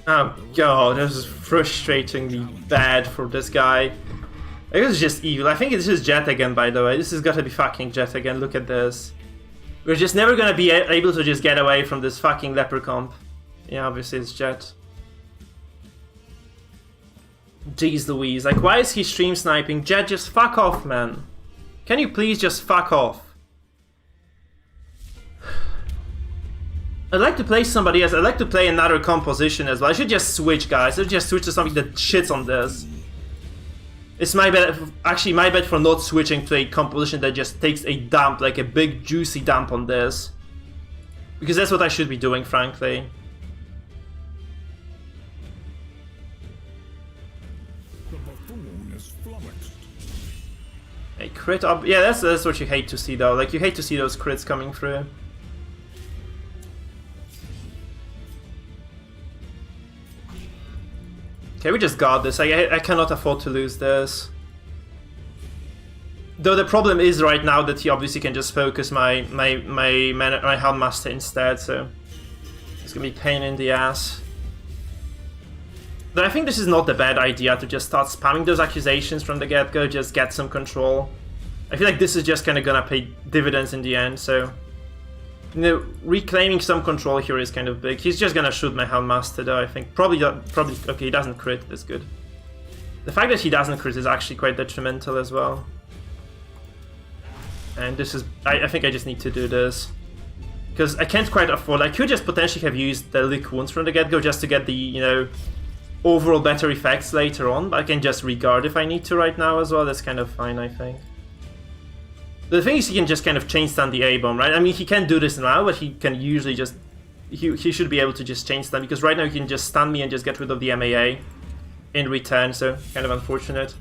Oh god, this is frustratingly bad for this guy. It was just evil. I think this is Jet again, by the way. This has got to be fucking Jet again. Look at this. We're just never gonna be able to just get away from this fucking leper comp. Yeah, obviously it's Jet. Jeez Louise. Like, why is he stream sniping? Jet, just fuck off, man. Can you please just fuck off? I'd like to play somebody else. I'd like to play another composition as well. I should just switch, guys. I should just switch to something that shits on this. It's my bet, actually my bet for not switching to a composition that just takes a dump, like a big juicy dump on this. Because that's what I should be doing, frankly. The buffoon is flummoxed. A crit up, yeah, that's what you hate to see though. Like you hate to see those crits coming through. Okay, we just got this. I cannot afford to lose this. Though the problem is right now that he obviously can just focus my Houndmaster instead, so it's gonna be pain in the ass. But I think this is not the bad idea to just start spamming those accusations from the get-go, just get some control. I feel like this is just kind of gonna pay dividends in the end, so... You know, reclaiming some control here is kind of big. He's just gonna shoot my Houndmaster though, I think. Probably, okay, he doesn't crit, that's good. The fact that he doesn't crit is actually quite detrimental as well. And this is, I think I just need to do this. Because I can't quite afford, I could just potentially have used the Lick Wounds from the get-go just to get the, you know, overall better effects later on, but I can just regard if I need to right now as well, that's kind of fine, I think. The thing is, he can just kind of chain stun the A-bomb, right? I mean, he can't do this now, but he can usually just... He should be able to just chain stun, because right now he can just stun me and just get rid of the MAA in return, so kind of unfortunate.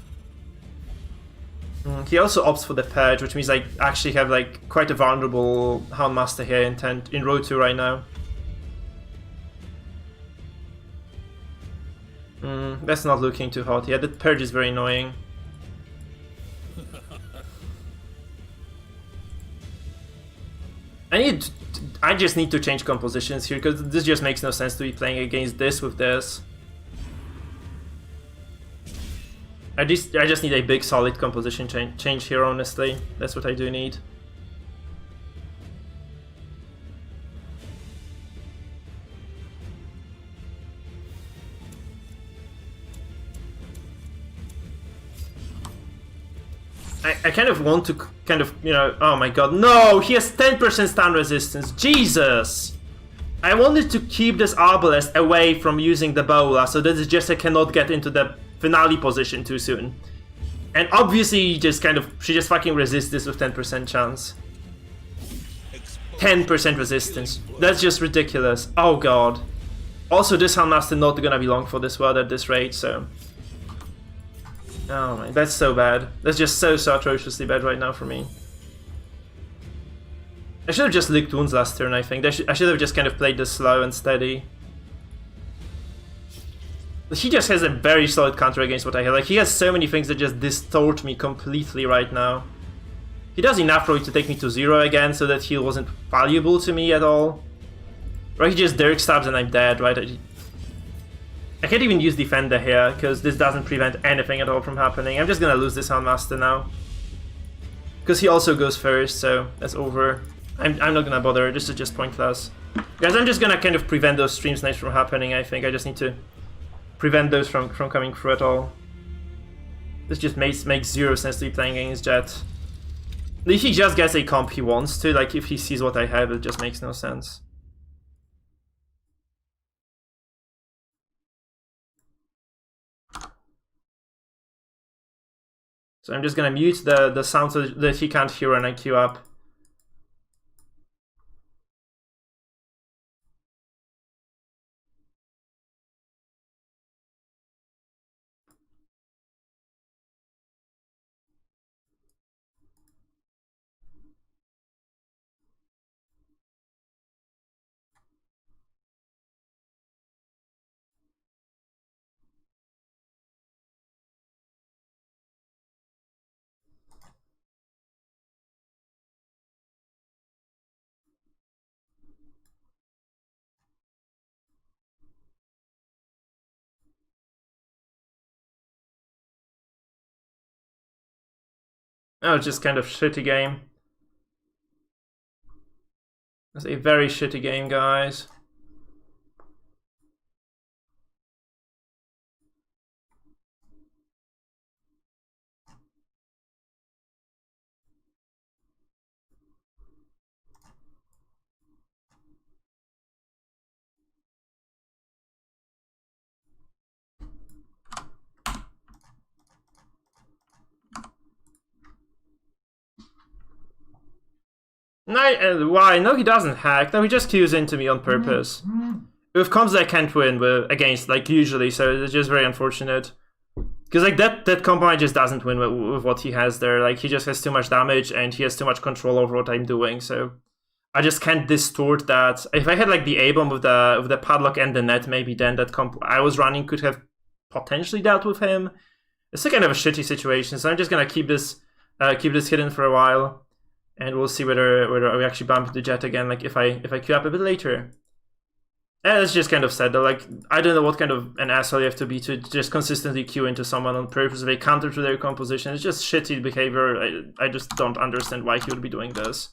He also opts for the Purge, which means I actually have like quite a vulnerable Houndmaster here in row 2 right now. That's not looking too hot. Yeah, the Purge is very annoying. I just need to change compositions here, because this just makes no sense to be playing against this with this. I just need a big solid composition change here, honestly. That's what I do need. I kind of want to kind of, you know, oh my god, no! He has 10% stun resistance, Jesus! I wanted to keep this Arbalest away from using the Bola, so that it's just I cannot get into the finale position too soon. And obviously she just fucking resists this with 10% chance. 10% resistance. That's just ridiculous. Oh god. Also, this Houndmaster not gonna be long for this world at this rate, so... Oh my, that's so bad. That's just so atrociously bad right now for me. I should have just licked wounds last turn, I think. I should have just kind of played this slow and steady. He just has a very solid counter against what I have. Like, he has so many things that just distort me completely right now. He does enough probably to take me to 0 again, so that heal wasn't valuable to me at all. Right, he just Dirk stabs and I'm dead, right? I can't even use Defender here, because this doesn't prevent anything at all from happening. I'm just gonna lose this Houndmaster now. Because he also goes first, so that's over. I'm not gonna bother, this is just pointless. Guys, I'm just gonna kind of prevent those stream snipes from happening, I think. I just need to prevent those from coming through at all. This just makes 0 sense to be playing against Jet. If he just gets a comp he wants to, like if he sees what I have, it just makes no sense. So I'm just gonna mute the sound so that he can't hear when I queue up. Oh, it's just kind of shitty game. It's a very shitty game, guys. No, why? No, he doesn't hack. No, he just queues into me on purpose. With comps I can't win against, like, usually, so it's just very unfortunate. Because, like, that combo just doesn't win with what he has there. Like, he just has too much damage, and he has too much control over what I'm doing, so... I just can't distort that. If I had, like, the A-bomb with the padlock and the net, maybe then that comp I was running could have potentially dealt with him. It's a kind of a shitty situation, so I'm just gonna keep this hidden for a while. And we'll see whether we actually bump the jet again, like, if I queue up a bit later. And it's just kind of sad though, like, I don't know what kind of an asshole you have to be to just consistently queue into someone on purpose. They counter to their composition. It's just shitty behavior. I just don't understand why he would be doing this.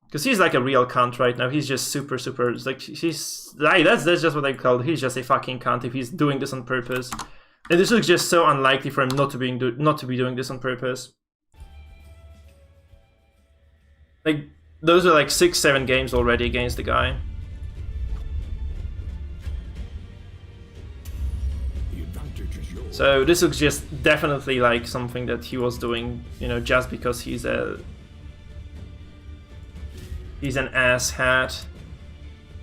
Because he's like a real cunt right now. He's just super, like, he's, like, that's just what I call it. He's just a fucking cunt if he's doing this on purpose. And this looks just so unlikely for him not to be doing this on purpose. Like, those are like 6-7 games already against the guy. So this looks just definitely like something that he was doing, you know, just because he's an asshat.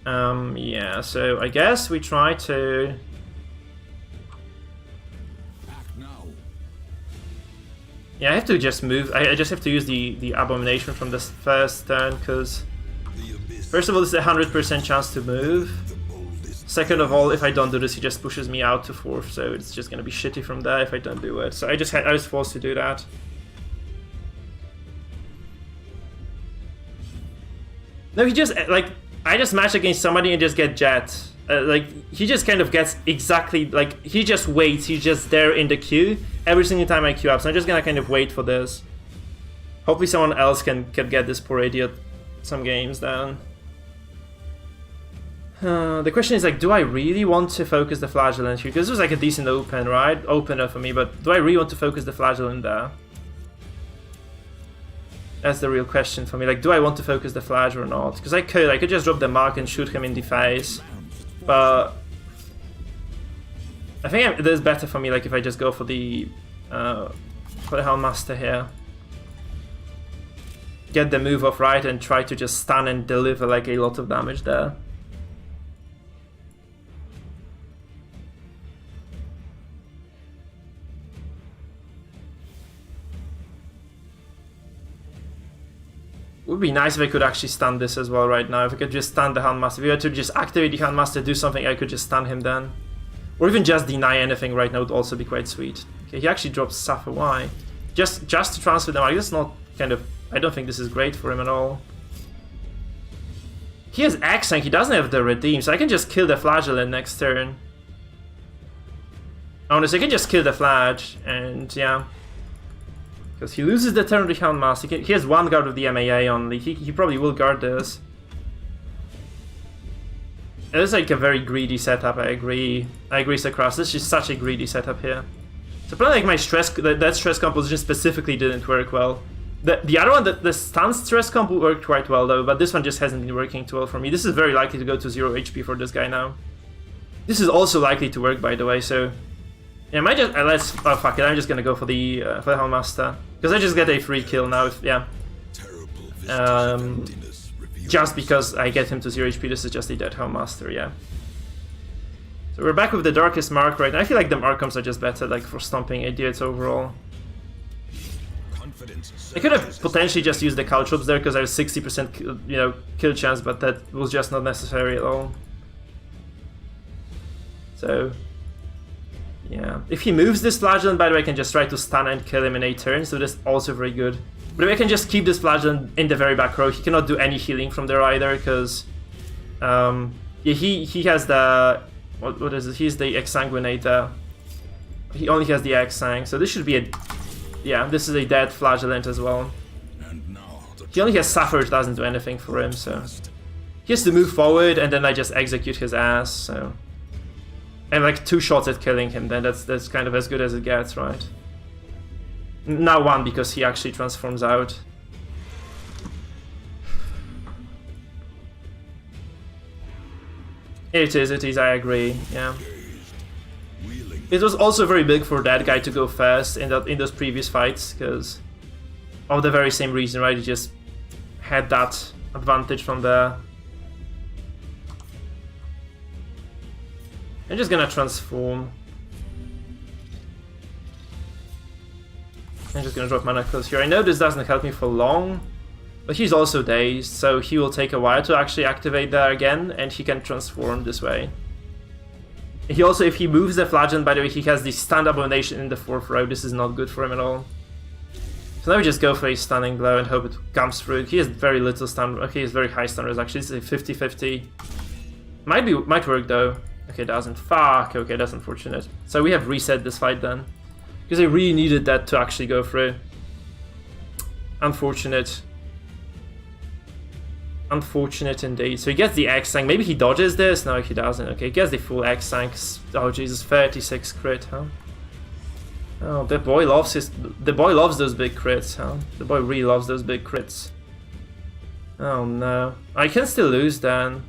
Yeah, so I guess we try to... Yeah, I have to just move. I just have to use the abomination from this first turn, because first of all, this is a 100% chance to move. Second of all, if I don't do this, he just pushes me out to 4th, so it's just gonna be shitty from there if I don't do it. So I was forced to do that. No, he just, like, I just match against somebody and just get jet. Like, he just kind of gets exactly, like, he just waits, he's just there in the queue every single time I queue up, so I'm just gonna kind of wait for this. Hopefully someone else can get this poor idiot some games down. The question is, like, do I really want to focus the Flagellant here? Because this was like a decent opener for me, but do I really want to focus the Flagellant there? That's the real question for me. Like, do I want to focus the Flash or not? Because I could just drop the mark and shoot him in the face. But I think it is better for me, like, if I just go for the Helmmaster here. Get the move off right and try to just stun and deliver, like, a lot of damage there. It would be nice if I could actually stun this as well right now. If I could just stun the Helmmaster. If we had to just activate the Helmmaster, do something, I could just stun him then. Or even just deny anything right now would also be quite sweet. Okay, he actually drops Suffer. Why? Just to transfer them. I guess not kind of... I don't think this is great for him at all. He has X-Sank, he doesn't have the Redeem, so I can just kill the Flagellant next turn. Honestly, I can just kill the Flag, and yeah. Because he loses the turn of the Helmmaster. He has one guard of the MAA only. He probably will guard this. It is like a very greedy setup, I agree. I agree, Sakras. This is such a greedy setup here. So probably like my stress, that stress composition specifically didn't work well. The other one, the stun stress comp worked quite well though, but this one just hasn't been working too well for me. This is very likely to go to 0 HP for this guy now. This is also likely to work, by the way, so... Yeah, I might just... oh, fuck it, I'm just gonna go for the Helmmaster. Because I just get a free kill now, yeah. Just because I get him to 0 HP, this is just a dead Helmmaster, yeah. So we're back with the Darkest Mark right now. I feel like the Markhams are just better, like, for stomping idiots overall. I could have potentially just used the Caltrops there, because I have 60% you know, kill chance, but that was just not necessary at all. So... yeah, if he moves this Flagellant, by the way, I can just try to stun and kill him in a turn, so that's also very good. But if I can just keep this Flagellant in the very back row, he cannot do any healing from there either, because... yeah, he has the... What is it? He's the Exsanguinator. He only has the Exsang, so this should be a... yeah, this is a dead Flagellant as well. He only has Suffer, which doesn't do anything for him, so... he has to move forward, and then I just execute his ass, so... and like 2 shots at killing him, then that's kind of as good as it gets, right? Now 1 because he actually transforms out. It is, I agree, yeah. It was also very big for that guy to go fast in those previous fights, because of the very same reason, right? He just had that advantage from there. I'm just gonna transform. I'm just gonna drop mana close here. I know this doesn't help me for long, but he's also dazed, so he will take a while to actually activate that again, and he can transform this way. He also, if he moves the Flagellant, by the way, he has the Stun Abomination in the 4th row. This is not good for him at all. So now we just go for a Stunning Blow and hope it comes through. He has very little stun. Okay, he has very high stun res actually. It's a 50-50. Might work though. Okay, it doesn't. Fuck. Okay, that's unfortunate. So we have reset this fight then. Because I really needed that to actually go through. Unfortunate. Unfortunate indeed. So he gets the X-Sank. Maybe he dodges this? No, he doesn't. Okay, he gets the full X-Sanks. Oh Jesus, 36 crit, huh? Oh, the boy loves those big crits, huh? The boy really loves those big crits. Oh no. I can still lose then.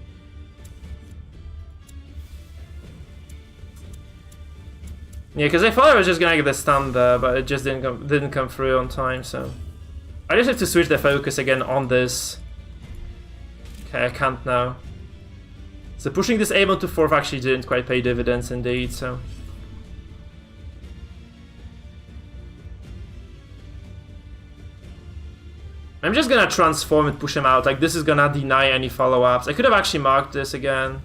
Yeah, because I thought I was just gonna get the stun there, but it just didn't come through on time, so I just have to switch the focus again on this. Okay, I can't now. So pushing this Avon to 4th actually didn't quite pay dividends indeed, so. I'm just gonna transform and push him out, like this is gonna deny any follow-ups. I could have actually marked this again.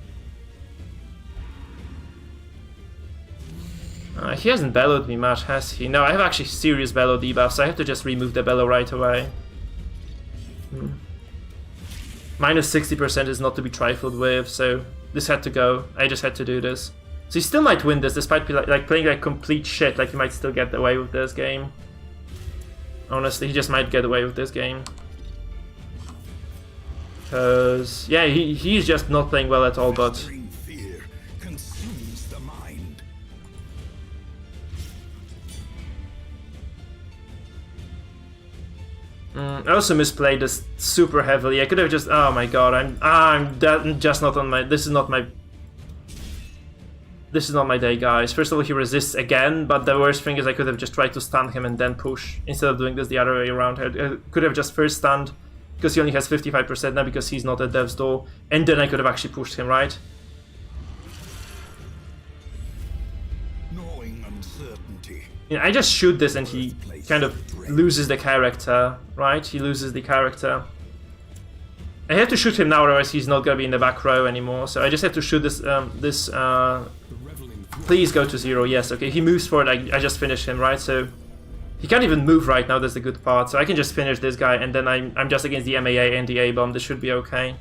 He hasn't bellowed me much, has he? No, I have actually serious bellow debuff, so I have to just remove the bellow right away. Minus 60% is not to be trifled with, so this had to go. I just had to do this. So he still might win this, despite like playing like complete shit. Like he might still get away with this game. Honestly, he just might get away with this game. Because, yeah, he's just not playing well at all, but... I also misplayed this super heavily. I could have just... Oh my god, I'm just not on my... This is not my day, guys. First of all, he resists again, but the worst thing is I could have just tried to stun him and then push, instead of doing this the other way around. I could have just first stunned, because he only has 55% now, because he's not at Death's Door, and then I could have actually pushed him, right? You know, I just shoot this and he kind of loses the character, right? He loses the character. I have to shoot him now, otherwise he's not gonna be in the back row anymore. So I just have to shoot this. Please go to 0. Yes, okay. He moves forward. I just finished him, right? So he can't even move right now. That's the good part. So I can just finish this guy, and then I'm just against the MAA and the A-bomb. This should be okay.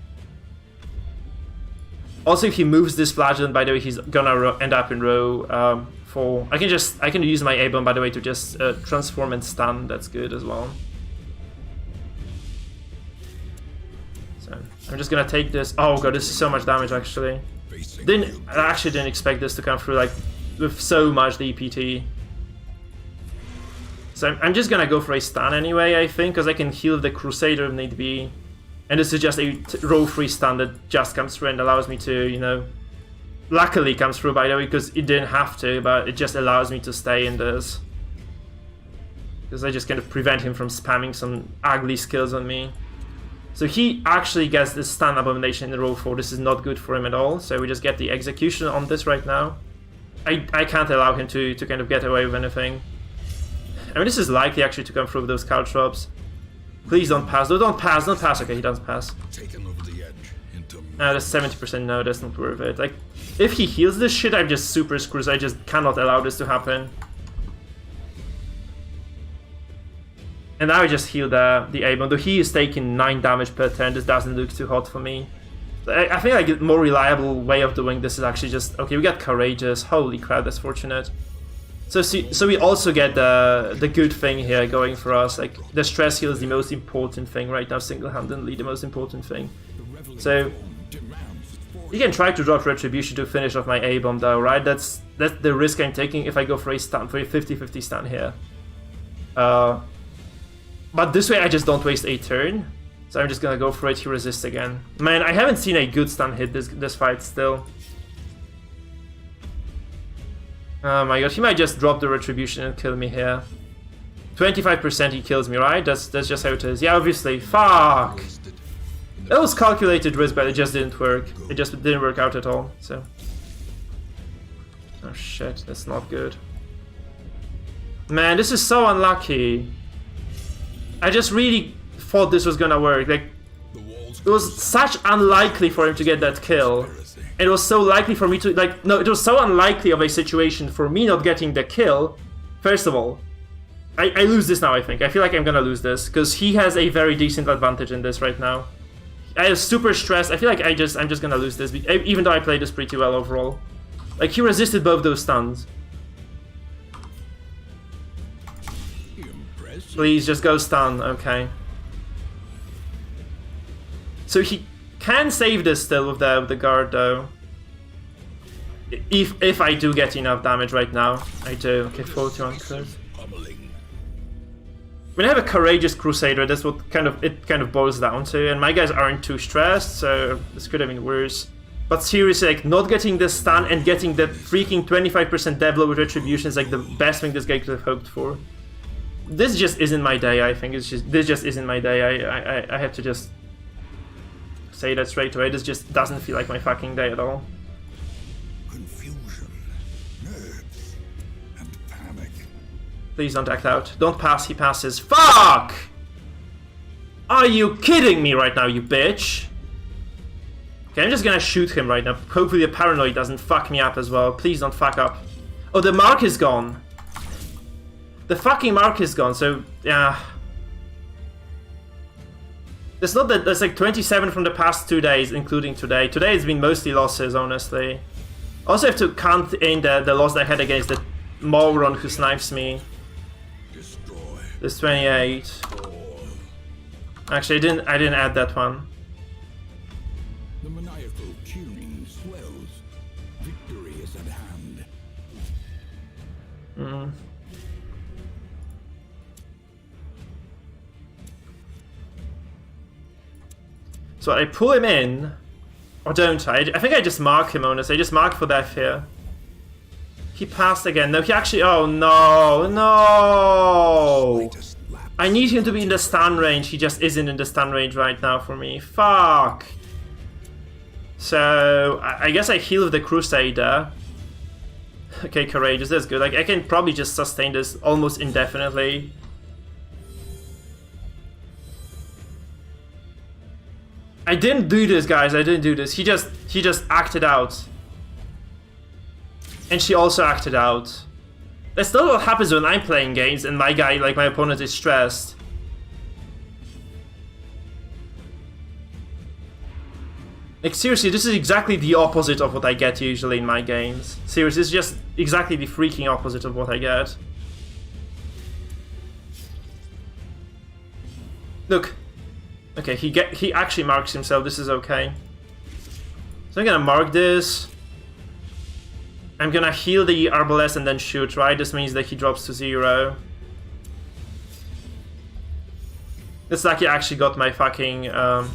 Also, if he moves this Flagellant, by the way, he's gonna end up in row 4. I can use my A-bomb, by the way, to just transform and stun. That's good as well. So I'm just gonna take this. Oh god, this is so much damage actually. I actually didn't expect this to come through like with so much DPT. So I'm just gonna go for a stun anyway, I think, because I can heal the Crusader if need be. And this is just a row 3 stun that just comes through and allows me to, you know... Luckily comes through, by the way, because it didn't have to, but it just allows me to stay in this. Because I just kind of prevent him from spamming some ugly skills on me. So he actually gets this stun abomination in row 4. This is not good for him at all. So we just get the execution on this right now. I can't allow him to kind of get away with anything. I mean, this is likely actually to come through with those caltrops. Please don't pass. No, don't pass. Don't pass. Okay, he doesn't pass. Taken over the edge into That's 70%. No, that's not worth it. Like, if he heals this shit, I'm just super screwed. I just cannot allow this to happen. And now I just heal the A-bomb. Though he is taking 9 damage per turn, this doesn't look too hot for me. I think like a more reliable way of doing this is actually just... Okay, we got Courageous. Holy crap, that's fortunate. So we also get the good thing here going for us. Like, the stress heal is the most important thing right now, single-handedly the most important thing. So you can try to drop Retribution to finish off my A-bomb though, right? That's the risk I'm taking if I go for a stun, for a 50-50 stun here. But this way I just don't waste a turn. So I'm just gonna go for it. He resists again. Man, I haven't seen a good stun hit this fight still. Oh my god, he might just drop the Retribution and kill me here. 25% he kills me, right? That's just how it is. Yeah, obviously. Fuck! That was calculated risk, but it just didn't work. It just didn't work out at all, so... Oh shit, that's not good. Man, this is so unlucky. I just really thought this was gonna work. Like, it was such unlikely for him to get that kill. It was so likely for me to, like, no, it was so unlikely of a situation for me not getting the kill. First of all, I lose this now, I think. I feel like I'm gonna lose this, because he has a very decent advantage in this right now. I was super stressed. I feel like I'm just gonna lose this, even though I played this pretty well overall. Like, he resisted both those stuns. Please, just go stun, okay. So he can save this still with the guard, though. If I do get enough damage right now. I do. Okay, 41 crit. When I have a courageous crusader, that's what it kind of boils down to, and my guys aren't too stressed, so this could have been worse. But seriously, like, not getting the stun and getting the freaking 25% dev load with retribution is like the best thing this guy could have hoped for. This just isn't my day, I think. This just isn't my day. I have to just say that straight away. This just doesn't feel like my fucking day at all. Confusion, nerves, and panic. Please don't act out. Don't pass, he passes. Fuck! Are you kidding me right now, you bitch? Okay, I'm just gonna shoot him right now. Hopefully the paranoid doesn't fuck me up as well. Please don't fuck up. Oh, the mark is gone. The fucking mark is gone, so, yeah. It's not that, there's like 27 from the past 2 days, including today. Today has been mostly losses, honestly. Also have to count in the loss I had against the moron who snipes me. Destroy. This 28. Actually, I didn't add that one. The maniacal tuning swells. Victory is at hand. So I pull him in, or don't I? I think I just mark him, honestly. I just mark for death here. He passed again. No, he actually... Oh, no. No! I need him to be in the stun range. He just isn't in the stun range right now for me. Fuck! So, I guess I heal with the Crusader. Okay, courageous. That's good. Like, I can probably just sustain this almost indefinitely. I didn't do this, guys. I didn't do this. He just acted out. And she also acted out. That's not what happens when I'm playing games and my guy, like my opponent, is stressed. Like, seriously, this is exactly the opposite of what I get usually in my games. Seriously, it's just exactly the freaking opposite of what I get. Look. Okay, he actually marks himself. This is okay. So I'm gonna mark this. I'm gonna heal the Arbalest and then shoot, right? This means that he drops to 0. It's like he actually got my fucking... I'm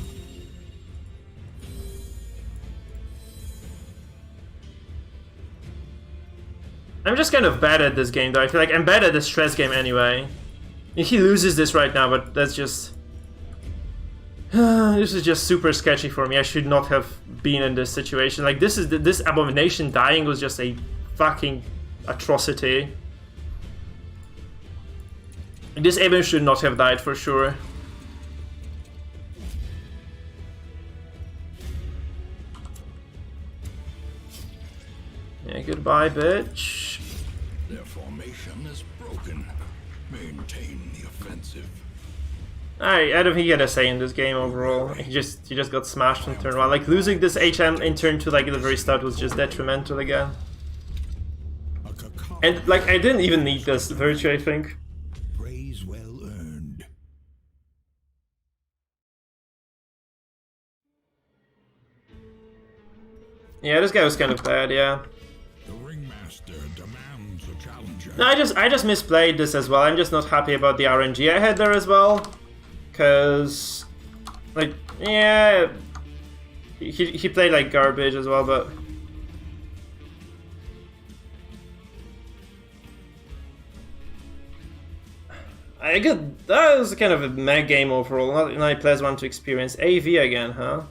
just kind of bad at this game, though. I feel like I'm bad at the stress game anyway. He loses this right now, but that's just... This is just super sketchy for me. I should not have been in this situation. Like, this abomination dying was just a fucking atrocity. This Aben should not have died for sure. Yeah, goodbye, bitch. Their formation is broken. Maintain the offensive. I don't think he had a say in this game overall. He just got smashed on turn 1. Like, losing this HM in turn 2, like at the very start, was just detrimental again. And like, I didn't even need this virtue, I think. Praise well earned. Yeah, this guy was kind of bad, yeah. The ringmaster demands a challenger. No, I just misplayed this as well. I'm just not happy about the RNG I had there as well. Because, like, yeah, he played like garbage as well, but... That was kind of a meh game overall. Not a pleasant one to experience. AV again, huh?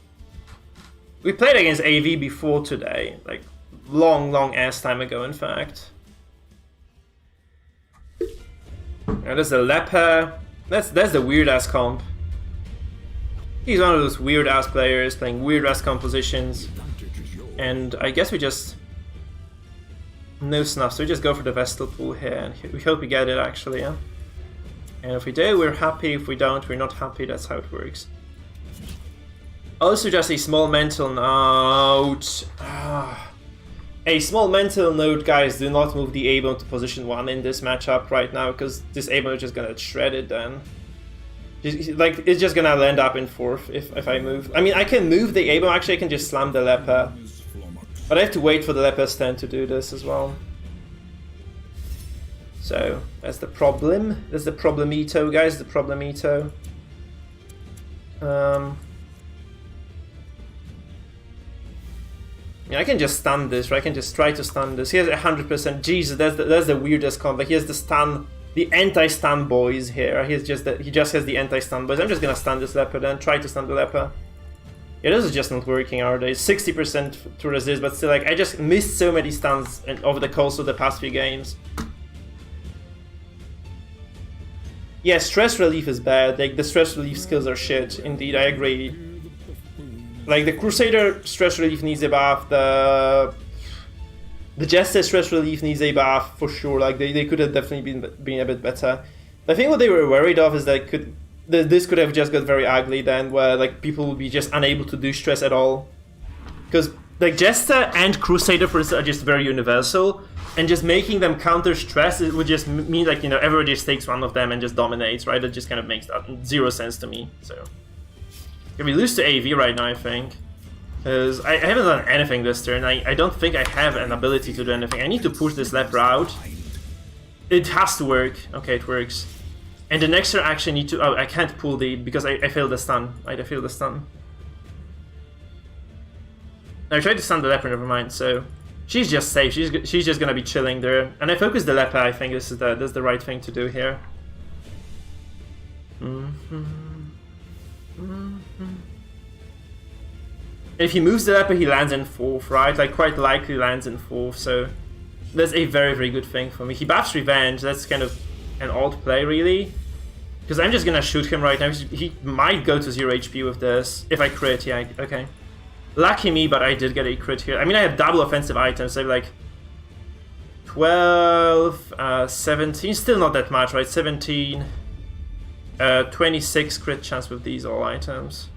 We played against AV before today, like long ass time ago, in fact. And there's the leper. That's the weird ass comp. He's one of those weird ass players playing weird ass compositions. And I guess we just no snuff, so we just go for the Vestal pool here, and we hope we get it actually, yeah. And if we do, we're happy. If we don't, we're not happy. That's how it works. Also, just a small mental note. A small mental note, guys. Do not move the A-bomb to position 1 in this matchup right now, because this A-bomb is just gonna shred it then. Like, it's just gonna land up in 4th if I move. I mean, I can move the A-bomb. Actually, I can just slam the leper. But I have to wait for the leper stand to do this as well. So, that's the problem. That's the problemito, guys. The problemito. Yeah, I can just stun this, right? I can just try to stun this. He has 100%. Jesus, that's the weirdest combo. He has the stun, the anti-stun boys here. He just has the anti-stun boys. I'm just gonna stun this leper then. Try to stun the leper. Yeah, this is just not working, are they? 60% to resist, but still, like, I just missed so many stuns over the course of the past few games. Yeah, stress relief is bad. Like, the stress relief skills are shit. Indeed, I agree. Like, the Crusader stress relief needs a buff. The Jester stress relief needs a buff for sure. Like, they could have definitely been a bit better. I think what they were worried of is that this could have just got very ugly then, where like people would be just unable to do stress at all. Because like Jester and Crusader, for instance, are just very universal, and just making them counter stress, it would just mean like, you know, everybody just takes one of them and just dominates, right? It just kind of makes that zero sense to me. So if we lose to AV right now, I think, because I haven't done anything this turn. I don't think I have an ability to do anything. I need to push this leper out. It has to work. Okay, it works. And the next turn I actually need to... Oh, I can't pull the... because I failed the stun. Right, I failed the stun. I tried to stun the leper, never mind, so... She's just safe, she's just gonna be chilling there. And I focus the leper, I think this is the right thing to do here. If he moves the leper, he lands in 4th, right? Like, quite likely lands in 4th, so... That's a very, very good thing for me. He buffs Revenge, that's kind of an odd play, really. Because I'm just gonna shoot him right now. He might go to 0 HP with this. If I crit, yeah, okay. Lucky me, but I did get a crit here. I mean, I have double offensive items, so I have like 12, 17, still not that much, right? 17, 26 crit chance with these all items.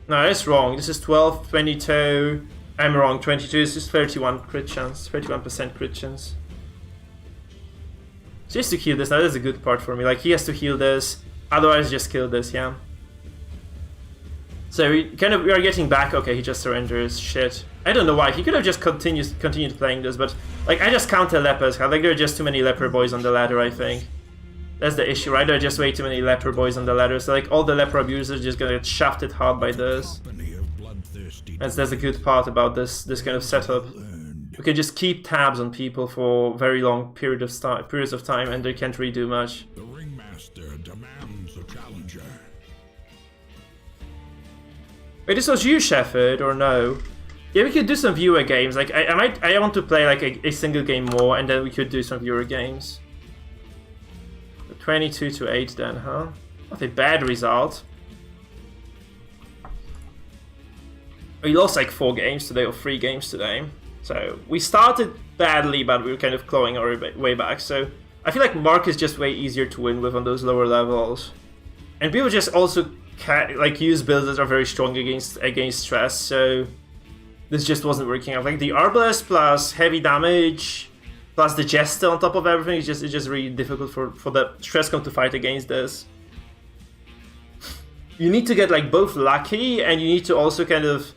No, that's wrong. This is 12, 22. I'm wrong, 22. This is 31 crit chance, 31% crit chance. So just to heal this, now that's a good part for me. Like, he has to heal this, otherwise just kill this, yeah. So we are getting back. Okay, he just surrenders. Shit. I don't know why. He could have just continued playing this, but like, I just counter lepers. Like, there are just too many leper boys on the ladder, I think. That's the issue, right? There are just way too many leper boys on the ladder. So like, all the leper abusers are just gonna get shafted hard by this. That's a good part about this kind of setup. We can just keep tabs on people for very long periods of time, and they can't really do much. The ringmaster demands a challenger. Wait, this was you, Shepard, or no? Yeah, we could do some viewer games. Like, I want to play like a single game more, and then we could do some viewer games. 22 to 8 then, huh? Not a bad result. We lost like 4 games today, or 3 games today. So we started badly, but we were kind of clawing our way back. So I feel like Mark is just way easier to win with on those lower levels. And people just also like use builds that are very strong against stress, so this just wasn't working out. Like the Arbalest plus heavy damage plus the Jester on top of everything is just really difficult for the stress comp to fight against this. You need to get like both lucky, and you need to also kind of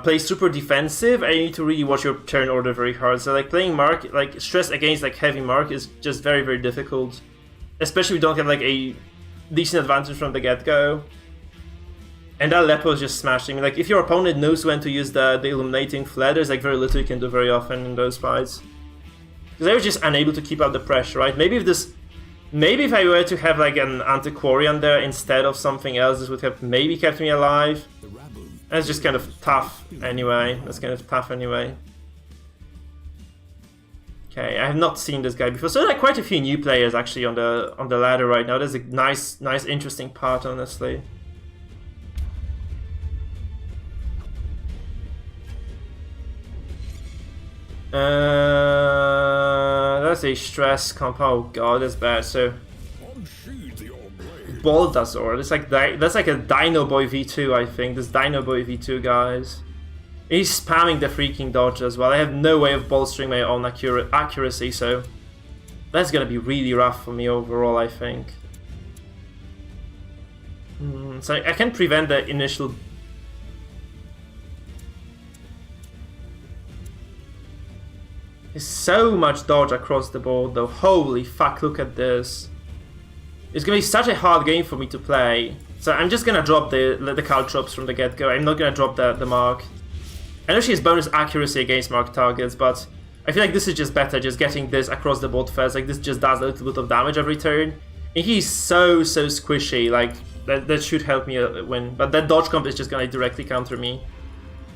play super defensive, and you need to really watch your turn order very hard. So like playing Mark, like stress against like heavy Mark is just very, very difficult, especially if you don't have like a decent advantage from the get-go. And that Lepo is just smashed. I mean, like, if your opponent knows when to use the illuminating flare, there's like very little you can do very often in those fights. Because I was just unable to keep up the pressure, right? Maybe if I were to have like an Antiquarian there instead of something else, this would have maybe kept me alive. That's just kind of tough anyway. Okay, I have not seen this guy before. So there are quite a few new players actually on the ladder right now. There's a nice, interesting part, honestly. That's a stress comp. Oh god, that's bad. So Baldasaur. That's like a Dino Boy V2, I think. This Dino Boy V2 guys. He's spamming the freaking dodge as well. I have no way of bolstering my own accuracy, so that's gonna be really rough for me overall, I think. So I can prevent the initial. There's so much dodge across the board though. Holy fuck, look at this. It's gonna be such a hard game for me to play. So I'm just gonna drop the caltrops from the get-go. I'm not gonna drop the mark. I know she has bonus accuracy against marked targets, but I feel like this is just better, just getting this across the board first. Like, this just does a little bit of damage every turn. And he's so squishy, like, that should help me win. But that dodge comp is just gonna directly counter me.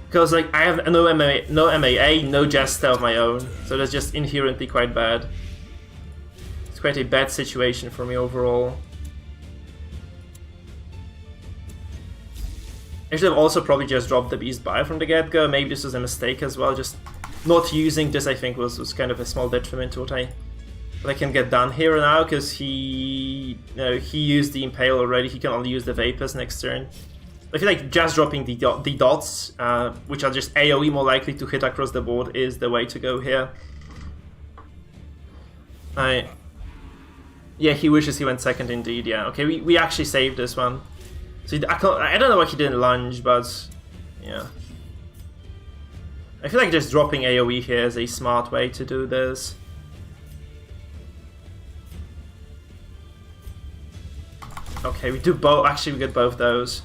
Because, like, I have no MAA, no Jester of my own. So that's just inherently quite bad. It's quite a bad situation for me overall. I should have also probably just dropped the Beast Bile from the get-go. Maybe this was a mistake as well. Just not using this, I think, was kind of a small detriment to what I can get done here now, because he used the Impale already. He can only use the Vapors next turn. I feel like just dropping the dots, which are just AoE more likely to hit across the board, is the way to go here. Yeah, he wishes he went second indeed, yeah. Okay, we actually saved this one. So I don't know why he didn't lunge, but yeah. I feel like just dropping AoE here is a smart way to do this. Okay, we do both. Actually, we get both those.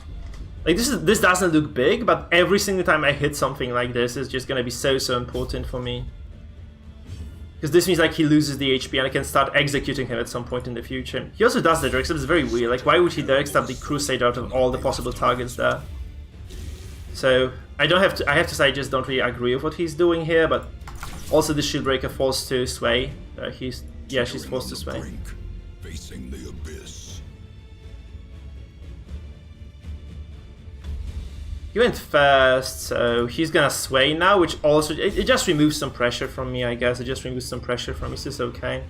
Like, this doesn't look big, but every single time I hit something like this is just gonna be so important for me. Because this means, like, he loses the HP and I can start executing him at some point in the future. He also does the direct stab. It's very weird. Like, why would he direct stab the Crusader out of all the possible targets there? So I have to say I just don't really agree with what he's doing here, but also this Shieldbreaker forced to sway. She's forced to sway. Facing the abyss. He went first, so he's gonna sway now, which also it just removes some pressure from me, I guess. It just removes some pressure from me, so it's okay.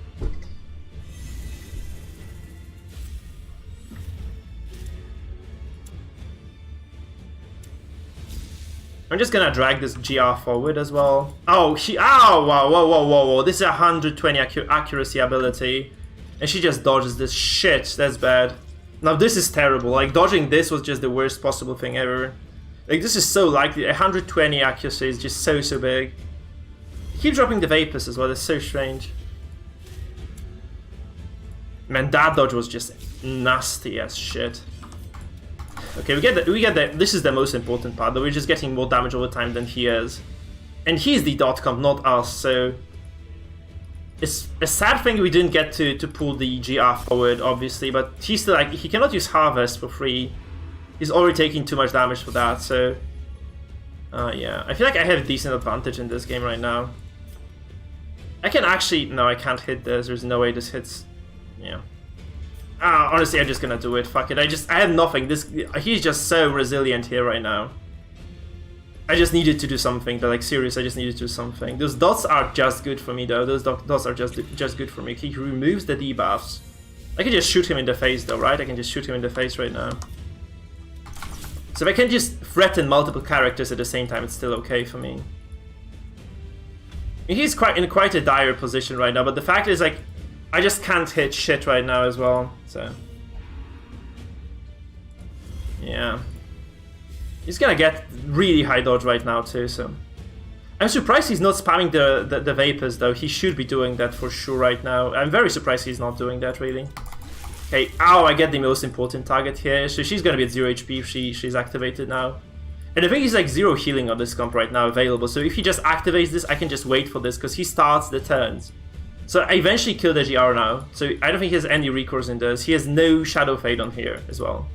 I'm just gonna drag this GR forward as well. Oh, whoa. This is a 120 accuracy ability. And she just dodges this shit. That's bad. Now this is terrible. Like, dodging this was just the worst possible thing ever. Like, this is so likely. 120 accuracy is just so big. Keep dropping the Vapors as well. It's so strange. Man, that dodge was just nasty as shit. Okay, we get the. This is the most important part, though. We're just getting more damage over time than he is, and he's the dot comp, not us. So it's a sad thing we didn't get to pull the GR forward, obviously. But he's still, like, he cannot use Harvest for free. He's already taking too much damage for that. So yeah, I feel like I have a decent advantage in this game right now. I can actually I can't hit this. There's no way this hits. Yeah. Honestly, I'm just gonna do it. Fuck it. I have nothing. He's just so resilient here right now. I just needed to do something. But, like, serious, I just needed to do something. Those dots are just good for me, though. Those dots are just good for me. He removes the debuffs. I can just shoot him in the face, though, right? I can just shoot him in the face right now. So if I can just threaten multiple characters at the same time, it's still okay for me. He's in quite a dire position right now, but the fact is, like, I just can't hit shit right now as well, so... yeah. He's gonna get really high dodge right now too, so... I'm surprised he's not spamming the Vapors, though. He should be doing that for sure right now. I'm very surprised he's not doing that, really. Okay, I get the most important target here, so she's gonna be at 0 HP if she's activated now. And I think he's, like, 0 healing on this comp right now available, so if he just activates this, I can just wait for this, because he starts the turns. So I eventually kill the GR now. So I don't think he has any recourse in this. He has no Shadow Fade on here as well.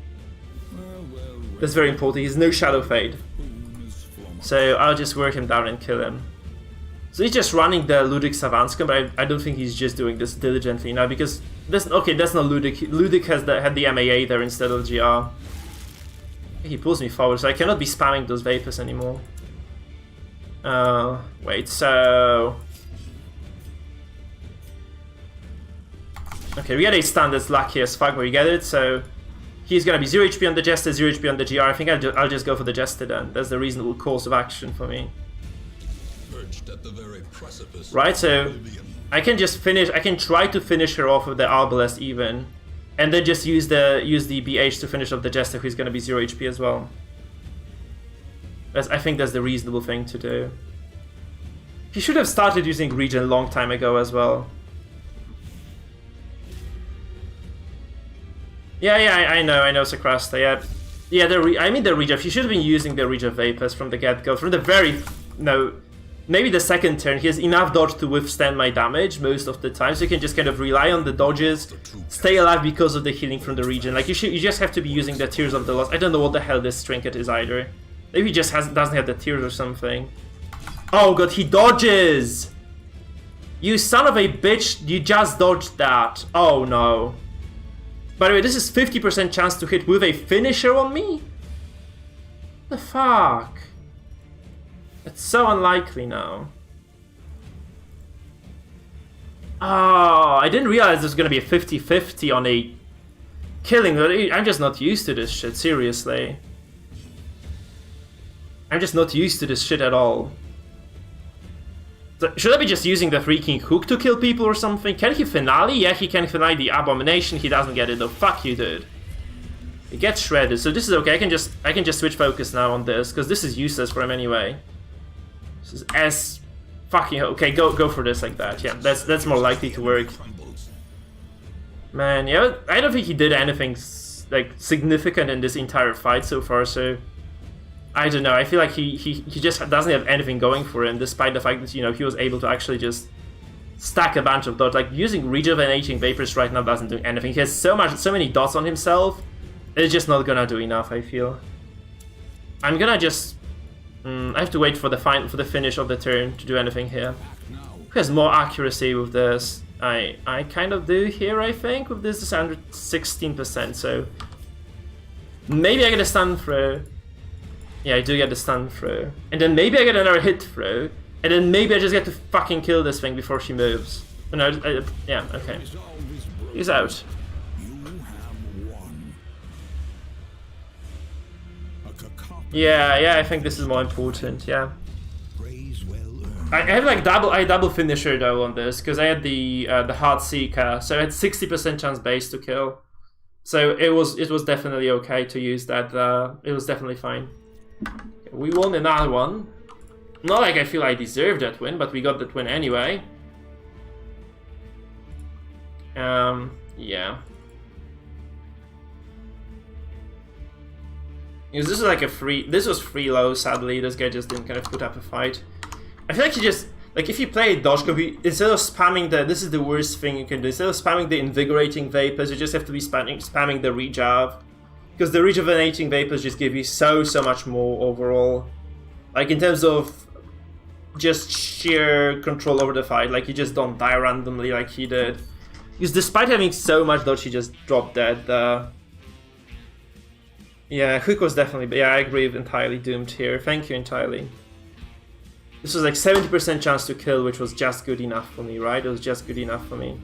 That's very important. He has no Shadow Fade. So I'll just work him down and kill him. So he's just running the Ludic Savanska, but I don't think he's just doing this diligently now, because that's not Ludic. Ludic had the MAA there instead of GR. He pulls me forward, so I cannot be spamming those Vapors anymore. Wait, so... Okay, we get a stun that's lucky as fuck, but we get it, so... He's gonna be 0 HP on the Jester, 0 HP on the GR. I think I'll just go for the Jester then. That's the reasonable course of action for me. At the very precipice, right, so I can just finish. I can try to finish her off with the Arbalest even, and then just use the BH to finish off the Jester, who's gonna be 0 HP as well. I think that's the reasonable thing to do. He should have started using Regen a long time ago as well. Yeah, I know, Sacrasta, yeah, I mean the Regen. He should have been using the Regen Vapors from the get-go, from the very, maybe the second turn. He has enough dodge to withstand my damage most of the time, so you can just kind of rely on the dodges, stay alive because of the healing from the Regen. Like you just have to be using the Tears of the Lost. I don't know what the hell this trinket is either. Maybe he just doesn't have the Tears or something. Oh god, he dodges! You son of a bitch, you just dodged that. Oh no. By the way, this is 50% chance to hit with a finisher on me? The fuck? It's so unlikely now. Oh, I didn't realize there's gonna be a 50-50 on a killing. I'm just not used to this shit, seriously. I'm just not used to this shit at all. So, should I be just using the freaking hook to kill people or something? Can he finale? Yeah, he can finale the Abomination. He doesn't get it though. Fuck you, dude. He gets shredded. So this is okay. I can just switch focus now on this, because this is useless for him anyway. This is as fucking okay. Go for this like that. Yeah, that's more likely to work. Man, yeah, I don't think he did anything like significant in this entire fight so far. So I don't know. I feel like he just doesn't have anything going for him, despite the fact that he was able to actually just stack a bunch of dots. Like using rejuvenating Vapors right now doesn't do anything. He has so many dots on himself. It's just not gonna do enough, I feel. I'm gonna just... I have to wait for the finish of the turn to do anything here. Who has more accuracy with this? I kind of do here, I think. With this, it's under 16%, so... Maybe I get a stun through. Yeah, I do get the stun through. And then maybe I get another hit through. And then maybe I just get to fucking kill this thing before she moves. Oh, no, yeah, okay. He's out. Yeah, I think this is more important, yeah. I have like double finisher though on this, because I had the Heart Seeker, so I had 60% chance base to kill. So it was definitely okay to use that, it was definitely fine. We won another one. Not like I feel I deserved that win, but we got that win anyway. Yeah. Because this is like this was free low, sadly. This guy just didn't kind of put up a fight. I feel like he just, like if you play dodge copy, instead of spamming this is the worst thing you can do. Instead of spamming the invigorating Vapors, you just have to be spamming the rejav. Because the rejuvenating Vapors just give you so much more overall. Like in terms of just sheer control over the fight, like you just don't die randomly like he did. Because despite having so much dodge, he just dropped dead. Yeah, Hook was definitely... Yeah, I agree with entirely doomed here. Thank you, entirely. This was like 70% chance to kill, which was just good enough for me, right? It was just good enough for me.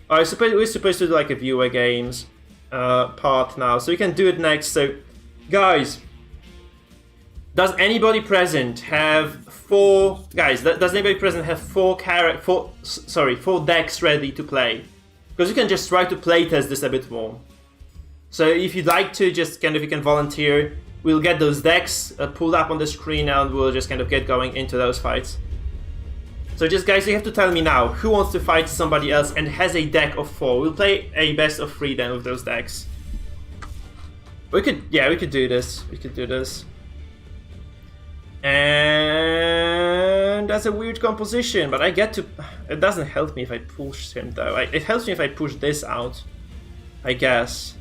Oh, we're supposed to do like a viewer games part now, so we can do it next. So, guys, does anybody present have four... Guys, does anybody present have four decks ready to play? Because you can just try to playtest this a bit more. So if you'd like to, just kind of, you can volunteer. We'll get those decks pulled up on the screen and we'll just kind of get going into those fights. So just guys, you have to tell me now, who wants to fight somebody else and has a deck of 4? We'll play a best of 3 then with those decks. We could do this. We could do this. And that's a weird composition, but I get to... It doesn't help me if I push him, though. It helps me if I push this out, I guess.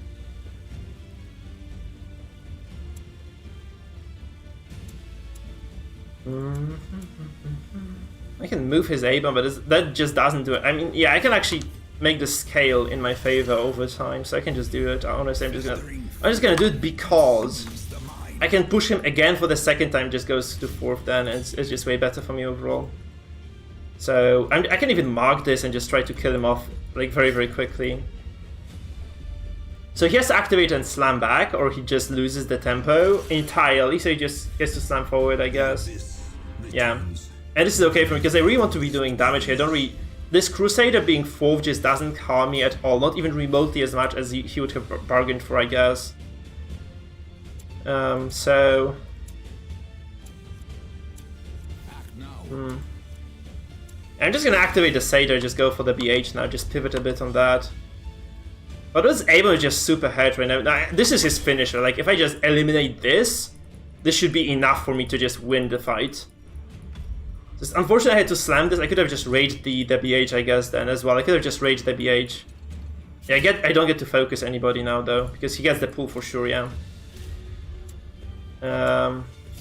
I can move his A-bomb, but that just doesn't do it. I mean, yeah, I can actually make the scale in my favor over time, so I can just do it. Honestly, I'm just gonna do it because I can push him again for the second time. Just goes to 4th then, and it's just way better for me overall. So I can even mark this and just try to kill him off like very, very quickly. So he has to activate and slam back, or he just loses the tempo entirely. So he just gets to slam forward, I guess. Yeah, and this is okay for me because I really want to be doing damage here. I don't really. This Crusader being 4th just doesn't harm me at all, not even remotely as much as he would have bargained for, I guess. So... I'm just gonna activate the Satyr, just go for the BH now, just pivot a bit on that. But this Abo is just super hurt right now. This is his finisher, like if I just eliminate this, this should be enough for me to just win the fight. Just, unfortunately, I had to slam this. I could have just raged the BH, I guess, then as well. I could have just raged the BH. Yeah, I don't get to focus anybody now, though, because he gets the pull for sure, yeah.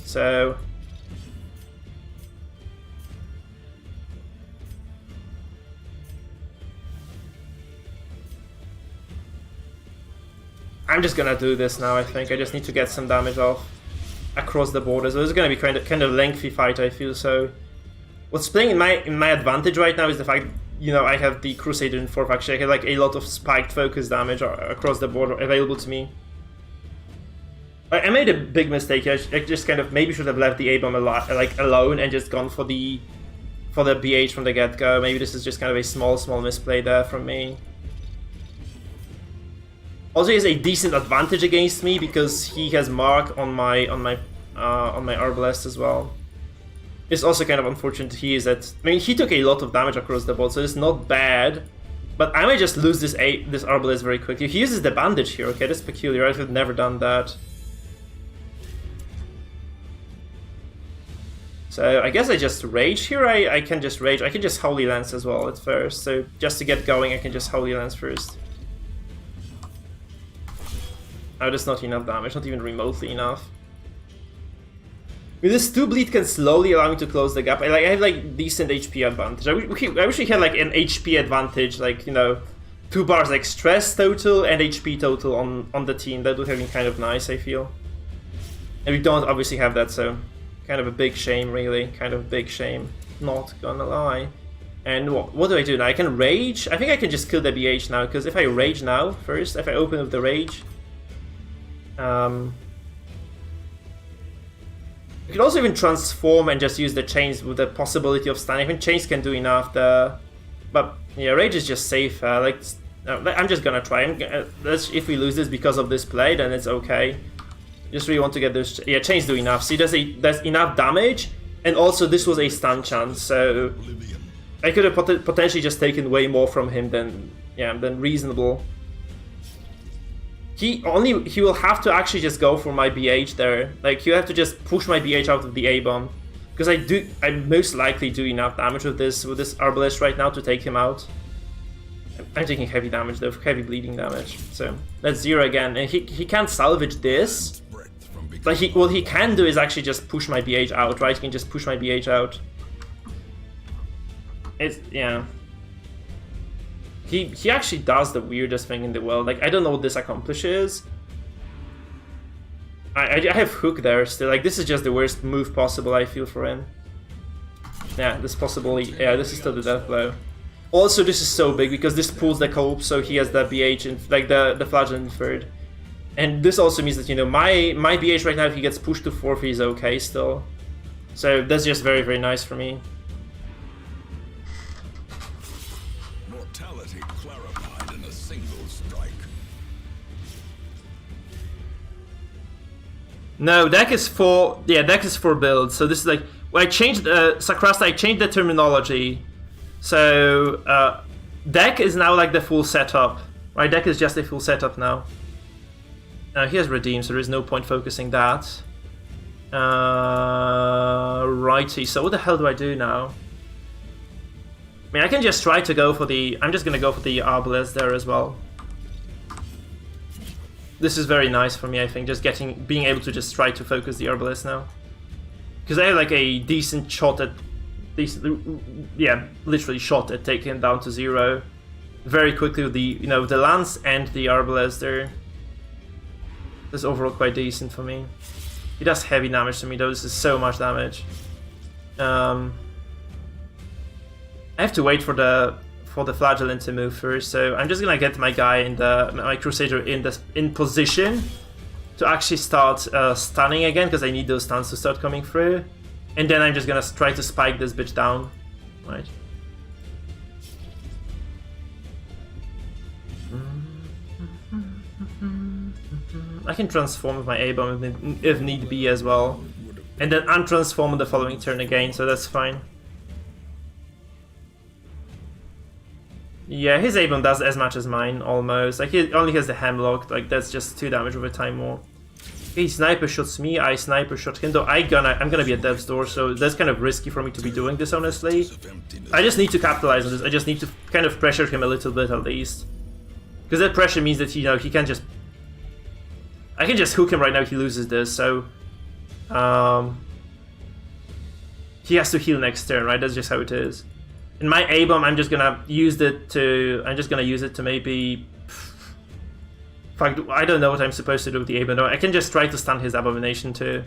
So... I'm just gonna do this now, I think. I just need to get some damage off across the border. So this is gonna be kind of lengthy fight, I feel, so... What's playing in my advantage right now is the fact, you know, I have the Crusader in 4th. Actually, I have like a lot of spiked focus damage across the board available to me. I made a big mistake. I just kind of maybe should have left the A-bomb alone and just gone for the BH from the get-go. Maybe this is just kind of a small misplay there from me. Also, he has a decent advantage against me because he has mark on my Arbalest as well. It's also kind of unfortunate he is at... I mean, he took a lot of damage across the board, so it's not bad. But I might just lose this Arbalest very quickly. He uses the bandage here, okay, that's peculiar. I have never done that. So I guess I just rage here. I can just rage. I can just Holy Lance as well at first. So just to get going, I can just Holy Lance first. Oh, that's not enough damage, not even remotely enough. With this 2 bleed can slowly allow me to close the gap. I have like decent HP advantage. I wish we had like an HP advantage, like, you know, 2 bars like stress total and HP total on the team. That would have been kind of nice, I feel. And we don't obviously have that, so kind of a big shame, really. Kind of a big shame. Not gonna lie. And what do I do now? I can rage. I think I can just kill the BH now, because if I rage now first, if I open with the rage, you can also even transform and just use the chains with the possibility of stunning. I think chains can do enough there. But yeah, rage is just safer. Like, I'm just gonna try. If we lose this because of this play, then it's okay. Just really want to get those. Yeah, chains do enough. See, there's enough damage, and also this was a stun chance, so I could have potentially just taken way more from him than reasonable. He will have to actually just go for my BH there. Like, you have to just push my BH out of the A-bomb. Because I most likely do enough damage with this Arbalest right now to take him out. I'm taking heavy damage though, heavy bleeding damage. So that's 0 again. And he can't salvage this. But what he can do is actually just push my BH out, right? He can just push my BH out. Yeah. He actually does the weirdest thing in the world. Like, I don't know what this accomplishes. I have Hook there still. Like, this is just the worst move possible, I feel, for him. Yeah, this is still the death blow. Also, this is so big because this pulls the cope, so he has the BH and like the flagellant in 3rd. And this also means that, you know, my BH right now, if he gets pushed to 4th, he's okay still. So that's just very, very nice for me. Clarified in a single strike. No, deck is for builds. So this is like, well, I changed Sakrasta. I changed the terminology. So deck is now like the full setup. Right, deck is just a full setup now. He has redeemed, so there is no point focusing that. Righty, so what the hell do I do now? I mean, I can just try to go for the... I'm just gonna go for the Arbalest there as well. This is very nice for me, I think, just being able to just try to focus the Arbalest now. Because I have like a decent shot at... yeah, literally shot at taking him down to 0. Very quickly with the, the Lance and the Arbalest there. That's overall quite decent for me. He does heavy damage to me though, this is so much damage. I have to wait for the Flagellant to move first, so I'm just gonna get my guy my Crusader in position to actually start stunning again, because I need those stuns to start coming through. And then I'm just gonna try to spike this bitch down. Right. I can transform with my A-bomb if need be as well. And then untransform on the following turn again, so that's fine. Yeah, his A-bomb does as much as mine, almost. Like, he only has the Hemlock, like, that's just 2 damage over time more. He sniper shots me, I sniper shot him, though I'm gonna be at death's door, so that's kind of risky for me to be doing this, honestly. I just need to capitalize on this, I just need to kind of pressure him a little bit at least. Because that pressure means that, he can just... I can just hook him right now, he loses this, so... he has to heal next turn, right? That's just how it is. In my A-bomb, I'm just gonna use it to maybe... Fuck, I don't know what I'm supposed to do with the A-bomb. I can just try to stun his Abomination too.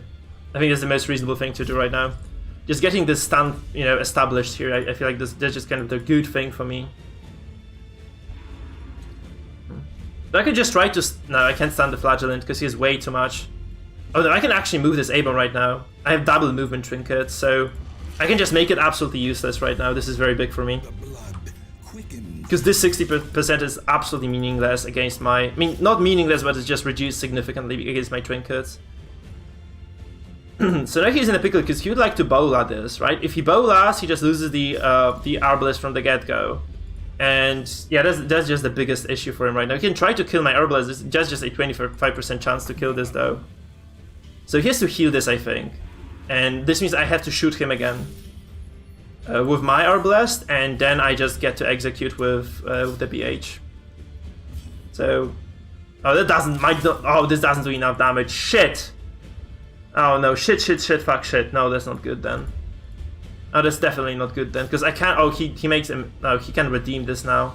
I think that's the most reasonable thing to do right now. Just getting this stun, established here, I feel like that's just kind of the good thing for me. But I could just try to... No, I can't stun the Flagellant because he has way too much. Oh no, I can actually move this A-bomb right now. I have double movement trinket, so I can just make it absolutely useless right now. This is very big for me. Because this 60% is absolutely meaningless against my... I mean, not meaningless, but it's just reduced significantly against my trinkets. So now he's in a pickle because he would like to Bola this, right? If he Bolas, he just loses the Arbalest from the get-go. And yeah, that's just the biggest issue for him right now. He can try to kill my Arbalest, it's just a 25% chance to kill this though. So he has to heal this, I think. And this means I have to shoot him again. With my Arbalest, and then I just get to execute with the BH. So... Oh, that doesn't... this doesn't do enough damage. Shit! Oh no, shit, fuck, shit. No, that's not good then. Oh, that's definitely not good then, because I can't... Oh, he makes him... No, he can redeem this now.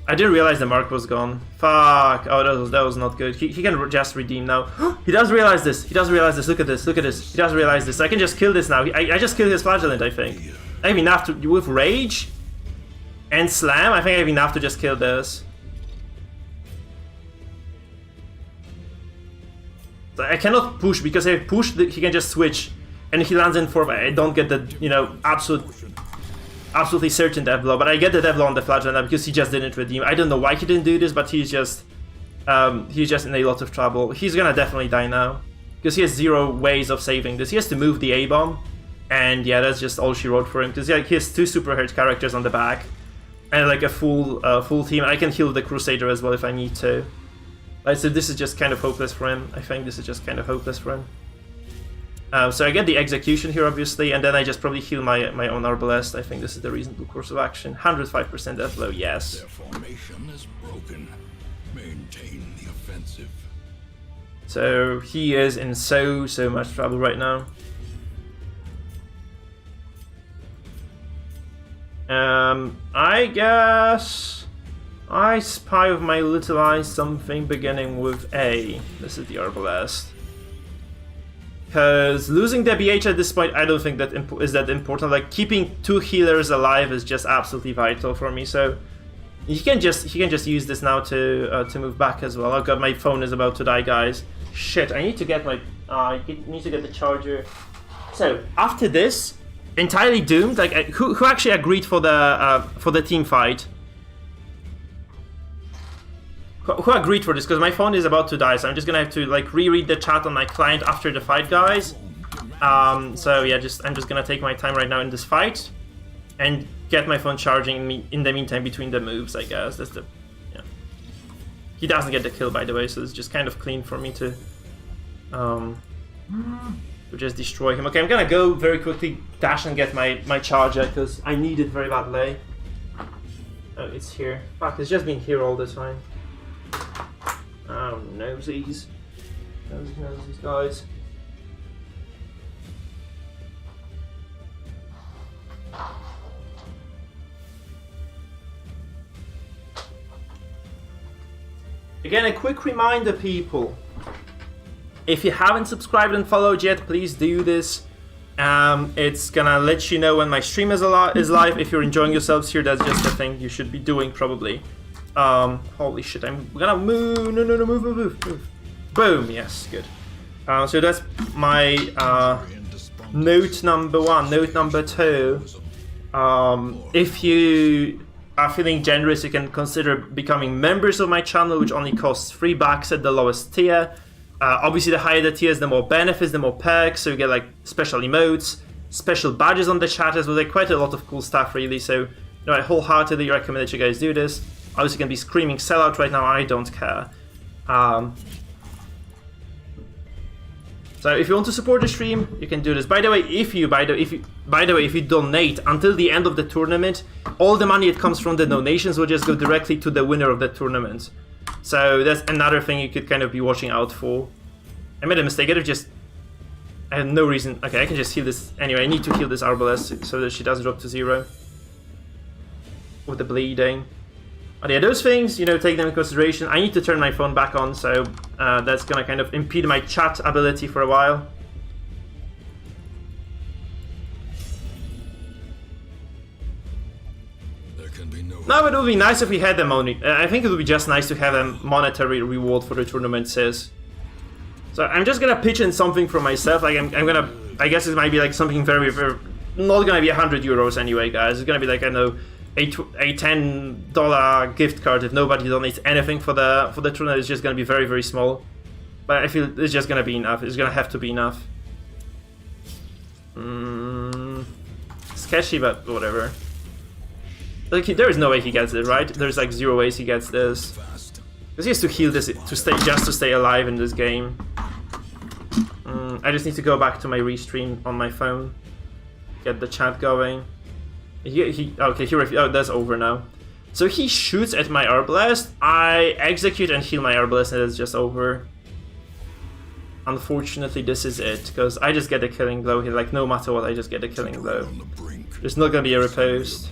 I didn't realize the mark was gone. Fuck. Oh, that was not good. He can just redeem now. He does realize this. He does realize this. Look at this. Look at this. He does realize this. I can just kill this now. I just killed his Flagellant, I think. I have enough to... With Rage and Slam, I think I have enough to just kill this. So I cannot push, because if I push, he can just switch. And he lands in 4, I don't get the, absolutely certain death blow, but I get the death blow on the Flagellant because he just didn't redeem. I don't know why he didn't do this, but he's just in a lot of trouble. He's gonna definitely die now because he has 0 ways of saving this. He has to move the A-bomb, and yeah, that's just all she wrote for him because he has 2 super hurt characters on the back and like a full team. I can heal the Crusader as well if I need to. So this is just kind of hopeless for him. I think this is just kind of hopeless for him. So I get the execution here, obviously, and then I just probably heal my own Arbalest. I think this is the reasonable course of action. 105% death blow, yes. Their formation is broken. Maintain the offensive. So he is in so much trouble right now. I guess I spy with my little eye something beginning with A. This is the Arbalest. Because losing the BH at this point, I don't think that is that important. Like, keeping 2 healers alive is just absolutely vital for me. So he can just use this now to move back as well. Oh god, my phone is about to die, guys. Shit, I need to get my I need to get the charger. So after this, entirely doomed. Like, who actually agreed for the team fight? Who agreed for this? Because my phone is about to die, so I'm just gonna have to like reread the chat on my client after the fight, guys. So yeah, I'm just gonna take my time right now in this fight and get my phone charging in the meantime between the moves, I guess. That's the... yeah. He doesn't get the kill, by the way, so it's just kind of clean for me to to just destroy him. Okay, I'm gonna go very quickly, dash and get my charger, because I need it very badly. Oh, it's here. Fuck, it's just been here all the time. Oh, nosies. Nosies, guys. Again, a quick reminder, people. If you haven't subscribed and followed yet, please do this. It's gonna let you know when my stream is live. If you're enjoying yourselves here, that's just the thing you should be doing, probably. Holy shit, I'm gonna move. No, move. Boom, yes, good. So that's my note number 1. Note number 2. If you are feeling generous, you can consider becoming members of my channel, which only costs $3 at the lowest tier. Obviously, the higher the tiers, the more benefits, the more perks. So you get like special emotes, special badges on the chat as well. Like quite a lot of cool stuff, really. So I wholeheartedly recommend that you guys do this. Obviously, you can be screaming sellout right now. I don't care. So if you want to support the stream, you can do this. By the way, if you donate until the end of the tournament, all the money that comes from the donations will just go directly to the winner of the tournament. So that's another thing you could kind of be watching out for. I made a mistake. I have no reason. Okay, I can just heal this. Anyway, I need to heal this Arbalest so that she doesn't drop to 0 with the bleeding. But yeah, those things, take them into consideration. I need to turn my phone back on, so that's gonna kind of impede my chat ability for a while. There can be no. No, it would be nice if we had the money. I think it would be just nice to have a monetary reward for the tournament, sis. So I'm just gonna pitch in something for myself. Like I'm gonna. I guess it might be like something very, very. Not gonna be €100 anyway, guys. It's gonna be like, I know, a $10 gift card if nobody donates anything for the tournament. Is just gonna be very, very small. But I feel it's just gonna be enough. It's gonna have to be enough. Sketchy, but whatever. Like there is no way he gets it, right? There's like 0 ways he gets this. Because he has to heal this to stay alive in this game. I just need to go back to my restream on my phone. Get the chat going. That's over now. So he shoots at my Arbalest. I execute and heal my Arbalest, and it's just over. Unfortunately, this is it, because I just get a killing blow here. Like no matter what, I just get a killing blow. There's not gonna be a riposte.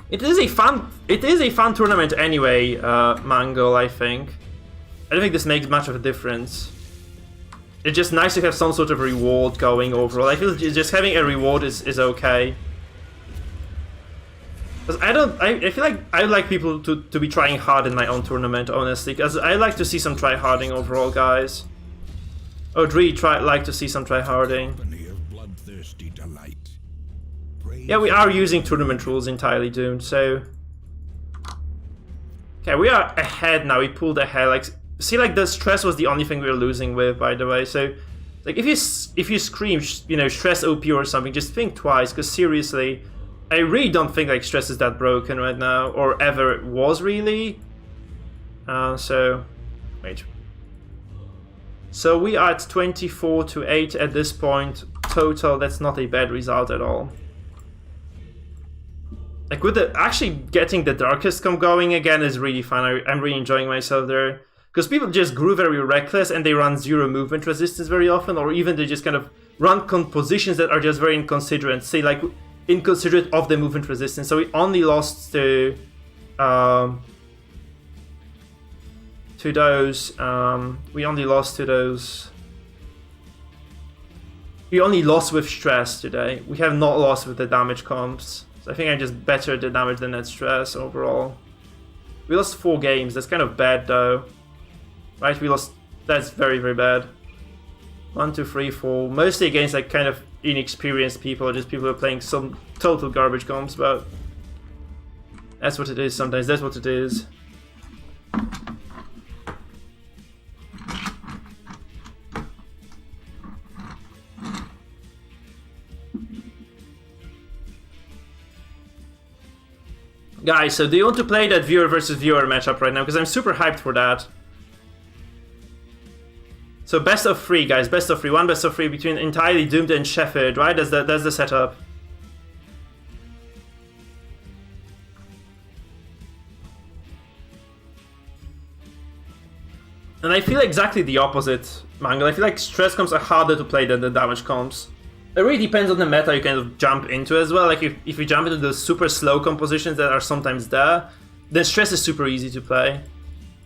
It is a fun tournament anyway, Mangle, I think. I don't think this makes much of a difference. It's just nice to have some sort of reward going overall. I feel just having a reward is okay. Because I feel like I like people to be trying hard in my own tournament, honestly. Because I like to see some try-harding overall, guys. I would really like to see some try-harding. Yeah, we are using tournament rules entirely, Doomed, so... Okay, we are ahead now, we pulled ahead, like... See, like, the stress was the only thing we were losing with, by the way, so... Like, if you scream, stress OP or something, just think twice, because seriously... I really don't think, like, stress is that broken right now, or ever was, really. So... Wait. So we are at 24-8 at this point, total, that's not a bad result at all. Like, with actually getting the Darkest Comb going again is really fun. I'm really enjoying myself there. Because people just grew very reckless and they run 0 movement resistance very often, or even they just kind of run compositions that are just very inconsiderate, say like inconsiderate of the movement resistance. So we only lost to those. We only lost to those. We only lost with stress today. We have not lost with the damage comps. So I think I'm just better at the damage than at stress overall. We lost 4 games. That's kind of bad though. Right, we lost. That's very, very bad. 1, 2, 3, 4. Mostly against like kind of inexperienced people, or just people who are playing some total garbage comps, but that's what it is sometimes. That's what it is. Guys, so do you want to play that viewer versus viewer matchup right now? Because I'm super hyped for that. So best of 3, guys. Best of 3. One best of 3 between Entirely Doomed and Sheffield, right? That's the setup. And I feel exactly the opposite, Mangle. I feel like stress comps are harder to play than the damage comps. It really depends on the meta you kind of jump into as well. Like if you jump into the super slow compositions that are sometimes there, then stress is super easy to play.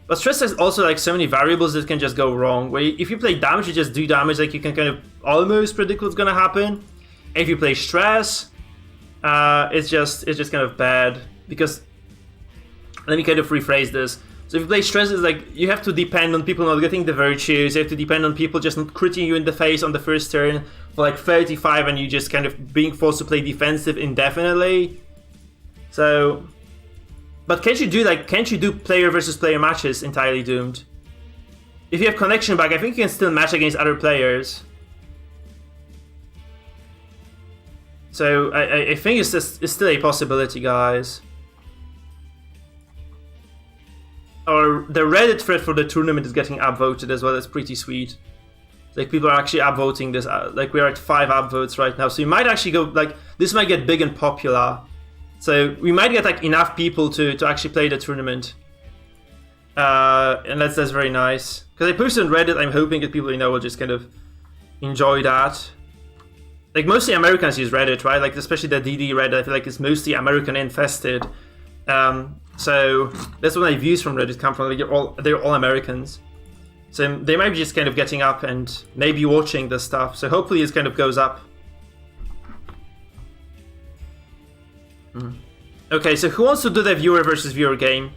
But stress has also like so many variables that can just go wrong. Where if you play damage, you just do damage, like you can kind of almost predict what's gonna happen. And if you play stress, it's just kind of bad. Because let me kind of rephrase this. So if you play stress, it's like you have to depend on people not getting the virtues. You have to depend on people just not critting you in the face on the first turn for like 35, and you just kind of being forced to play defensive indefinitely. So, but can't you do player versus player matches Entirely Doomed? If you have connection back, I think you can still match against other players. So I think it's still a possibility, guys. Or the Reddit thread for the tournament is getting upvoted as well. That's pretty sweet. Like people are actually upvoting this. Like we're at 5 upvotes right now, so you might actually go like this might get big and popular. So we might get like enough people to actually play the tournament. And that's very nice. Because I posted on Reddit, I'm hoping that people will just kind of enjoy that. Like mostly Americans use Reddit, right? Like especially the DD Reddit, I feel like it's mostly American infested. So that's what my views from Reddit come from. Like they're all Americans, so they might be just kind of getting up and maybe watching this stuff. So hopefully it kind of goes up. Okay, so who wants to do the viewer versus viewer game?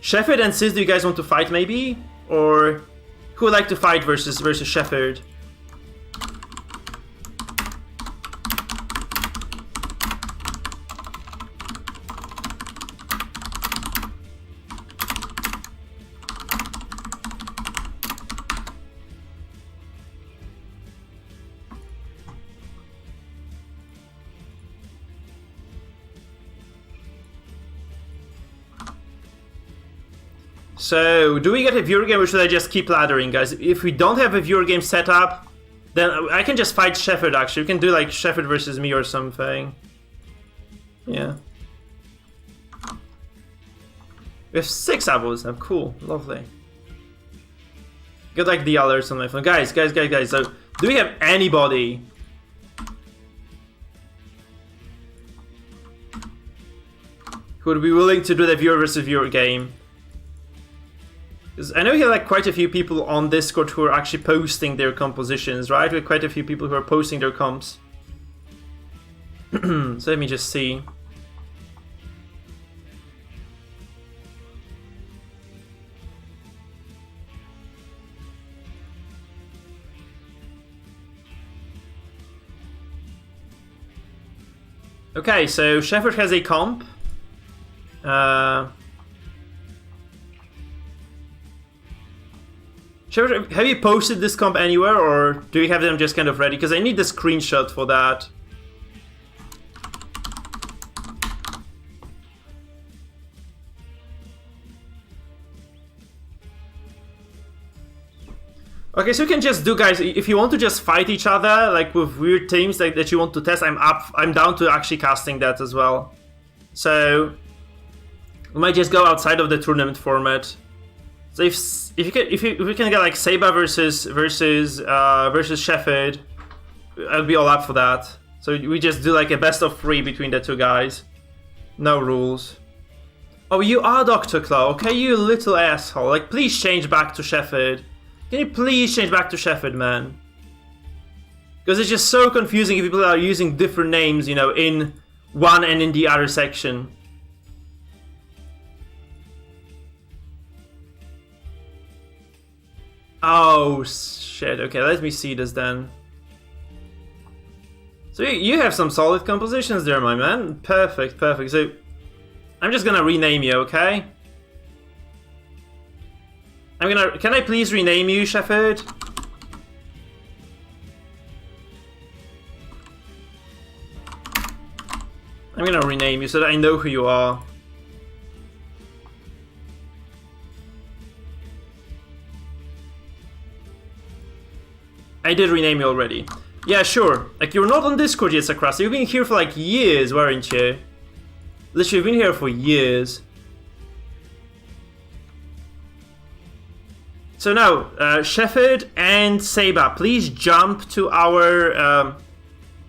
Shepard and Sis, do you guys want to fight maybe, or who would like to fight versus Shepard? So, do we get a viewer game or should I just keep laddering, guys? If we don't have a viewer game set up, then I can just fight Shepard, actually. We can do like Shepard versus me or something. Yeah. We have 6 apples now. Cool. Lovely. Got like the alerts on my phone. Guys. So, do we have anybody who would be willing to do the viewer versus viewer game? I know we have like quite a few people on Discord who are actually posting their compositions, right? We have quite a few people who are posting their comps. So let me just see. Okay, so Shepard has a comp. Shepard, have you posted this comp anywhere, or do you have them just kind of ready? Because I need the screenshot for that. Okay, so you can just do, guys, if you want to just fight each other, like with weird teams like that you want to test, I'm down to actually casting that as well. So we might just go outside of the tournament format. So if we can get like Seba versus Shepard, I'll be all up for that. So we just do like a best of 3 between the two guys. No rules. Oh, you are Dr. Claw. Okay, you little asshole. Like, please change back to Shepard. Can you please change back to Shepard, man? Because it's just so confusing if people are using different names, in one and in the other section. Oh, shit. Okay, let me see this then. So you have some solid compositions there, my man. Perfect. So I'm just gonna rename you, okay? Can I please rename you, Shepard? I'm gonna rename you so that I know who you are. did rename you already. Yeah, sure. Like, you're not on Discord yet, Sakura. So you've been here for like years, weren't you? Literally, you've been here for years. So now, Shepard and Seba, please jump to our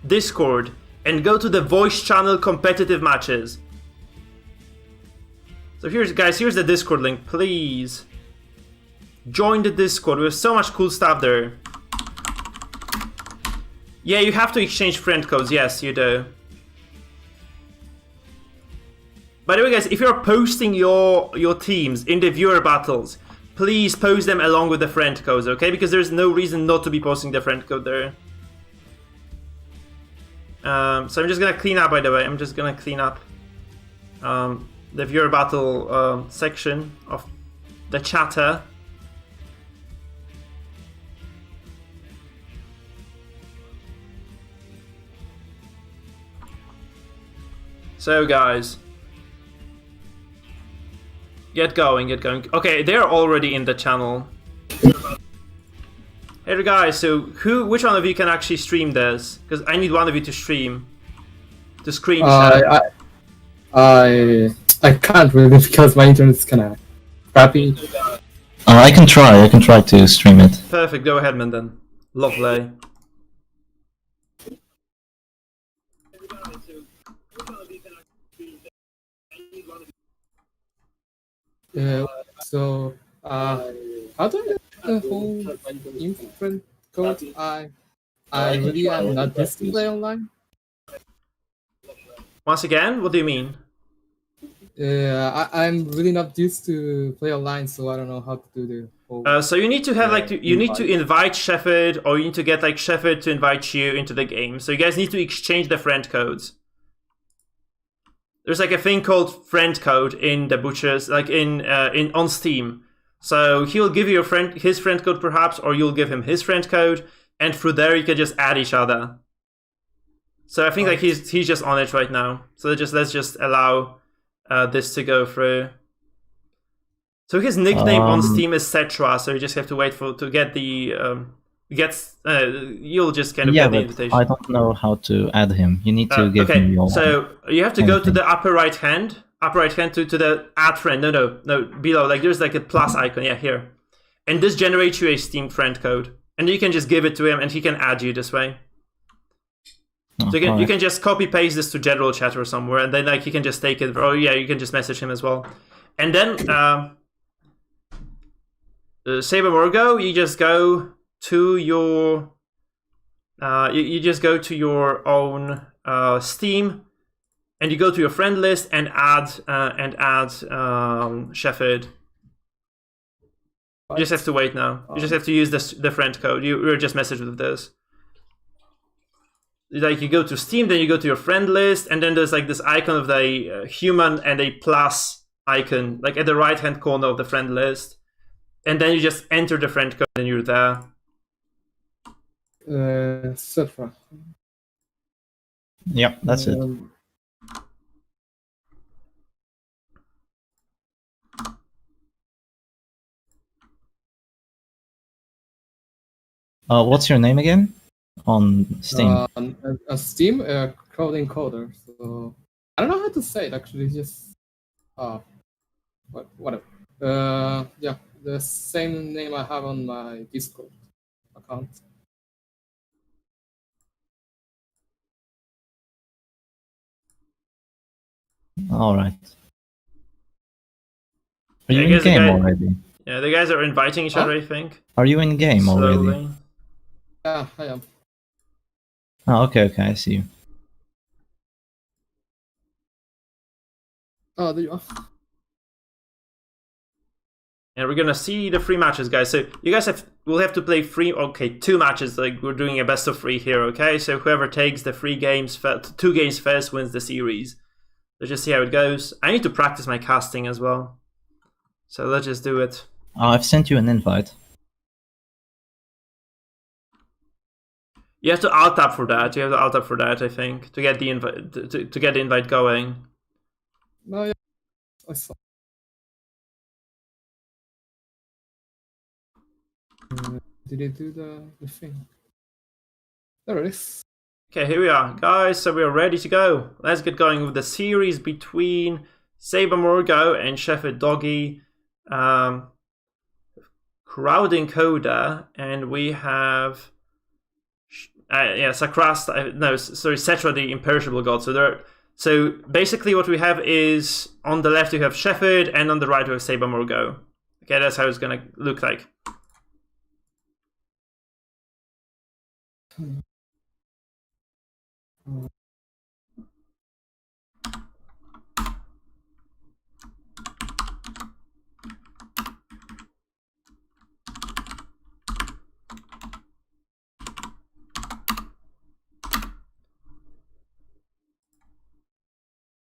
Discord and go to the voice channel competitive matches. So here's, guys, here's the Discord link. Please join the Discord. We have so much cool stuff there. Yeah, you have to exchange friend codes. Yes, you do. By the way, guys, if you're posting your teams in the viewer battles, please post them along with the friend codes, okay? Because there's no reason not to be posting the friend code there. So I'm just gonna clean up, by the way. I'm just gonna clean up the viewer battle section of the chatter. So, guys, get going, get going. Okay, they're already in the channel. Hey guys, so which one of you can actually stream this? Because I need one of you to stream. To screen share. I can't really because my internet's kinda crappy. I can try to stream it. Perfect, go ahead, man, then. Lovely. So, how do I get the whole infant code? I really am not used to play online. Once again, what do you mean? I'm really not used to play online, so I don't know how to do the whole. So you need to have you need to invite Shepard, or you need to get like Shepard to invite you into the game. So you guys need to exchange the friend codes. There's like a thing called friend code in the Butchers, like in on Steam. So he'll give you his friend code perhaps, or you'll give him his friend code, and through there you can just add each other. So I think like he's just on it right now. So let's just allow this to go through. So his nickname on Steam is Cetra. So you just have to wait to get the you'll just kind of get the invitation. I don't know how to add him. You need to give him your. So you have to go to the upper right hand to the add friend. No, below. Like there's like a plus icon. Yeah, here, and this generates you a Steam friend code, and you can just give it to him, and he can add you this way. So you can just copy paste this to general chat or somewhere, and then like you can just take it. Oh yeah, you can just message him as well, and then Saber Morgo, you just go to your you just go to your own Steam, and you go to your friend list and add Shepard. You just have to wait now. You just have to use the friend code. You're just messaged with this. Like you go to Steam, then you go to your friend list, and then there's like this icon of the human and a plus icon, like at the right hand corner of the friend list, and then you just enter the friend code and you're there. Cetra. Yep, that's it. What's your name again? On Steam. A Steam crowd encoder. So I don't know how to say it actually. Just whatever. Yeah, the same name I have on my Discord account. All right. Are you in game already? Yeah, the guys are inviting each other, I think. Are you in game already? Yeah, I am. Oh, okay, I see you. Oh, there you are. And we're gonna see the 3 matches, guys. So you guys will have to play 2 matches. Like we're doing a best of 3 here, okay? So whoever takes the 2 games first wins the series. Let's just see how it goes. I need to practice my casting as well. So let's just do it. I've sent you an invite. You have to alt tab for that. You have to alt tab for that, I think, to get the invite to get the invite going. No, yeah, I saw. Did it do the thing? There it is. Okay, here we are, guys. So we are ready to go. Let's get going with the series between Saber Morgo and Shepherd Doggy, crowding Coda, and we have Sakrast. No, sorry, Cetra, the imperishable god. So basically, what we have is on the left we have Shepherd, and on the right we have Saber Morgo. Okay, that's how it's gonna look like.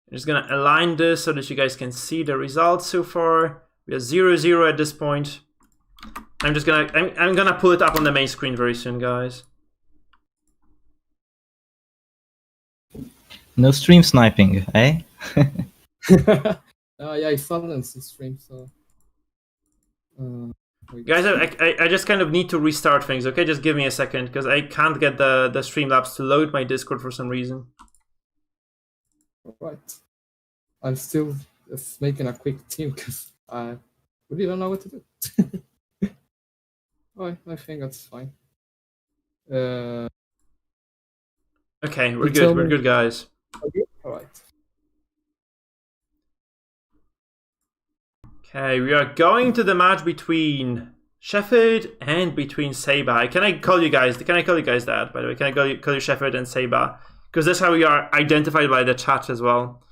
I'm just gonna align this so that you guys can see the results so far. We are 0-0 at this point. I'm gonna pull it up on the main screen very soon, guys. No stream sniping, eh? Yeah, I silenced the stream, so. Guys, I just kind of need to restart things, okay? Just give me a second, because I can't get the Streamlabs to load my Discord for some reason. Alright. I'm still making a quick team because I really don't know what to do. Oh, I think that's fine. Okay, we're good. We're good, guys. Okay. Alright. Okay, we are going to the match between Shepherd and between Saber. Can I call you guys that, by the way? Can I call you Shepherd and Saber? Because that's how we are identified by the chat as well.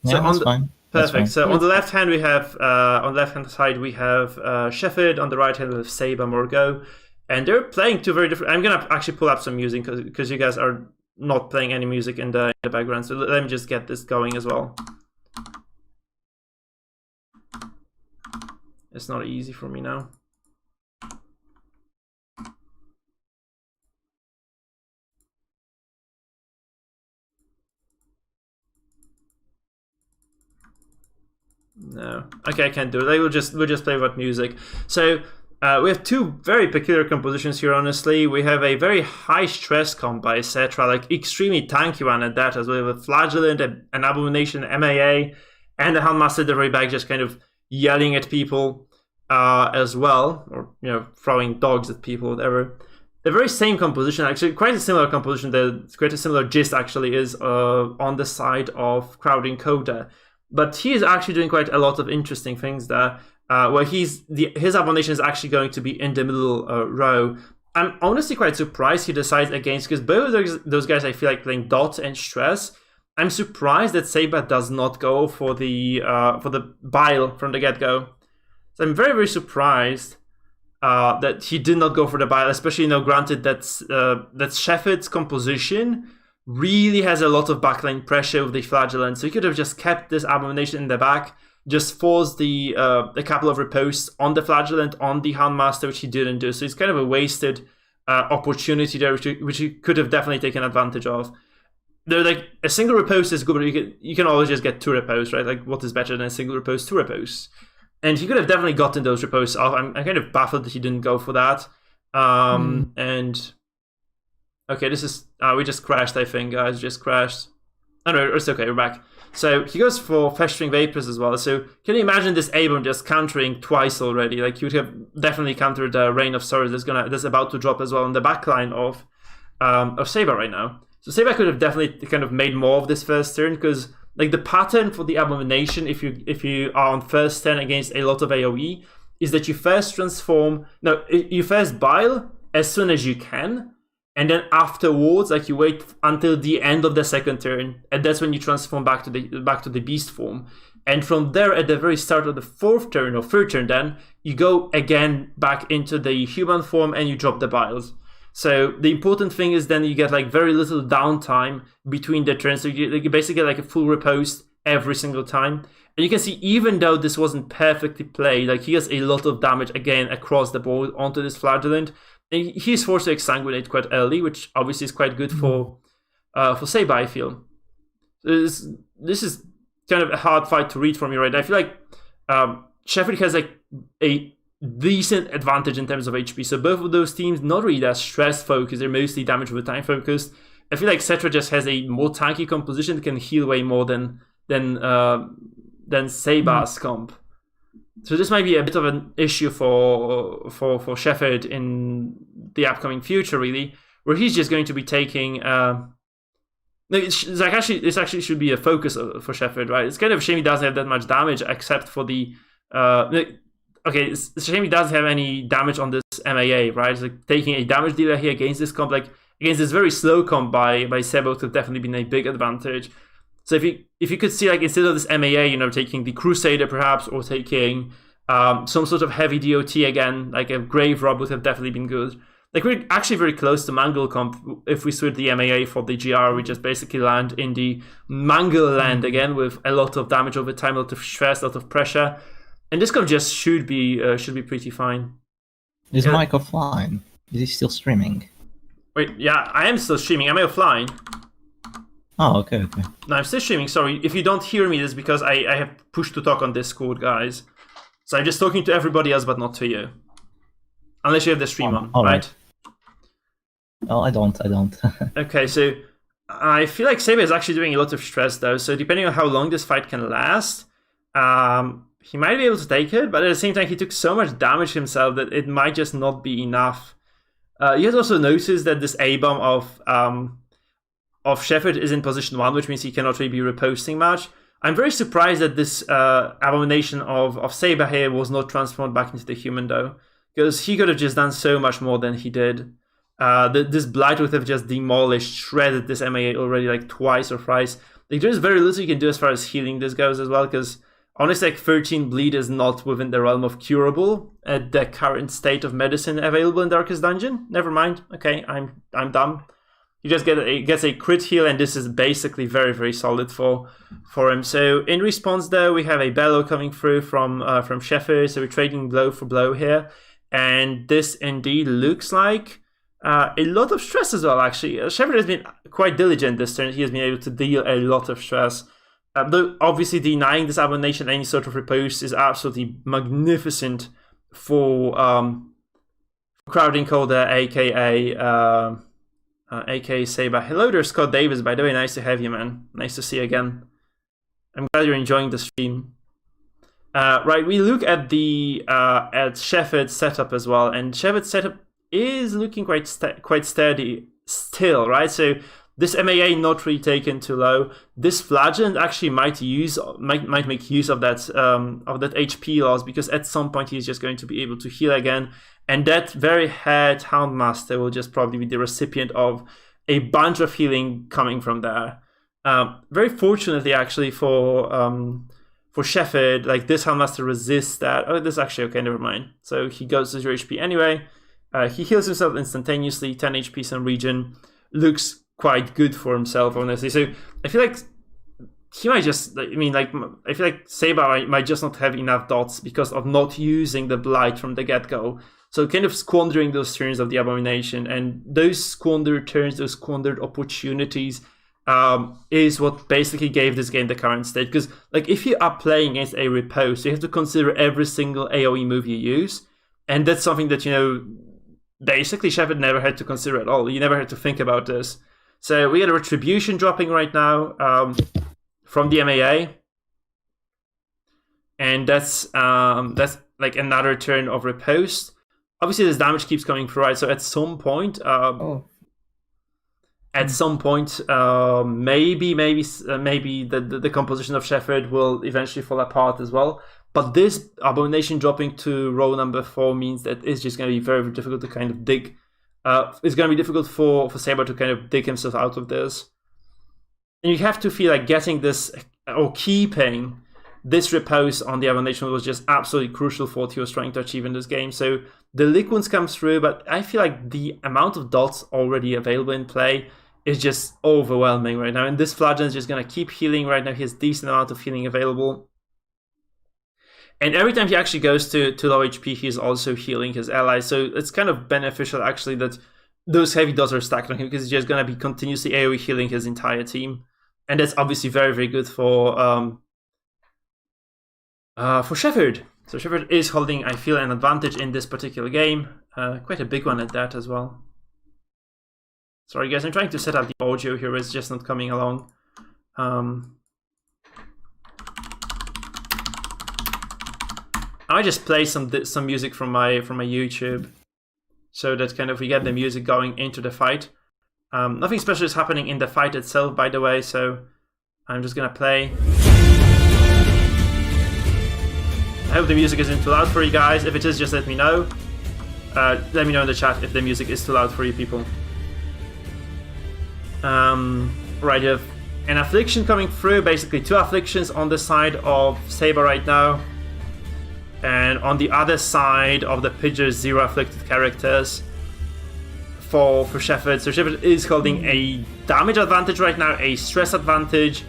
Yeah, So that's fine. That's perfect. fine. So on the left hand we have on the left hand side we have Shepherd. On the right hand we have Saber Morgo, and they're playing two very different. I'm gonna actually pull up some music because you guys are not playing any music in the background. So let me just get this going as well. It's not easy for me now. No. Okay, I can't do it. We'll just play without music. So we have two very peculiar compositions here, honestly. We have a very high stress comp by Cetra, like extremely tanky one at that, as well with Flagellant, an Abomination, MAA, and the Handmaster at the very back just kind of yelling at people as well, or throwing dogs at people, whatever. The very same composition, actually, quite a similar composition, quite a similar gist actually is on the side of crowding Coda. But he is actually doing quite a lot of interesting things there, where his Abomination is actually going to be in the middle row. I'm honestly quite surprised he decides against, because both of those guys I feel like playing Dot and Stress. I'm surprised that Saber does not go for the Bile from the get-go. So I'm very, very surprised that he did not go for the Bile, especially granted that Shepherd's composition really has a lot of backline pressure with the Flagellant, so he could have just kept this Abomination in the back, just forced a couple of riposts on the Flagellant, on the Handmaster, which he didn't do. So it's kind of a wasted opportunity there, which he could have definitely taken advantage of. They're like, a single riposte is good, but you can always just get two riposts, right? Like, what is better than a single riposte? Two riposts. And he could have definitely gotten those riposts off. I'm kind of baffled that he didn't go for that. And okay, this is we just crashed, I think, guys. Just crashed. Oh no, it's okay, we're back. So he goes for Festering Vapors as well. So can you imagine this Abram just countering twice already? Like, he would have definitely countered the Rain of Sorrows that's about to drop as well on the backline of Saber right now. So Saber could have definitely kind of made more of this first turn, because like the pattern for the Abomination, if you are on first turn against a lot of AoE, is that you first you first Bile as soon as you can, and then afterwards, like, you wait until the end of the second turn, and that's when you transform back to the beast form. And from there, at the very start of the fourth turn or third turn, then you go again back into the human form and you drop the Biles. So the important thing is then you get like very little downtime between the turns. So you basically get like a full riposte every single time. And you can see, even though this wasn't perfectly played, like, he has a lot of damage again across the board onto this Flagellant. And he's forced to exsanguinate quite early, which obviously is quite good for Saber, I feel. This is kind of a hard fight to read from you, right? I feel like Shepherd has like a decent advantage in terms of HP. So both of those teams not really that stress focused, they're mostly damage over time focused. I feel like Cetra just has a more tanky composition that can heal way more than Saber's comp. So this might be a bit of an issue for Shepard in the upcoming future, really, where he's just going to be taking. This actually should be a focus for Shepard, right? It's kind of a shame he doesn't have that much damage, except for the. Okay, it's a shame he doesn't have any damage on this MAA, right? It's like taking a damage dealer here against this comp, like against this very slow comp by Sebo, could have definitely been a big advantage. So if you could see, like, instead of this MAA, you know, taking the Crusader perhaps, or taking some sort of heavy DOT again, like a Grave Rob would have definitely been good. Like, we're actually very close to Mangle comp. If we switch the MAA for the GR, we just basically land in the Mangle land again with a lot of damage over time, a lot of stress, a lot of pressure. And this comp just should be pretty fine. Is Mike offline? Is he still streaming? Wait, yeah, I am still streaming. Am I offline? Oh, okay. No, I'm still streaming. Sorry, if you don't hear me, this is because I have push to talk on Discord, guys. So I'm just talking to everybody else, but not to you. Unless you have the stream on, right? Oh, I don't. Okay, so I feel like Saber is actually doing a lot of stress, though. So depending on how long this fight can last, he might be able to take it, but at the same time, he took so much damage himself that it might just not be enough. You have also noticed that this A-bomb of Shepard is in position 1, which means he cannot really be reposting much. I'm very surprised that this abomination of Saber here was not transformed back into the human, though, because he could have just done so much more than he did. This Blight would have just demolished, shredded this MAA already like twice or thrice. Like, there's very little you can do as far as healing this goes as well, because honestly, like 13 bleed is not within the realm of curable at the current state of medicine available in Darkest Dungeon. Never mind. Okay, I'm dumb. He just gets a crit heal, and this is basically very, very solid for him. So in response, though, we have a bellow coming through from Shepard. So we're trading blow for blow here, and this indeed looks like a lot of stress as well. Actually, Shepard has been quite diligent this turn. He has been able to deal a lot of stress. Though obviously denying this abomination any sort of repose is absolutely magnificent for Crowding Coder, aka Saber. Hello there, Scott Davis, by the way. Nice to have you, man. Nice to see you again. I'm glad you're enjoying the stream. Right, we look at the at Shepard's setup as well, and Shepard's setup is looking quite steady still, right? So this MAA not really taken too low. This Flagellant actually might make use of that HP loss, because at some point he's just going to be able to heal again. And that very hurt Houndmaster will just probably be the recipient of a bunch of healing coming from there. Very fortunately, actually, for Shepard, like, this Houndmaster resists that. Oh, this is actually okay, never mind. So he goes to 0 HP anyway. He heals himself instantaneously, 10 HP some region. Looks quite good for himself, honestly. So I feel like he might just, I feel like Saber might just not have enough dots because of not using the Blight from the get-go. So kind of squandering those turns of the Abomination, and those squandered turns, those squandered opportunities, is what basically gave this game the current state. Because, like, if you are playing against a repose, you have to consider every single AoE move you use, and that's something that, you know, basically Shepard never had to consider at all. You never had to think about this. So we got a Retribution dropping right now from the MAA, and that's like another turn of repose. Obviously, this damage keeps coming through, right? So at some point, maybe the composition of Shepard will eventually fall apart as well. But this Abomination dropping to row number 4 means that it's just going to be very, very difficult to kind of dig. It's going to be difficult for Saber to kind of dig himself out of this. And you have to feel like getting this, or keeping this repose on the Abomination was just absolutely crucial for what he was trying to achieve in this game. So the Liquens comes through, but I feel like the amount of dots already available in play is just overwhelming right now. And this Flagellant is just going to keep healing right now. He has a decent amount of healing available. And every time he actually goes to low HP, he's also healing his allies. So it's kind of beneficial, actually, that those heavy dots are stacked on him, because he's just going to be continuously AoE healing his entire team. And that's obviously very, very good for Shepard. So Shepherd is holding, I feel, an advantage in this particular game. Quite a big one at that as well. Sorry guys, I'm trying to set up the audio here, it's just not coming along. I just play some music from my YouTube, so that kind of we get the music going into the fight. Nothing special is happening in the fight itself, by the way, so I'm just gonna play. I hope the music isn't too loud for you guys. If it is, just let me know. Let me know in the chat if the music is too loud for you people. Right, you have an affliction coming through, basically 2 afflictions on the side of Saber right now. And on the other side of the pitcher, 0 afflicted characters for Shepherd. So Shepherd is holding a damage advantage right now, a stress advantage,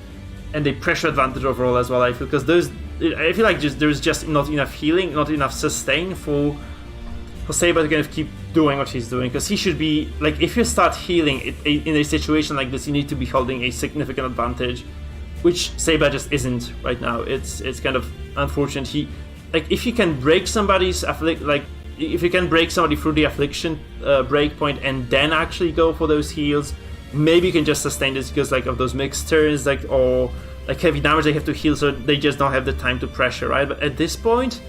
and a pressure advantage overall as well, I feel, because I feel like there's just not enough healing, not enough sustain for Saber to kind of keep doing what he's doing, because he should be, like, if you start healing in a situation like this, you need to be holding a significant advantage, which Saber just isn't right now. It's kind of unfortunate. If you can break somebody's if you can break somebody through the affliction breakpoint and then actually go for those heals, maybe you can just sustain this because of those mixed turns, or heavy damage they have to heal, so they just don't have the time to pressure, right? But at this point,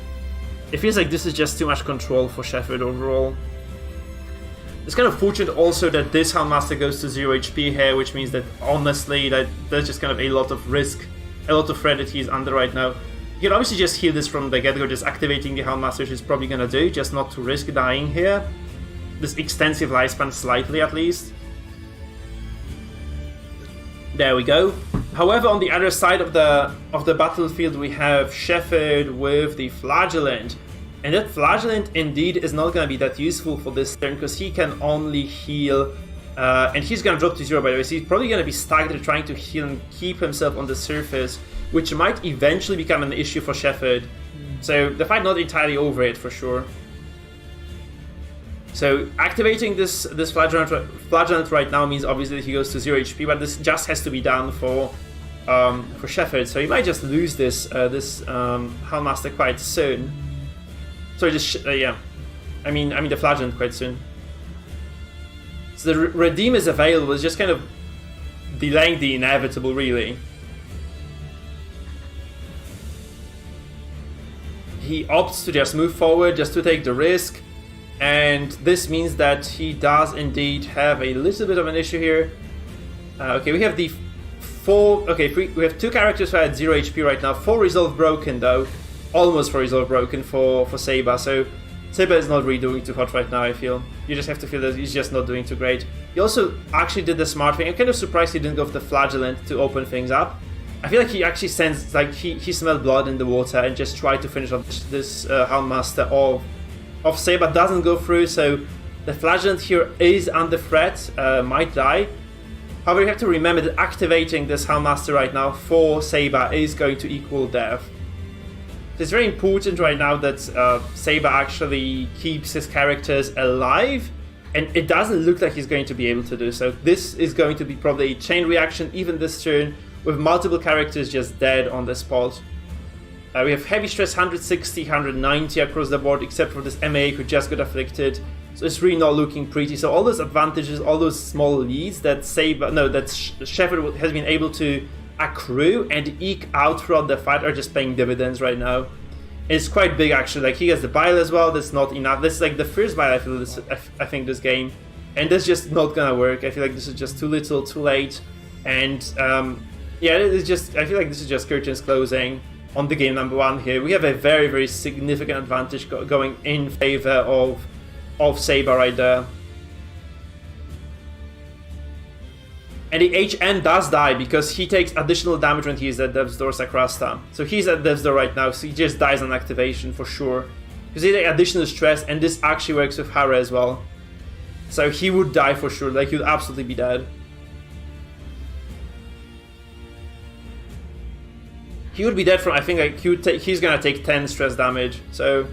it feels like this is just too much control for Shepherd overall. It's kind of fortunate also that this Houndmaster goes to 0 HP here, which means that honestly there's just kind of a lot of risk, a lot of threat that he's under right now. You can obviously just heal this from the get-go, just activating the Houndmaster, which is probably gonna do, just not to risk dying here. This extensive lifespan slightly at least. There we go. However, on the other side of the battlefield, we have Shepherd with the Flagellant. And that Flagellant indeed is not going to be that useful for this turn, because he can only heal, and he's going to drop to 0 by the way, so he's probably going to be stuck there trying to heal and keep himself on the surface, which might eventually become an issue for Shepherd. So the fight not entirely over yet for sure. So activating this Flagellant right now means obviously that he goes to 0 HP, but this just has to be done for Shepherd, so he might just lose this Houndmaster quite soon. Sorry, yeah, I mean the Flagellant quite soon. So the Redeem is available, it's just kind of delaying the inevitable, really. He opts to just move forward, just to take the risk. And this means that he does indeed have a little bit of an issue here. Okay, we have the 4... Okay, we have 2 characters who are at 0 HP right now. 4 Resolve Broken though. Almost 4 Resolve Broken for Saber. So Saber is not really doing too hot right now, I feel. You just have to feel that he's just not doing too great. He also actually did the smart thing. I'm kind of surprised he didn't go for the Flagellant to open things up. I feel like he actually sensed, like, he smelled blood in the water and just tried to finish off this Houndmaster of Saber. Doesn't go through, so the Flagellant here is under threat, might die. However, you have to remember that activating this Houndmaster right now for Saber is going to equal death. So it's very important right now that Saber actually keeps his characters alive, and it doesn't look like he's going to be able to do so. This is going to be probably a chain reaction even this turn, with multiple characters just dead on the spot. We have heavy stress 160, 190 across the board, except for this MA who just got afflicted. So it's really not looking pretty. So all those advantages, all those small leads that Shepherd has been able to accrue and eke out throughout the fight are just paying dividends right now. It's quite big actually. Like, he has the bile as well. That's not enough. That's like the first bile I think this game, and that's just not gonna work. I feel like this is just too little, too late, and yeah, it's just, I feel like this is just curtains closing on the game number 1 here. We have a very, very significant advantage going in favor of Saber right there. And the HN does die because he takes additional damage when he is at Death's Door Sacrasta. So he's at Death's Door right now, so he just dies on activation for sure. Because he takes additional stress, and this actually works with Hara as well. So he would die for sure, like, he would absolutely be dead. He would be dead from, I think, like, he's gonna take 10 stress damage, so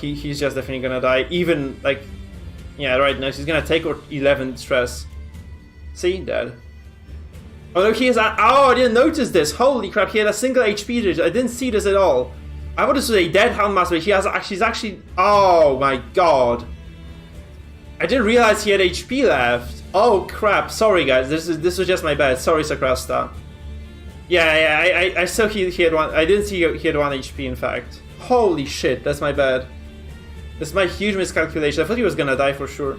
he's just definitely gonna die. Even, like, yeah, right now he's gonna take 11 stress. See, dead. Oh no, he has. Oh, I didn't notice this. Holy crap, he had a single HP. I didn't see this at all. I would assume a dead Houndmaster. He's actually. Oh my god! I didn't realize he had HP left. Oh crap! Sorry guys, this was just my bad. Sorry, Sakrasta. Yeah, I saw he had one. I didn't see he had 1 HP. In fact, holy shit, that's my bad. That's my huge miscalculation. I thought he was gonna die for sure.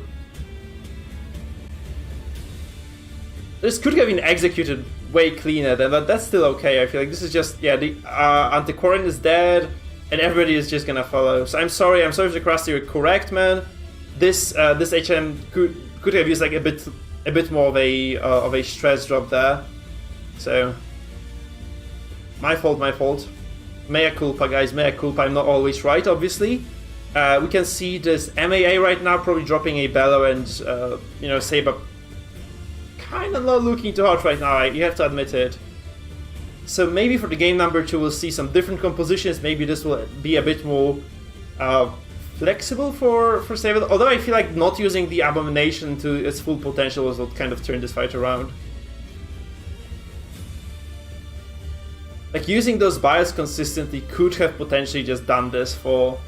This could have been executed way cleaner, but that's still okay. I feel like this is just, yeah, the Antiquarian is dead, and everybody is just gonna follow. So I'm sorry, Sakrasta, you're correct, man. This HM could have used like a bit more of a stress drop there. So my fault. Mea culpa, guys. Mea culpa. I'm not always right, obviously. We can see this MAA right now probably dropping a Bellow and Saber kind of not looking too hot right now. You have to admit it. So maybe for the game number 2 we'll see some different compositions. Maybe this will be a bit more flexible for Saber. Although I feel like not using the Abomination to its full potential was what kind of turned this fight around. Like using those bios consistently could have potentially just done this for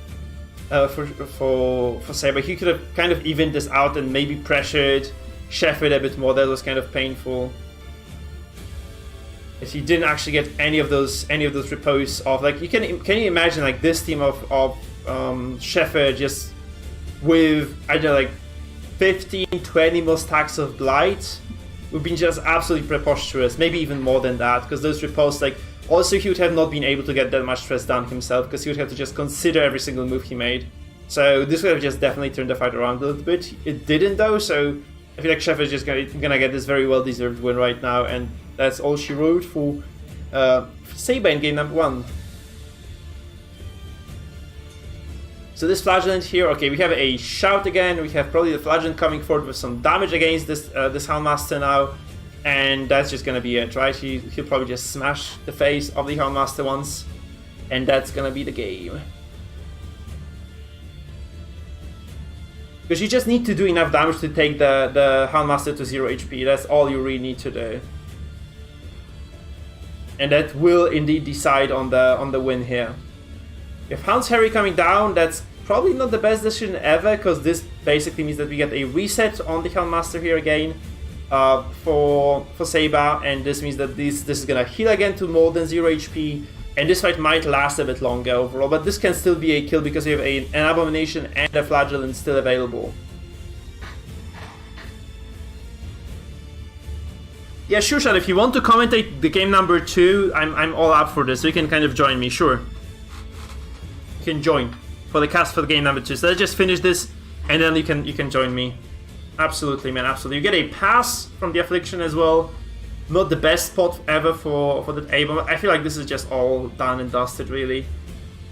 Saber. He could have kind of evened this out and maybe pressured Shepard a bit more. That was kind of painful. If he didn't actually get any of those repos off, like can you imagine like this team of Shepard just with I don't know like 15-20 more stacks of Blight would be just absolutely preposterous. Maybe even more than that, because those repos like. Also, he would have not been able to get that much stress down himself, because he would have to just consider every single move he made. So this would have just definitely turned the fight around a little bit. It didn't though, so I feel like Chef is just gonna get this very well deserved win right now, and that's all she wrote for Saber in game number 1. So this Flagellant here, okay, we have a shout again. We have probably the Flagellant coming forward with some damage against this Houndmaster now. And that's just gonna be it, right? He'll probably just smash the face of the Houndmaster once, and that's gonna be the game. Because you just need to do enough damage to take the Houndmaster to 0 HP. That's all you really need to do. And that will indeed decide on the win here. If Hound's Harry coming down, that's probably not the best decision ever, because this basically means that we get a reset on the Houndmaster here again. For Saber, and this means that this is gonna heal again to more than 0 HP, and this fight might last a bit longer overall, but this can still be a kill because you have an Abomination and a Flagellant still available. Yeah, sure, Shad, if you want to commentate the game number 2, I'm all up for this, so you can kind of join me, sure. You can join for the cast for the game number 2, so let's just finish this, and then you can join me. Absolutely, man, absolutely. You get a pass from the Affliction as well. Not the best spot ever for the A bomb. I feel like this is just all done and dusted, really.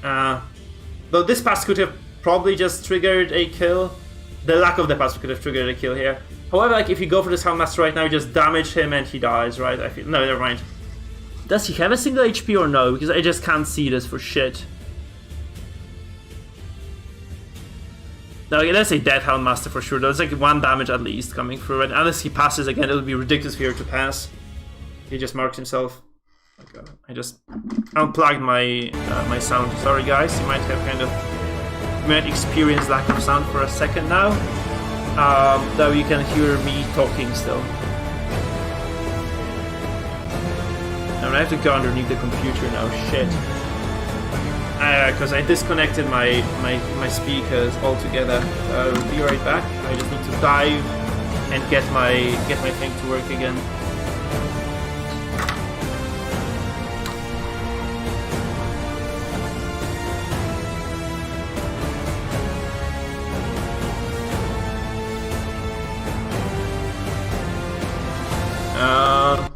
Though this pass could have probably just triggered a kill. The lack of the pass could have triggered a kill here. However, like if you go for this Houndmaster right now, you just damage him and he dies, right? I feel no, never mind. Does he have a single HP or no? Because I just can't see this for shit. No, that's a dead Houndmaster for sure. There's like 1 damage at least coming through it. Unless he passes again, it'll be ridiculous for him to pass. He just marks himself. Okay, I just unplugged my my sound. Sorry guys, you might experience lack of sound for a second now. Though you can hear me talking still. And I have to go underneath the computer now. Shit. Because I disconnected my speakers altogether. I'll be right back. I just need to dive and get my thing to work again.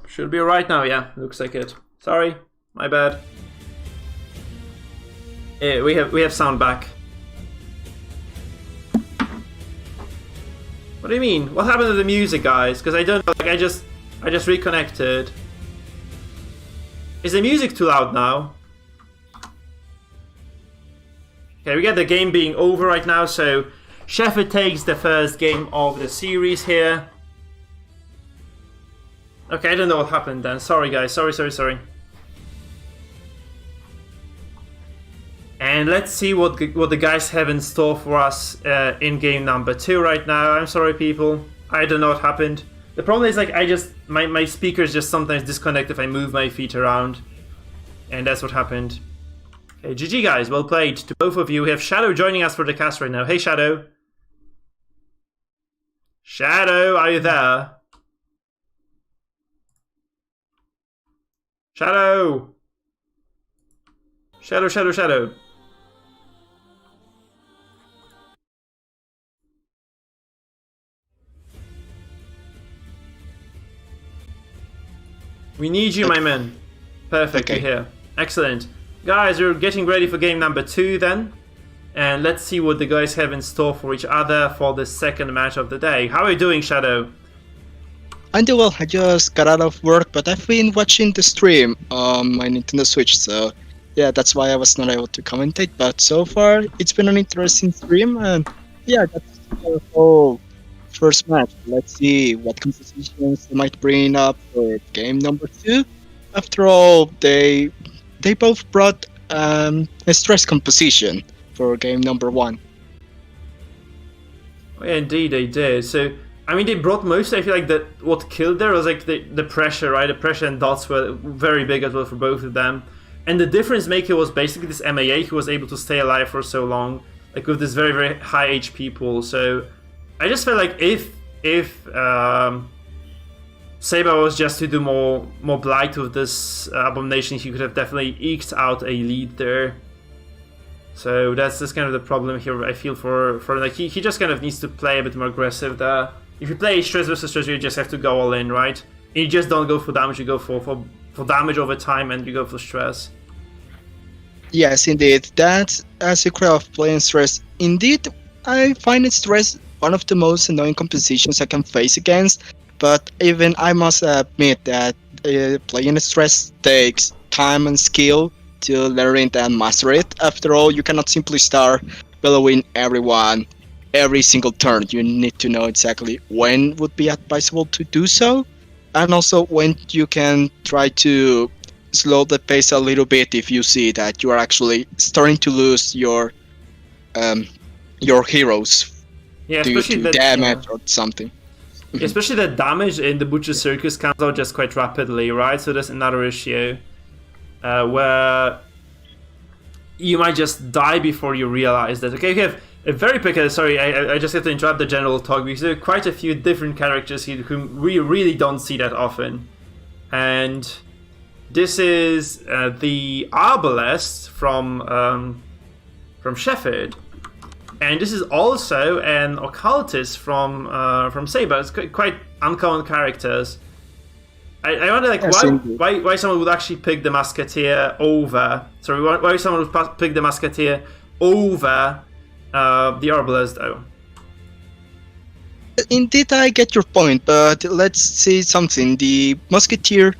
Should be alright now, yeah, looks like it. Sorry, my bad. Yeah, we have sound back. What do you mean? What happened to the music, guys? Because I don't know, like I just reconnected. Is the music too loud now? Okay, we got the game being over right now, so Sheffield takes the first game of the series here. Okay, I don't know what happened then. Sorry guys, sorry. And let's see what the guys have in store for us in game number 2 right now. I'm sorry, people. I don't know what happened. The problem is, like, my speakers just sometimes disconnect if I move my feet around. And that's what happened. Okay, GG guys, well played to both of you. We have Shadow joining us for the cast right now. Hey, Shadow. Shadow, are you there? Shadow! Shadow. We need you, my man. Perfect, Okay. you're here. Excellent. Guys, we're getting ready for game number 2 then. And let's see what the guys have in store for each other for the second match of the day. How are you doing, Shadow? I'm doing well. I just got out of work, but I've been watching the stream on my Nintendo Switch, so yeah, that's why I was not able to commentate. But so far, it's been an interesting stream, and yeah, that's the whole first match. Let's see what compositions they might bring up for game number 2. After all, they both brought a stress composition for game number 1. Oh, yeah, indeed they did. So, I mean, they brought most, I feel like, that what killed there was like the pressure, right? The pressure and dots were very big as well for both of them. And the difference maker was basically this MAA who was able to stay alive for so long, like with this very, very high HP pool. So I just felt like if Saber was just to do more blight with this abomination, he could have definitely eked out a lead there. So that's just kind of the problem here, I feel, for like he just kind of needs to play a bit more aggressive there. If you play stress versus stress, you just have to go all in, right? And you just don't go for damage, you go for damage over time and you go for stress. Yes, indeed. That's a secret of playing stress. Indeed, I find it stress one of the most annoying compositions I can face against. But even I must admit that playing stress takes time and skill to learn it and master it. After all, you cannot simply start bellowing everyone every single turn. You need to know exactly when would be advisable to do so, and also when you can try to slow the pace a little bit if you see that you are actually starting to lose your heroes Yeah, due especially to that damage or something. especially the damage in the Butcher Circus comes out just quite rapidly, right? So that's another issue where you might just die before you realize that. Okay, we have a very quick. Sorry, I just have to interrupt the general talk because there are quite a few different characters here whom we really don't see that often, and this is the Arbalest from Shepard. And this is also an occultist from Saber. It's quite uncommon characters. I wonder, like, Yes, indeed. why someone would actually pick the Musketeer over. Sorry, why someone would pick the Musketeer over the Arbalest, though. Indeed, I get your point, but let's see something. The Musketeer,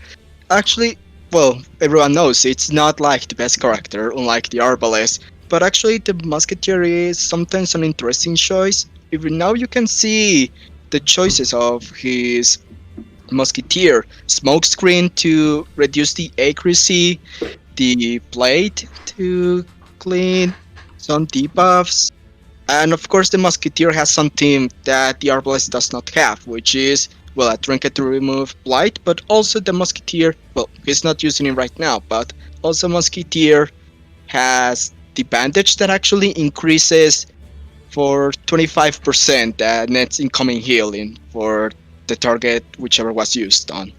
actually, well, everyone knows it's not like the best character, unlike the Arbalest. But actually, the Musketeer is sometimes an interesting choice. Even now, you can see the choices of his Musketeer: smokescreen to reduce the accuracy, the blade to clean some debuffs, and of course, the Musketeer has something that the Arbalest does not have, which is, well, a trinket to remove blight, but also the Musketeer. Well, he's not using it right now, but also Musketeer has the bandage that actually increases for 25% net incoming healing for the target whichever was used on.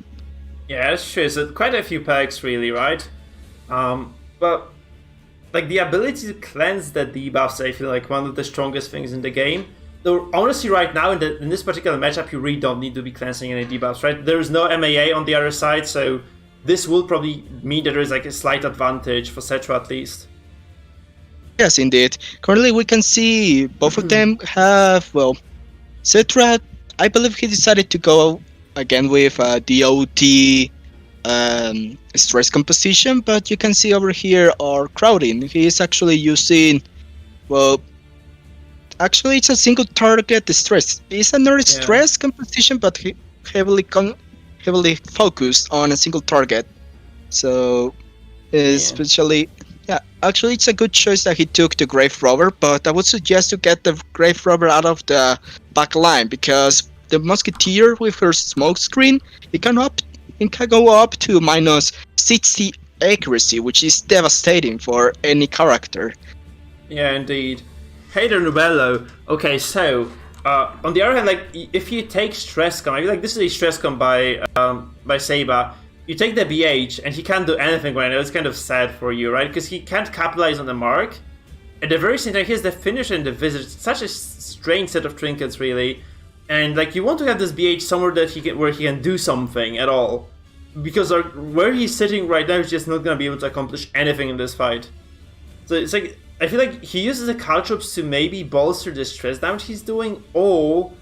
Yeah, that's true. So quite a few perks, really, right? But like the ability to cleanse the debuffs, I feel like one of the strongest things in the game. Though honestly, right now in this particular matchup, you really don't need to be cleansing any debuffs, right? There is no MAA on the other side, so this will probably mean that there is like a slight advantage for Cetra at least. Yes, indeed. Currently, we can see both of them have, well, Cetra, I believe he decided to go again with DOT stress composition, but you can see over here our crowding. He is actually using, well, actually it's a single target stress. It's another stress composition, but heavily focused on a single target. So, especially, Actually, it's a good choice that he took the Grave Robber, but I would suggest to get the Grave Robber out of the back line because the Musketeer with her smoke screen, it can go up to minus 60 accuracy, which is devastating for any character. Yeah, indeed. Hey there, Nubello. Okay, so on the other hand, like if you take stress com, I feel like this is a stress com by Seba. You take the BH and he can't do anything right now. It's kind of sad for you, right? Because he can't capitalize on the mark. At the very same time, he has the finisher and the visit. It's such a strange set of trinkets, really. And like you want to have this BH somewhere that where he can do something at all, because where he's sitting right now is just not gonna be able to accomplish anything in this fight. So it's like I feel like he uses the caltrops to maybe bolster the stress damage he's doing. No,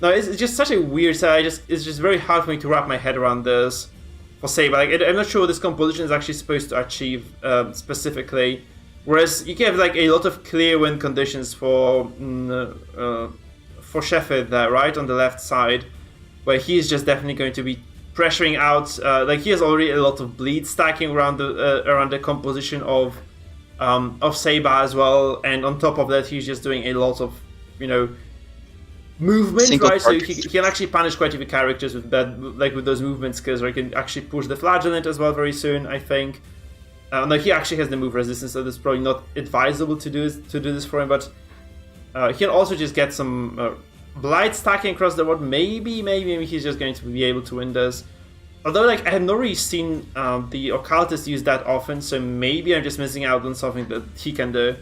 it's just such a weird side. It's just very hard for me to wrap my head around this. For Saber, like I'm not sure what this composition is actually supposed to achieve specifically. Whereas you can have like a lot of clear win conditions for Sheffield there, right on the left side, where he is just definitely going to be pressuring out. Like he has already a lot of bleed stacking around the composition of Saber as well, and on top of that, he's just doing a lot of movement, Single right? So targets. he can actually punish quite a few characters with that, like with those movement skills, where he can actually push the Flagellant as well very soon, I think. Now he actually has the move resistance, so it's probably not advisable to do this for him, but he can also just get some blight stacking across the board. Maybe he's just going to be able to win this. Although, like, I have not really seen the Occultist use that often, so maybe I'm just missing out on something that he can do.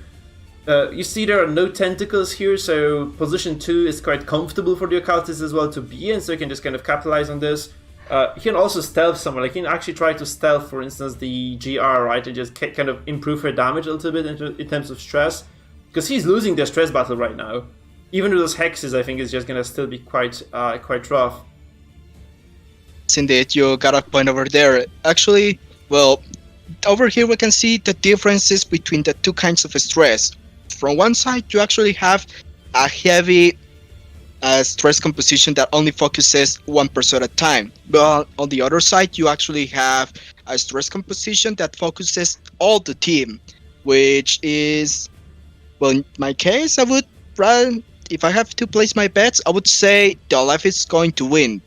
You see there are no tentacles here, so position 2 is quite comfortable for the Occultist as well to be in, so you can just kind of capitalize on this. He can also stealth somewhere, like he can actually try to stealth, for instance, the GR, right, and just kind of improve her damage a little bit in terms of stress, because he's losing the stress battle right now. Even with those hexes, I think it's just gonna still be quite rough. Indeed, you got a point over there. Actually, well, over here we can see the differences between the two kinds of stress. From one side, you actually have a heavy stress composition that only focuses one person at a time. But on the other side, you actually have a stress composition that focuses all the team, which is, well, in my case, I would rather, if I have to place my bets, I would say the Left is going to win,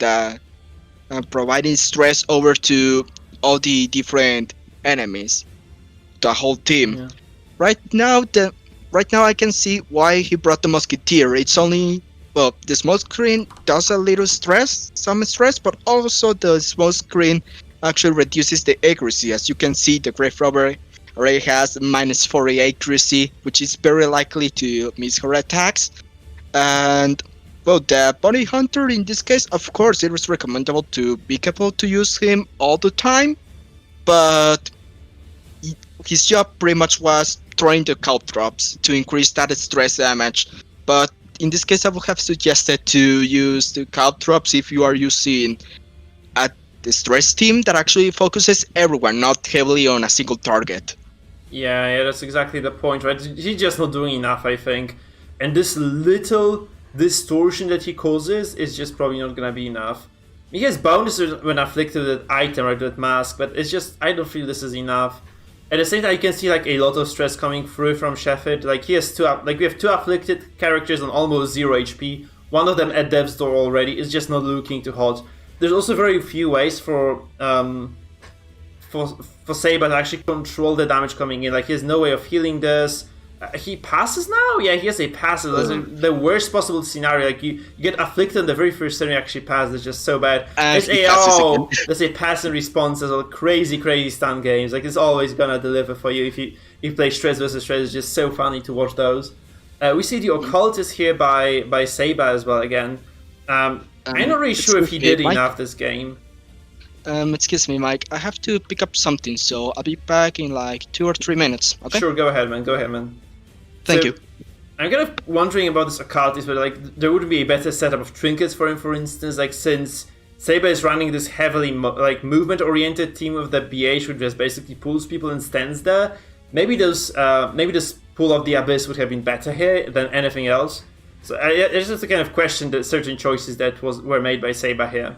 providing stress over to all the different enemies, the whole team. Yeah. Right now I can see why he brought the Musketeer. It's only, well, the smoke screen does a little some stress, but also the smoke screen actually reduces the accuracy. As you can see, the Grave Robber already has minus 40 accuracy, which is very likely to miss her attacks. And, well, the Bounty Hunter in this case, of course, it was recommendable to be capable to use him all the time, but his job pretty much was throwing the caltrops to increase that stress damage. But in this case, I would have suggested to use the caltrops if you are using the stress team that actually focuses everyone, not heavily on a single target. Yeah, that's exactly the point, right? He's just not doing enough, I think. And this little distortion that he causes is just probably not gonna be enough. He has bonuses when afflicted with that item, right, with mask, but it's just, I don't feel this is enough. At the same time, you can see like a lot of stress coming through from Sheffield. Like he has we have two afflicted characters on almost 0 HP. One of them at death's door already is just not looking too hot. There's also very few ways for Saber to actually control the damage coming in. Like he has no way of healing this. He passes now? Yeah, he has a pass. That's the worst possible scenario. Like you get afflicted on the very first time you actually pass. It's just so bad. There's a pass and response as well. Crazy stun games. Like it's always gonna deliver for you if you play stress versus stress. It's just so funny to watch those. We see the Occultist here by Saber as well again. I'm not really sure if he did enough this game. Excuse me, Mike. I have to pick up something, so I'll be back in like 2 or 3 minutes. Okay. Sure, go ahead, man. Thank you. I'm kind of wondering about this Occultist, but like there would be a better setup of trinkets for him, for instance. Like since Saber is running this heavily movement-oriented team with the BH, which just basically pulls people and stands there. Maybe this pull of the Abyss would have been better here than anything else. So it's just a kind of question that certain choices that were made by Saber here.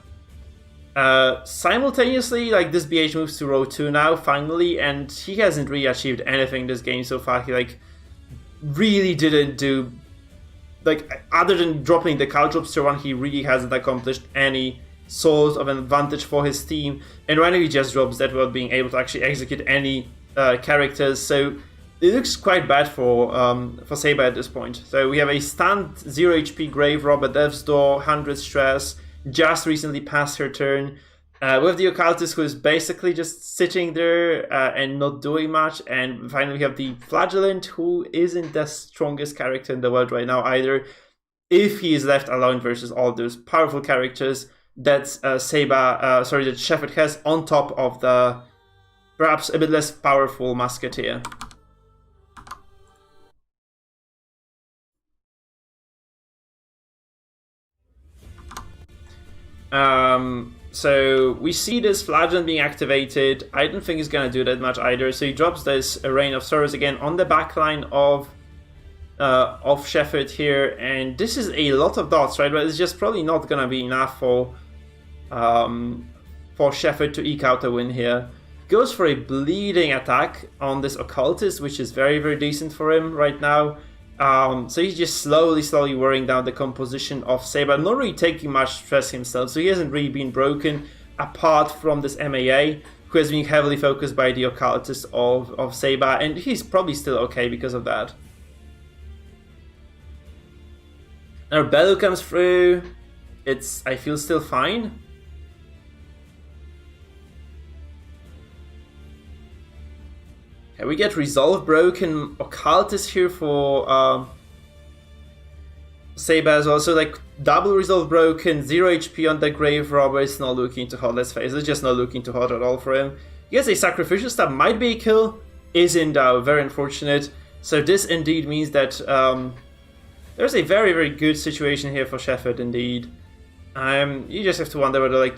Simultaneously, like this BH moves to row 2 now, finally, and he hasn't really achieved anything this game so far. He like really didn't do, like, other than dropping the cow drops to 1, he really hasn't accomplished any sort of an advantage for his team. And right now he just drops that without being able to actually execute any characters. So it looks quite bad for Saber at this point. So we have a stunned 0 HP Grave Robber, Death's Door, 100 stress, just recently passed her turn. With the Occultist, who is basically just sitting there and not doing much. And finally we have the Flagellant, who isn't the strongest character in the world right now either. If he is left alone versus all those powerful characters that that Shepherd has on top of the perhaps a bit less powerful Musketeer. So we see this Flagellant being activated. I don't think he's gonna do that much either. So he drops this Rain of Sorrows again on the backline of Shepherd here, and this is a lot of dots, right? But it's just probably not gonna be enough for Shepherd to eke out a win here. Goes for a bleeding attack on this Occultist, which is very, very decent for him right now. So he's just slowly wearing down the composition of Saber, not really taking much stress himself, so he hasn't really been broken apart from this MAA, who has been heavily focused by the Occultist of Saber, and he's probably still okay because of that. Now Bellu comes through. I feel still fine. Okay, we get Resolve broken, Occultist here for Saber as well. So like double Resolve broken, 0 HP on the Grave Robber. It's not looking too hot, let's face it. It's just not looking too hot at all for him. He has a Sacrificial Stab, might be a kill. Isn't very unfortunate. So this indeed means that there's a very, very good situation here for Shepherd indeed. You just have to wonder whether, like,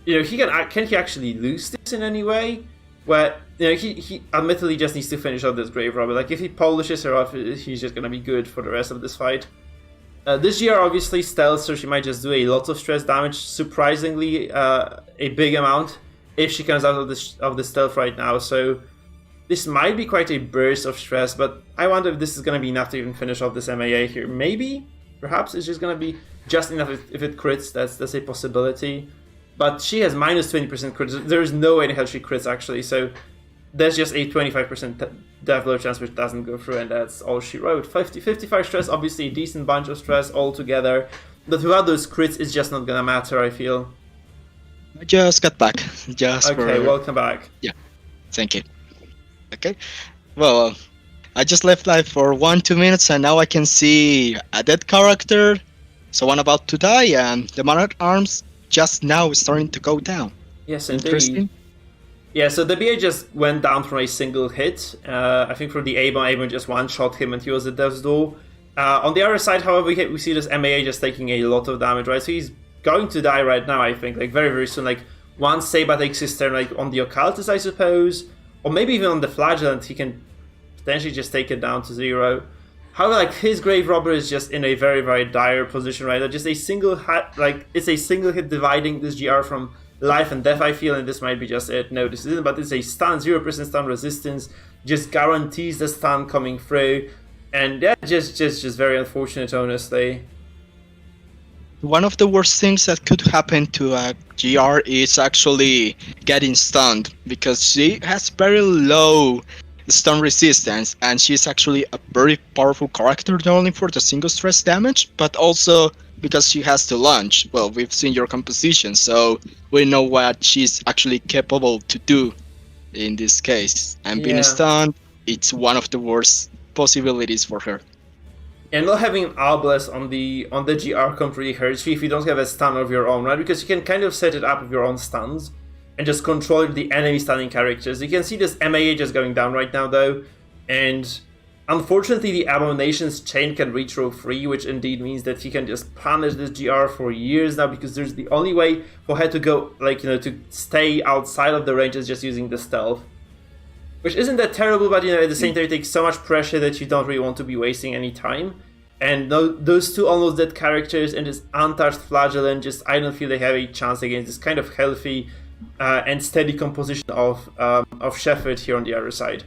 you know, can he actually lose this in any way? Where, you know, he admittedly just needs to finish off this Grave Robber. Like, if he polishes her off, he's just gonna be good for the rest of this fight. This GR obviously stealth, so she might just do a lot of stress damage. Surprisingly, a big amount if she comes out of the stealth right now. So this might be quite a burst of stress, but I wonder if this is gonna be enough to even finish off this MAA here. Maybe, perhaps it's just gonna be just enough if it crits. That's a possibility. But she has minus 20% crits. There is no way in hell she crits actually. So there's just a 25% death blow chance which doesn't go through, and that's all she wrote. 55 stress, obviously a decent bunch of stress altogether. But without those crits, it's just not gonna matter, I feel. I just got back. Okay, welcome back. Yeah, thank you. Okay, well, I just left live for 1-2 minutes, and now I can see a dead character, someone about to die, and the man at arms just now is starting to go down. Yes, indeed. Yeah, so the BA just went down from a single hit. I think from the A-bomb just one-shot him and he was at Death's Door. On the other side, however, we see this MAA just taking a lot of damage, right? So he's going to die right now, I think, like very, very soon. Like, once Saber takes his turn, like on the Occultist, I suppose, or maybe even on the Flagellant, he can potentially just take it down to 0. However, like, his Grave Robber is just in a very, very dire position right now. Just a single hit, like, it's a single hit dividing this GR from life and death, I feel, and this might be just it. No, this isn't, but it's a stun, 0% stun resistance, just guarantees the stun coming through, and yeah, just very unfortunate, honestly. One of the worst things that could happen to a GR is actually getting stunned, because she has very low stun resistance, and she's actually a very powerful character, not only for the single stress damage, but also because she has to launch. Well, we've seen your composition, so we know what she's actually capable to do in this case. And being stunned, it's one of the worst possibilities for her. And not having Arbalest on the GR completely hurts you if you don't have a stun of your own, right? Because you can kind of set it up with your own stuns and just control the enemy stunning characters. You can see this MAA just going down right now though, and unfortunately the Abomination's chain can reach row 3, which indeed means that he can just punish this GR for years now, because there's the only way for her to go, like, you know, to stay outside of the range is just using the stealth. Which isn't that terrible, but, you know, at the same time it takes so much pressure that you don't really want to be wasting any time. And those two almost dead characters and this untouched flagellant, just I don't feel they have a chance against this kind of healthy and steady composition of Shepherd here on the other side.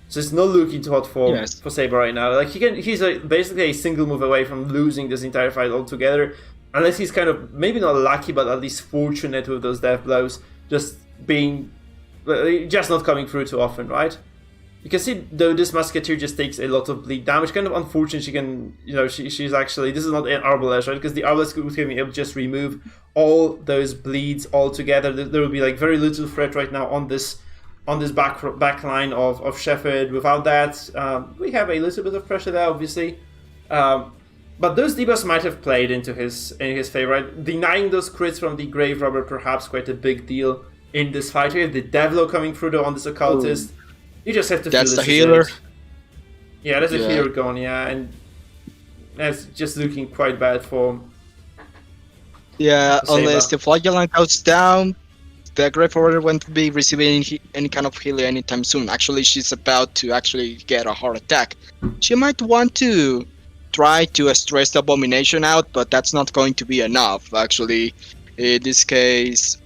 So it's not looking too hot for Saber right now. Like he's basically a single move away from losing this entire fight altogether, unless he's kind of maybe not lucky, but at least fortunate with those death blows, just not coming through too often, right? You can see though this Musketeer just takes a lot of bleed damage. Kind of unfortunate. She can, she's actually, this is not an Arbalest, right? Because the Arbalest would be able to just remove all those bleeds altogether. There will be like very little threat right now on this back line of Shepherd. Without that, we have a little bit of pressure there, obviously. But those debuffs might have played into his favor, right? Denying those crits from the Grave Robber perhaps quite a big deal in this fight. We have the Devlo coming through though on this Occultist. You just have to feel that's this the healer. Yeah, that's a healer gone, and that's just looking quite bad for Unless the Flagellant goes down, the Grave Warrior won't be receiving any kind of healing anytime soon. Actually, she's about to actually get a heart attack. She might want to try to stress the Abomination out, but that's not going to be enough. Actually, in this case,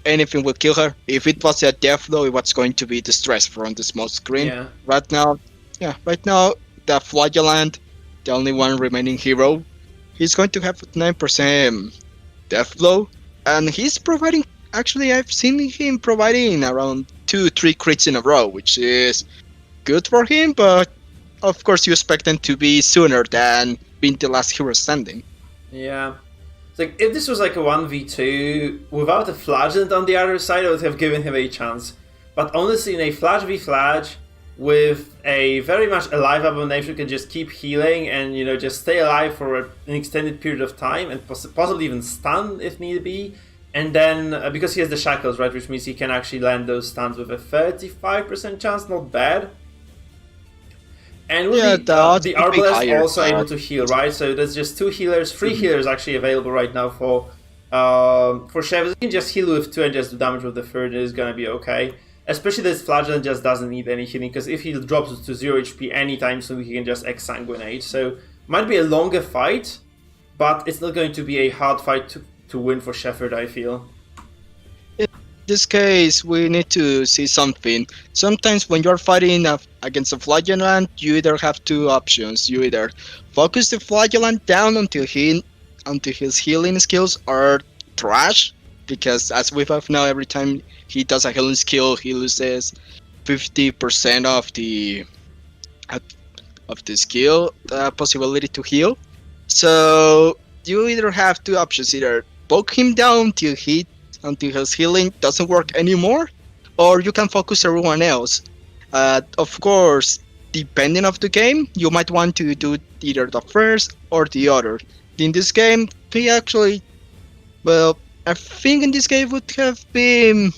anything will kill her. If it was a death blow, it was going to be the stress from the small screen. Yeah. Right now, the Flagellant, the only one remaining hero, he's going to have 9% death blow, and he's providing. Actually, I've seen him providing around 2-3 crits in a row, which is good for him. But of course, you expect them to be sooner than being the last hero standing. Yeah. It's like, if this was like a 1v2, without a Flagellant on the other side, I would have given him a chance. But honestly, in a Flash v Flash, with a very much alive Abomination who can just keep healing and, just stay alive for an extended period of time, and possibly even stun if need be. And then, because he has the Shackles, right, which means he can actually land those stuns with a 35% chance, not bad. And with the Arbalest also able to heal, right? So there's just 2 healers, 3 healers actually available right now for Shev. You can just heal with 2 and just do damage with the 3rd, it is gonna be okay. Especially this Flagellant just doesn't need any healing, because if he drops to 0 HP anytime soon, he can just exsanguinate. So might be a longer fight, but it's not going to be a hard fight to win for Shepherd, I feel. In this case, we need to see something. Sometimes when you're fighting against a Flagellant, you either have 2 options. You either focus the Flagellant down until his healing skills are trash, because as we have now, every time he does a healing skill, he loses 50% of the skill possibility to heal. So you either have 2 options: either poke him down until his healing doesn't work anymore, or you can focus everyone else. Of course, depending on the game, you might want to do either the first or the other. In this game, I think in this game would have been...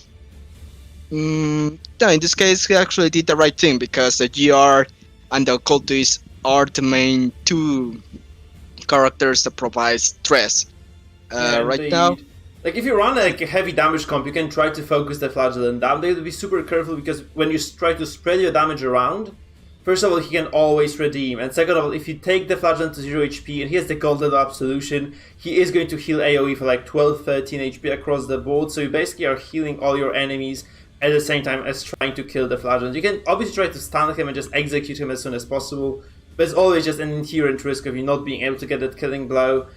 in this case, he actually did the right thing, because the GR and the Occultist are the main 2 characters that provide stress. Right now... Like, if you run like a heavy damage comp, you can try to focus the Flagellant down. They have to be super careful, because when you try to spread your damage around, first of all, he can always redeem. And second of all, if you take the Flagellant to 0 HP and he has the Gauntlet of Absolution, he is going to heal AoE for like 12-13 HP across the board. So you basically are healing all your enemies at the same time as trying to kill the Flagellant. You can obviously try to stun him and just execute him as soon as possible, but it's always just an inherent risk of you not being able to get that killing blow.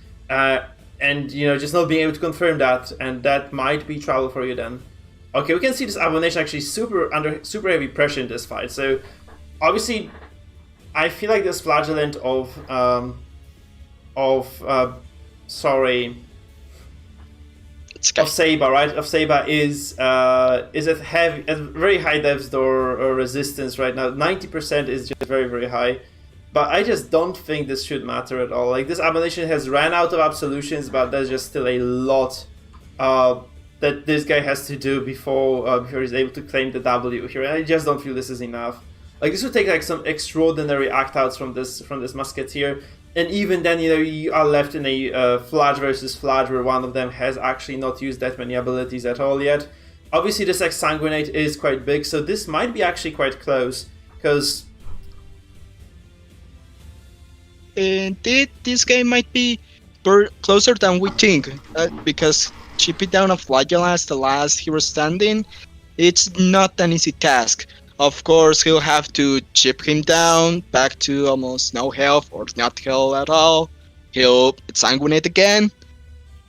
And, just not being able to confirm that, and that might be trouble for you then. Okay, we can see this Abomination actually under super heavy pressure in this fight. So, obviously, I feel like this Flagellant of Saber, right? Of Saber is at very high depth or resistance right now. 90% is just very, very high. But I just don't think this should matter at all. Like, this Abomination has ran out of absolutions, but there's just still a lot that this guy has to do before he's able to claim the W here. And I just don't feel this is enough. Like, this would take like some extraordinary act outs from this Musketeer. And even then, you are left in a Flash versus Flash, where one of them has actually not used that many abilities at all yet. Obviously, this Exsanguinate is quite big, so this might be actually quite close, because indeed this game might be closer than we think, because chipping down a Flagellance, the last hero standing, it's not an easy task. Of course, he'll have to chip him down back to almost no health or not health at all. He'll sanguinate again,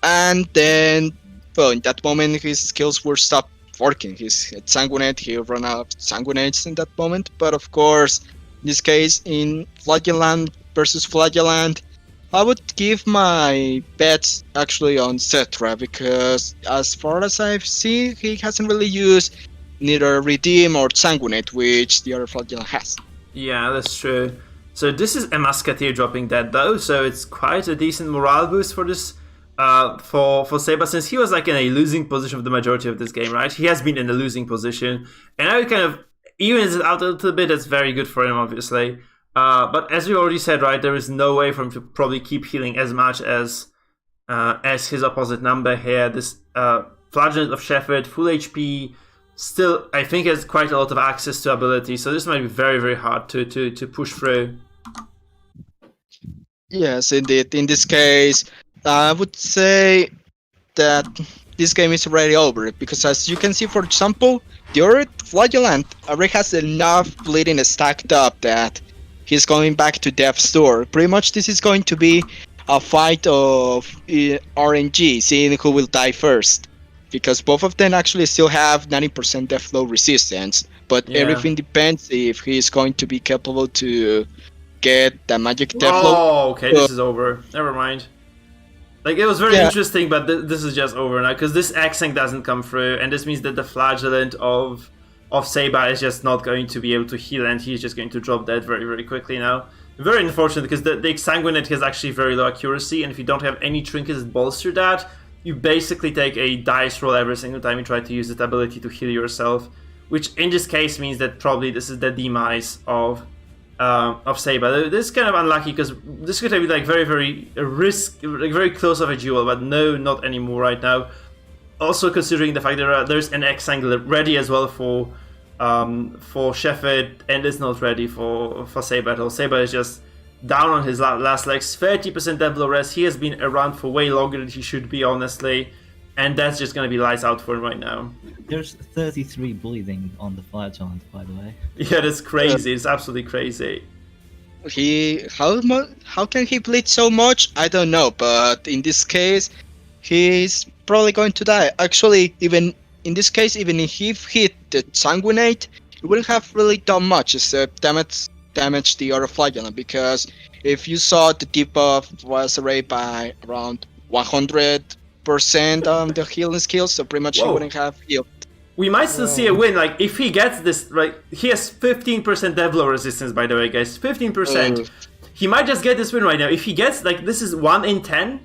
and then, well, in that moment, his skills will stop working. He's sanguinate, he'll run out of sanguinates in that moment. But of course, in this case, in Flagellant versus Flagellant, I would give my bets actually on Cetra, because as far as I've seen, he hasn't really used neither Redeem or Sanguinate, which the other Flagellant has. Yeah, that's true. So this is a Musketeer dropping dead though, so it's quite a decent morale boost for this for Saber, since he was like in a losing position for the majority of this game, right? He has been in a losing position, and now he kind of evens it out a little bit. That's very good for him, obviously. But as we already said, right, there is no way for him to probably keep healing as much as his opposite number here. This Flagellant of Shepherd, full HP, still I think has quite a lot of access to ability, so this might be very, very hard to push through. Yes, indeed. In this case, I would say that this game is already over, because as you can see, for example, the other Flagellant already has enough bleeding stacked up that he's going back to death's door. Pretty much this is going to be a fight of RNG, seeing who will die first, because both of them actually still have 90% death blow resistance, but everything depends if he's going to be capable to get the magic death blow. Oh, okay, this is over. Never mind. Like, it was very interesting, but this is just over now, because this X-Sync doesn't come through, and this means that the Flagellant of Saber is just not going to be able to heal, and he's just going to drop dead very, very quickly now. Very unfortunate, because the Exsanguinate has actually very low accuracy, and if you don't have any trinkets that bolster that, you basically take a dice roll every single time you try to use that ability to heal yourself, which in this case means that probably this is the demise of Saber. This is kind of unlucky, because this could have been like very, very very close of a duel, but no, not anymore right now. Also considering the fact that there's an X angle ready as well for Shepherd, and it's not ready for Saber at all. Saber is just down on his last legs, 30% death blow res. He has been around for way longer than he should be, honestly, and that's just going to be lights out for him right now. There's 33 bleeding on the Flagellant, by the way. Yeah, that's crazy. It's absolutely crazy. How can he bleed so much? I don't know, but in this case, he's probably going to die. Actually, even in this case, even if he hit the Sanguinate, it wouldn't have really done much except damage the other Flagellant, because if you saw, the debuff was arrayed by around 100% on the healing skills, so pretty much he wouldn't have healed. We might still see a win, like, if he gets this, right, he has 15% death blow resistance, by the way, guys, 15%. He might just get this win right now. If he gets, like, this is 1 in 10,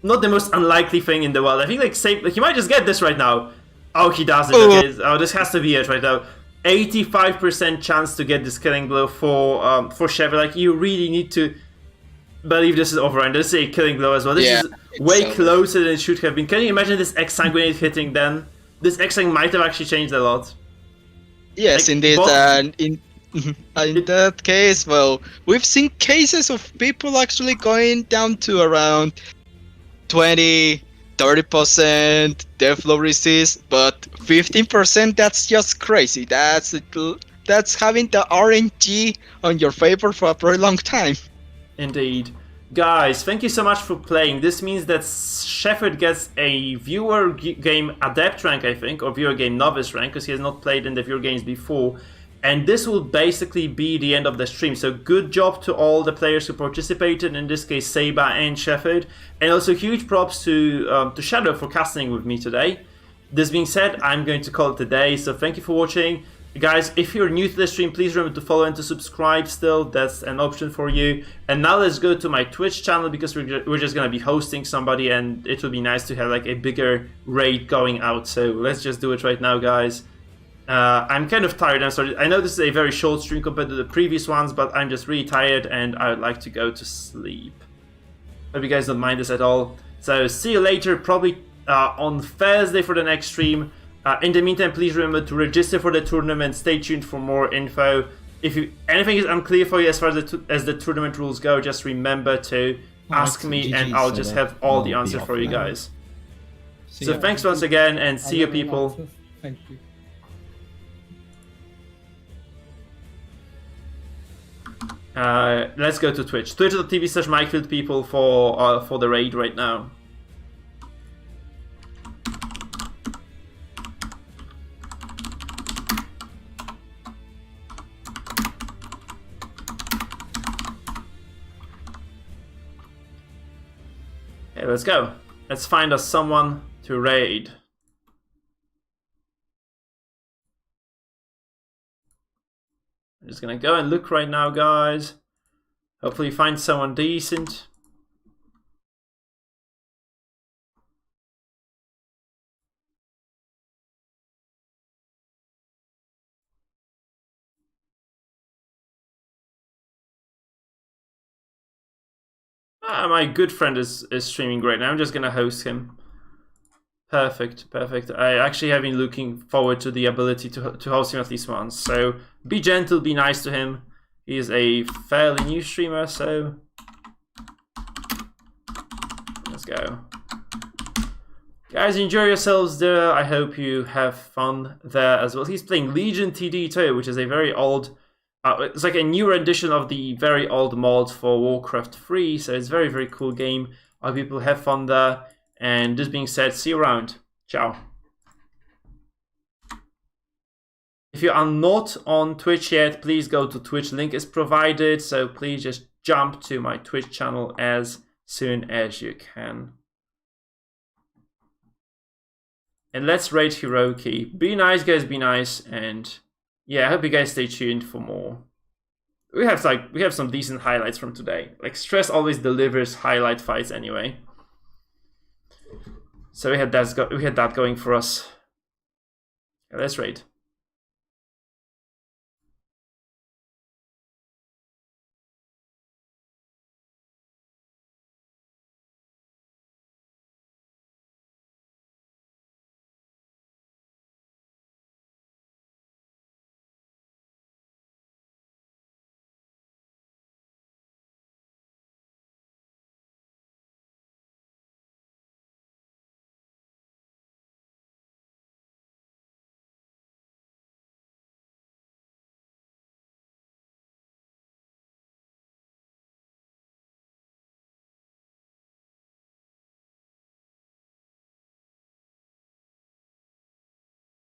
not the most unlikely thing in the world. I think, like, he might just get this right now. Oh, he does it, okay. Oh, this has to be it right now. 85% chance to get this killing blow for Shepherd. Like, you really need to believe this is over, and this is a killing blow as well. This is way closer than it should have been. Can you imagine this Exsanguinate hitting then? This X-Sync might have actually changed a lot. Yes, like, indeed. And in that case, well, we've seen cases of people actually going down to around 20-30% death blow resist, but 15%, that's just crazy. That's having the RNG on your favor for a very long time. Indeed. Guys, thank you so much for playing. This means that Shepherd gets a viewer game adept rank, I think, or viewer game novice rank, because he has not played in the viewer games before. And this will basically be the end of the stream. So good job to all the players who participated, in this case Saber and Shepherd. And also huge props to Shadow for casting with me today. This being said, I'm going to call it a day, so thank you for watching. Guys, if you're new to the stream, please remember to follow and to subscribe still. That's an option for you. And now let's go to my Twitch channel, because we're just going to be hosting somebody, and it would be nice to have like a bigger raid going out. So let's just do it right now, guys. I'm kind of tired. I'm sorry. I know this is a very short stream compared to the previous ones, but I'm just really tired and I would like to go to sleep. Hope you guys don't mind this at all. So see you later, probably on Thursday for the next stream. In the meantime, please remember to register for the tournament. Stay tuned for more info. if anything is unclear for you as far as the tournament rules go, just remember to ask it's me, GG, and I'll so just that have all won't the be answers for you offline. guys. See So ya. thanks once again, and see you, I will people. answer. Thank you. Let's go to Twitch. Twitch.tv/Mikefield, people, for the raid right now. Okay, let's go. Let's find us someone to raid. I'm just gonna go and look right now, guys. Hopefully find someone decent. My good friend is streaming right now. I'm just gonna host him. Perfect, perfect. I actually have been looking forward to the ability to host him at least once. So be gentle, be nice to him. He is a fairly new streamer, so let's go. Guys, enjoy yourselves there. I hope you have fun there as well. He's playing Legion TD too, which is a very old... it's like a new rendition of the very old mod for Warcraft 3, so it's a very, very cool game. I hope people have fun there. And this being said, see you around. Ciao. If you are not on Twitch yet, please go to Twitch. Link is provided, so please just jump to my Twitch channel as soon as you can. And let's raid Hiroki. Be nice, guys, be nice. And yeah, I hope you guys stay tuned for more. We have some decent highlights from today. Like, Stress always delivers highlight fights anyway. So we had that going for us. Yeah, let's raid.